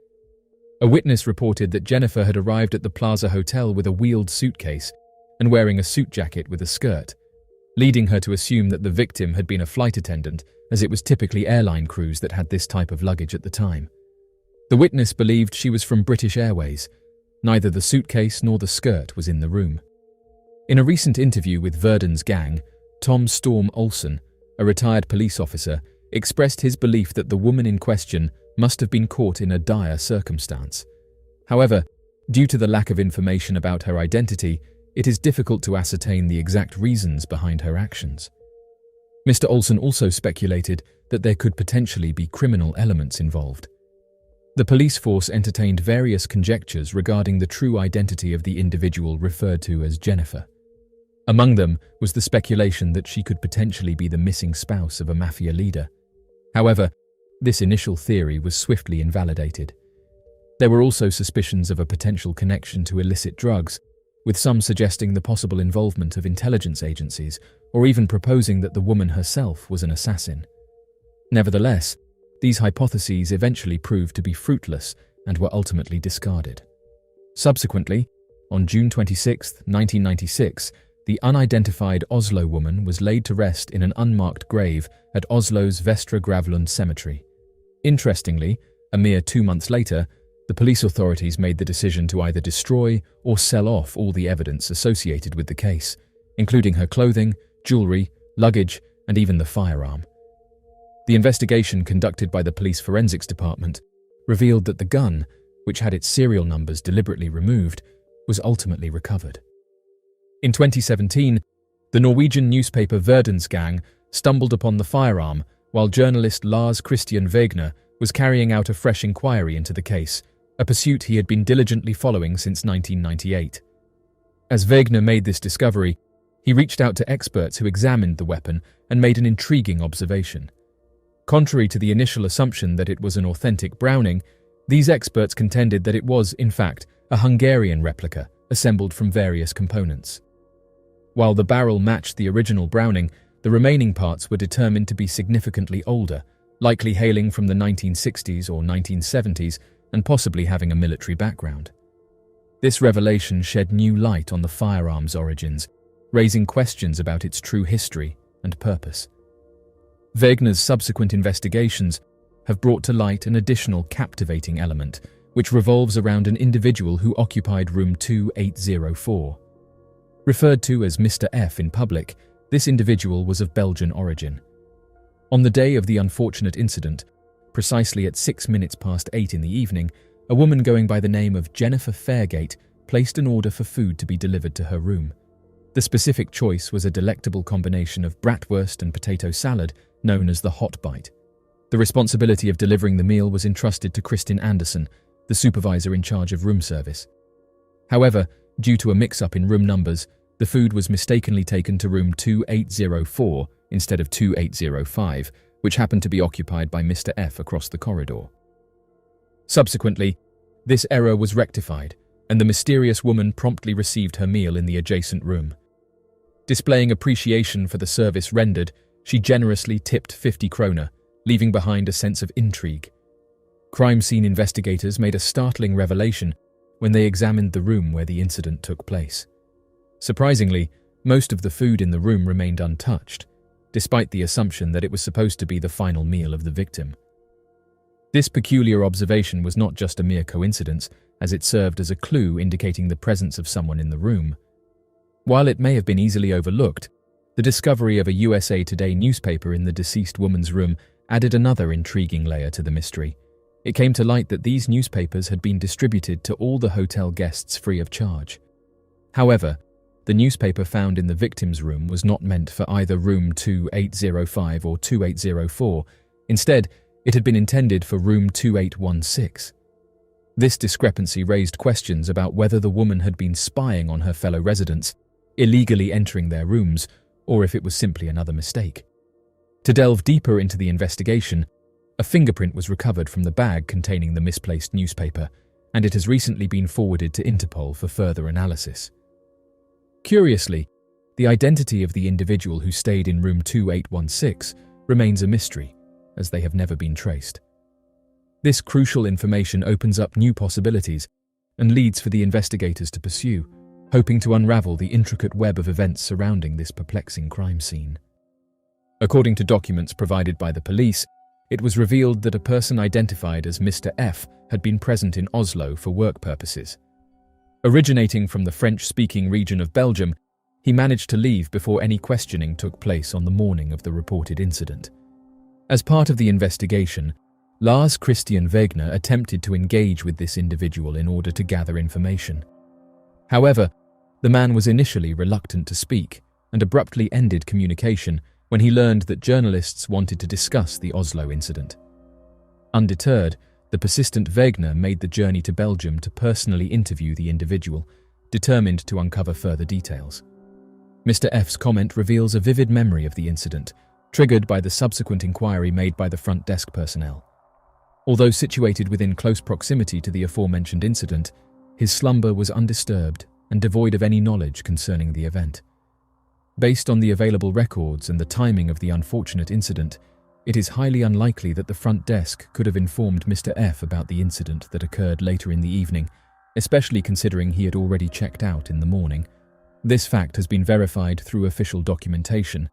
A witness reported that Jennifer had arrived at the Plaza Hotel with a wheeled suitcase and wearing a suit jacket with a skirt, leading her to assume that the victim had been a flight attendant, as it was typically airline crews that had this type of luggage at the time. The witness believed she was from British Airways. Neither the suitcase nor the skirt was in the room. In a recent interview with Verdon's gang, Tom Storm Olsen, a retired police officer, expressed his belief that the woman in question must have been caught in a dire circumstance. However, due to the lack of information about her identity, it is difficult to ascertain the exact reasons behind her actions. Mr. Olsen also speculated that there could potentially be criminal elements involved. The police force entertained various conjectures regarding the true identity of the individual referred to as Jennifer. Among them was the speculation that she could potentially be the missing spouse of a mafia leader. However, this initial theory was swiftly invalidated. There were also suspicions of a potential connection to illicit drugs, with some suggesting the possible involvement of intelligence agencies, or even proposing that the woman herself was an assassin. Nevertheless, these hypotheses eventually proved to be fruitless and were ultimately discarded. Subsequently, on June 26, 1996, the unidentified Oslo woman was laid to rest in an unmarked grave at Oslo's Vestre Gravlund Cemetery. Interestingly, a mere 2 months later, the police authorities made the decision to either destroy or sell off all the evidence associated with the case, including her clothing, jewelry, luggage, and even the firearm. The investigation conducted by the police forensics department revealed that the gun, which had its serial numbers deliberately removed, was ultimately recovered. In 2017, the Norwegian newspaper Verdens Gang stumbled upon the firearm while journalist Lars Christian Wegener was carrying out a fresh inquiry into the case, a pursuit he had been diligently following since 1998. As Wegener made this discovery, he reached out to experts who examined the weapon and made an intriguing observation. Contrary to the initial assumption that it was an authentic Browning, these experts contended that it was, in fact, a Hungarian replica assembled from various components. While the barrel matched the original Browning, the remaining parts were determined to be significantly older, likely hailing from the 1960s or 1970s and possibly having a military background. This revelation shed new light on the firearm's origins, raising questions about its true history and purpose. Wegener's subsequent investigations have brought to light an additional captivating element, which revolves around an individual who occupied room 2804. Referred to as Mr. F in public, this individual was of Belgian origin. On the day of the unfortunate incident, precisely at 8:06 in the evening, a woman going by the name of Jennifer Fairgate placed an order for food to be delivered to her room. The specific choice was a delectable combination of bratwurst and potato salad known as the Hot Bite. The responsibility of delivering the meal was entrusted to Kristin Anderson, the supervisor in charge of room service. However, due to a mix-up in room numbers, the food was mistakenly taken to room 2804 instead of 2805, which happened to be occupied by Mr. F across the corridor. Subsequently, this error was rectified, and the mysterious woman promptly received her meal in the adjacent room. Displaying appreciation for the service rendered, she generously tipped 50 kroner, leaving behind a sense of intrigue. Crime scene investigators made a startling revelation when they examined the room where the incident took place. Surprisingly, most of the food in the room remained untouched, despite the assumption that it was supposed to be the final meal of the victim. This peculiar observation was not just a mere coincidence, as it served as a clue indicating the presence of someone in the room. While it may have been easily overlooked, the discovery of a USA Today newspaper in the deceased woman's room added another intriguing layer to the mystery. It came to light that these newspapers had been distributed to all the hotel guests free of charge. However, the newspaper found in the victim's room was not meant for either room 2805 or 2804. Instead, it had been intended for room 2816. This discrepancy raised questions about whether the woman had been spying on her fellow residents, illegally entering their rooms, or if it was simply another mistake. To delve deeper into the investigation, a fingerprint was recovered from the bag containing the misplaced newspaper, and it has recently been forwarded to Interpol for further analysis. Curiously, the identity of the individual who stayed in room 2816 remains a mystery, as they have never been traced. This crucial information opens up new possibilities and leads for the investigators to pursue, hoping to unravel the intricate web of events surrounding this perplexing crime scene. According to documents provided by the police, it was revealed that a person identified as Mr. F had been present in Oslo for work purposes. Originating from the French-speaking region of Belgium, he managed to leave before any questioning took place on the morning of the reported incident. As part of the investigation, Lars Christian Wegener attempted to engage with this individual in order to gather information. However, the man was initially reluctant to speak and abruptly ended communication when he learned that journalists wanted to discuss the Oslo incident. Undeterred, the persistent Wegener made the journey to Belgium to personally interview the individual, determined to uncover further details. Mr. F's comment reveals a vivid memory of the incident, triggered by the subsequent inquiry made by the front desk personnel. Although situated within close proximity to the aforementioned incident, his slumber was undisturbed and devoid of any knowledge concerning the event. Based on the available records and the timing of the unfortunate incident, it is highly unlikely that the front desk could have informed Mr. F about the incident that occurred later in the evening, especially considering he had already checked out in the morning. This fact has been verified through official documentation.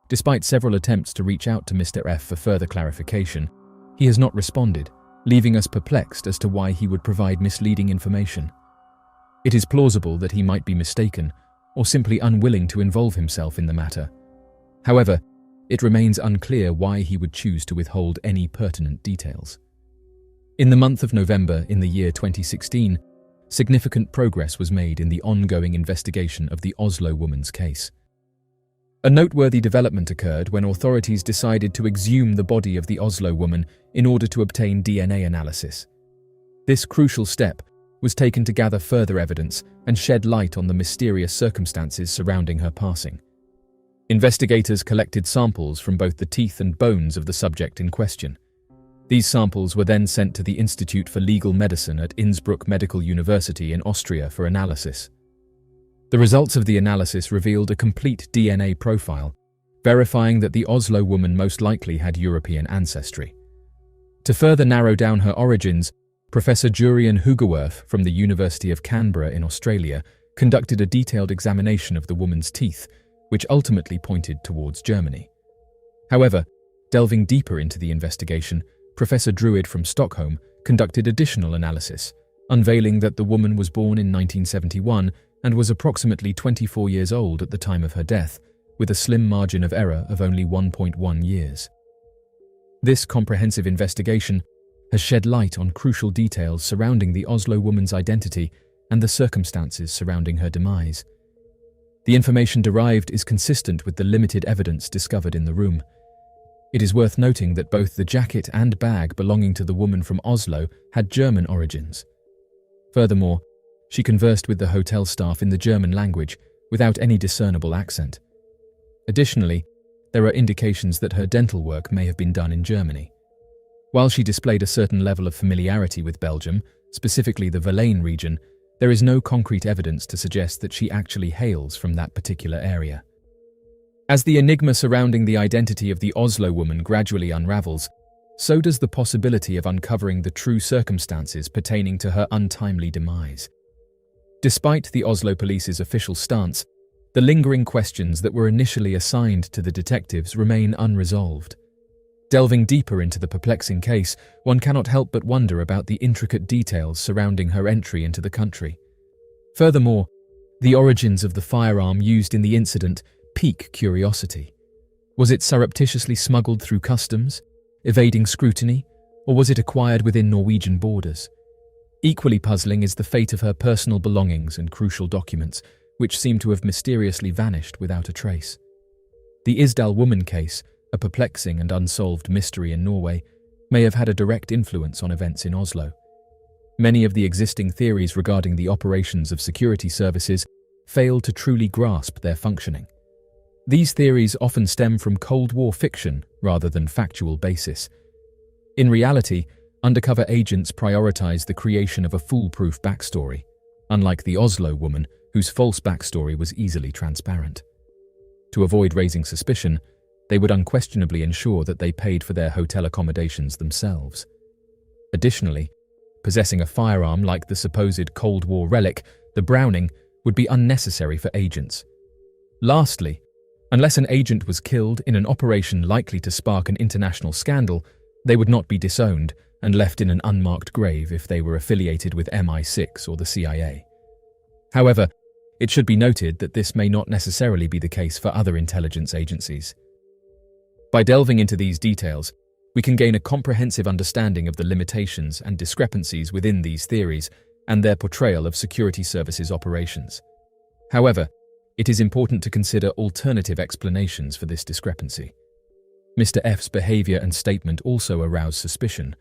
Despite several attempts to reach out to Mr. F for further clarification, he has not responded, leaving us perplexed as to why he would provide misleading information. It is plausible that he might be mistaken or simply unwilling to involve himself in the matter. However, it remains unclear why he would choose to withhold any pertinent details. In the month of November in the year 2016, significant progress was made in the ongoing investigation of the Oslo woman's case. A noteworthy development occurred when authorities decided to exhume the body of the Oslo woman in order to obtain DNA analysis. This crucial step was taken to gather further evidence and shed light on the mysterious circumstances surrounding her passing. Investigators collected samples from both the teeth and bones of the subject in question. These samples were then sent to the Institute for Legal Medicine at Innsbruck Medical University in Austria for analysis. The results of the analysis revealed a complete DNA profile, verifying that the Oslo woman most likely had European ancestry. To further narrow down her origins, Professor Jurian Hugewerf from the University of Canberra in Australia conducted a detailed examination of the woman's teeth, which ultimately pointed towards Germany. However, delving deeper into the investigation, Professor Druid from Stockholm conducted additional analysis, unveiling that the woman was born in 1971 and was approximately 24 years old at the time of her death, with a slim margin of error of only 1.1 years. This comprehensive investigation has shed light on crucial details surrounding the Oslo woman's identity and the circumstances surrounding her demise. The information derived is consistent with the limited evidence discovered in the room. It is worth noting that both the jacket and bag belonging to the woman from Oslo had German origins. Furthermore, she conversed with the hotel staff in the German language without any discernible accent. Additionally, there are indications that her dental work may have been done in Germany. While she displayed a certain level of familiarity with Belgium, specifically the Valais region, there is no concrete evidence to suggest that she actually hails from that particular area. As the enigma surrounding the identity of the Oslo woman gradually unravels, so does the possibility of uncovering the true circumstances pertaining to her untimely demise. Despite the Oslo police's official stance, the lingering questions that were initially assigned to the detectives remain unresolved. Delving deeper into the perplexing case, one cannot help but wonder about the intricate details surrounding her entry into the country. Furthermore, the origins of the firearm used in the incident pique curiosity. Was it surreptitiously smuggled through customs, evading scrutiny, or was it acquired within Norwegian borders? Equally puzzling is the fate of her personal belongings and crucial documents, which seem to have mysteriously vanished without a trace. The Isdal woman case, a perplexing and unsolved mystery in Norway, may have had a direct influence on events in Oslo. Many of the existing theories regarding the operations of security services fail to truly grasp their functioning. These theories often stem from Cold War fiction rather than factual basis. In reality, undercover agents prioritize the creation of a foolproof backstory, unlike the Oslo woman, whose false backstory was easily transparent. To avoid raising suspicion, they would unquestionably ensure that they paid for their hotel accommodations themselves. Additionally, possessing a firearm like the supposed Cold War relic, the Browning, would be unnecessary for agents. Lastly, unless an agent was killed in an operation likely to spark an international scandal, they would not be disowned and left in an unmarked grave if they were affiliated with MI6 or the CIA. However, it should be noted that this may not necessarily be the case for other intelligence agencies. By delving into these details, we can gain a comprehensive understanding of the limitations and discrepancies within these theories and their portrayal of security services operations. However, it is important to consider alternative explanations for this discrepancy. Mr. F's behavior and statement also arouse suspicion,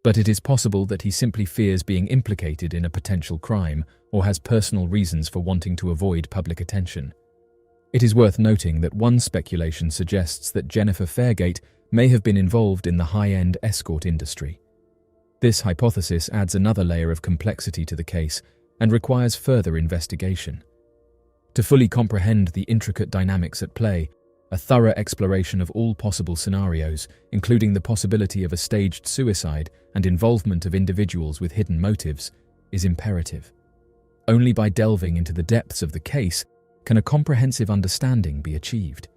but it is possible that he simply fears being implicated in a potential crime or has personal reasons for wanting to avoid public attention. It is worth noting that one speculation suggests that Jennifer Fairgate may have been involved in the high-end escort industry. This hypothesis adds another layer of complexity to the case and requires further investigation. To fully comprehend the intricate dynamics at play, a thorough exploration of all possible scenarios, including the possibility of a staged suicide and involvement of individuals with hidden motives, is imperative. Only by delving into the depths of the case can a comprehensive understanding be achieved.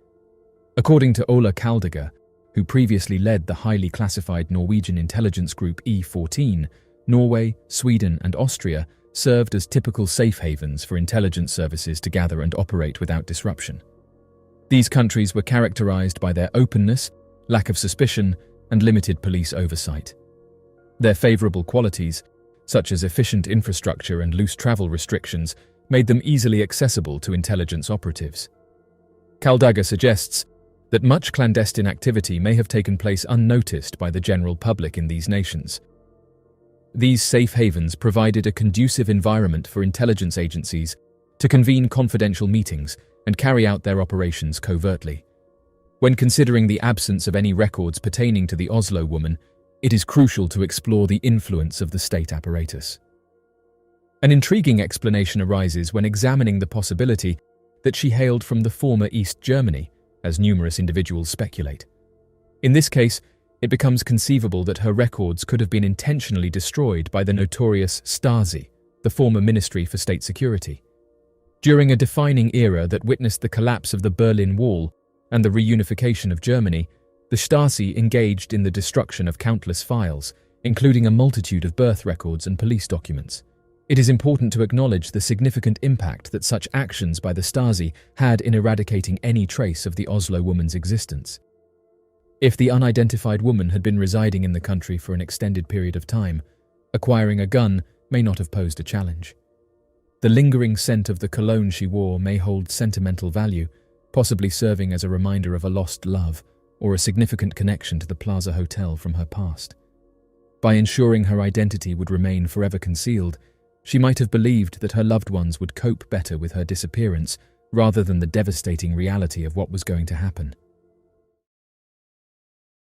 According to Ola Kaldager, who previously led the highly classified Norwegian intelligence group E14, Norway, Sweden, and Austria served as typical safe havens for intelligence services to gather and operate without disruption. These countries were characterized by their openness, lack of suspicion, and limited police oversight. Their favorable qualities, such as efficient infrastructure and loose travel restrictions, made them easily accessible to intelligence operatives. Kaldager suggests that much clandestine activity may have taken place unnoticed by the general public in these nations. These safe havens provided a conducive environment for intelligence agencies to convene confidential meetings and carry out their operations covertly. When considering the absence of any records pertaining to the Oslo woman, it is crucial to explore the influence of the state apparatus. An intriguing explanation arises when examining the possibility that she hailed from the former East Germany, as numerous individuals speculate. In this case, it becomes conceivable that her records could have been intentionally destroyed by the notorious Stasi, the former Ministry for State Security. During a defining era that witnessed the collapse of the Berlin Wall and the reunification of Germany, the Stasi engaged in the destruction of countless files, including a multitude of birth records and police documents. It is important to acknowledge the significant impact that such actions by the Stasi had in eradicating any trace of the Oslo woman's existence. If the unidentified woman had been residing in the country for an extended period of time, acquiring a gun may not have posed a challenge. The lingering scent of the cologne she wore may hold sentimental value, possibly serving as a reminder of a lost love or a significant connection to the Plaza Hotel from her past. By ensuring her identity would remain forever concealed, she might have believed that her loved ones would cope better with her disappearance rather than the devastating reality of what was going to happen.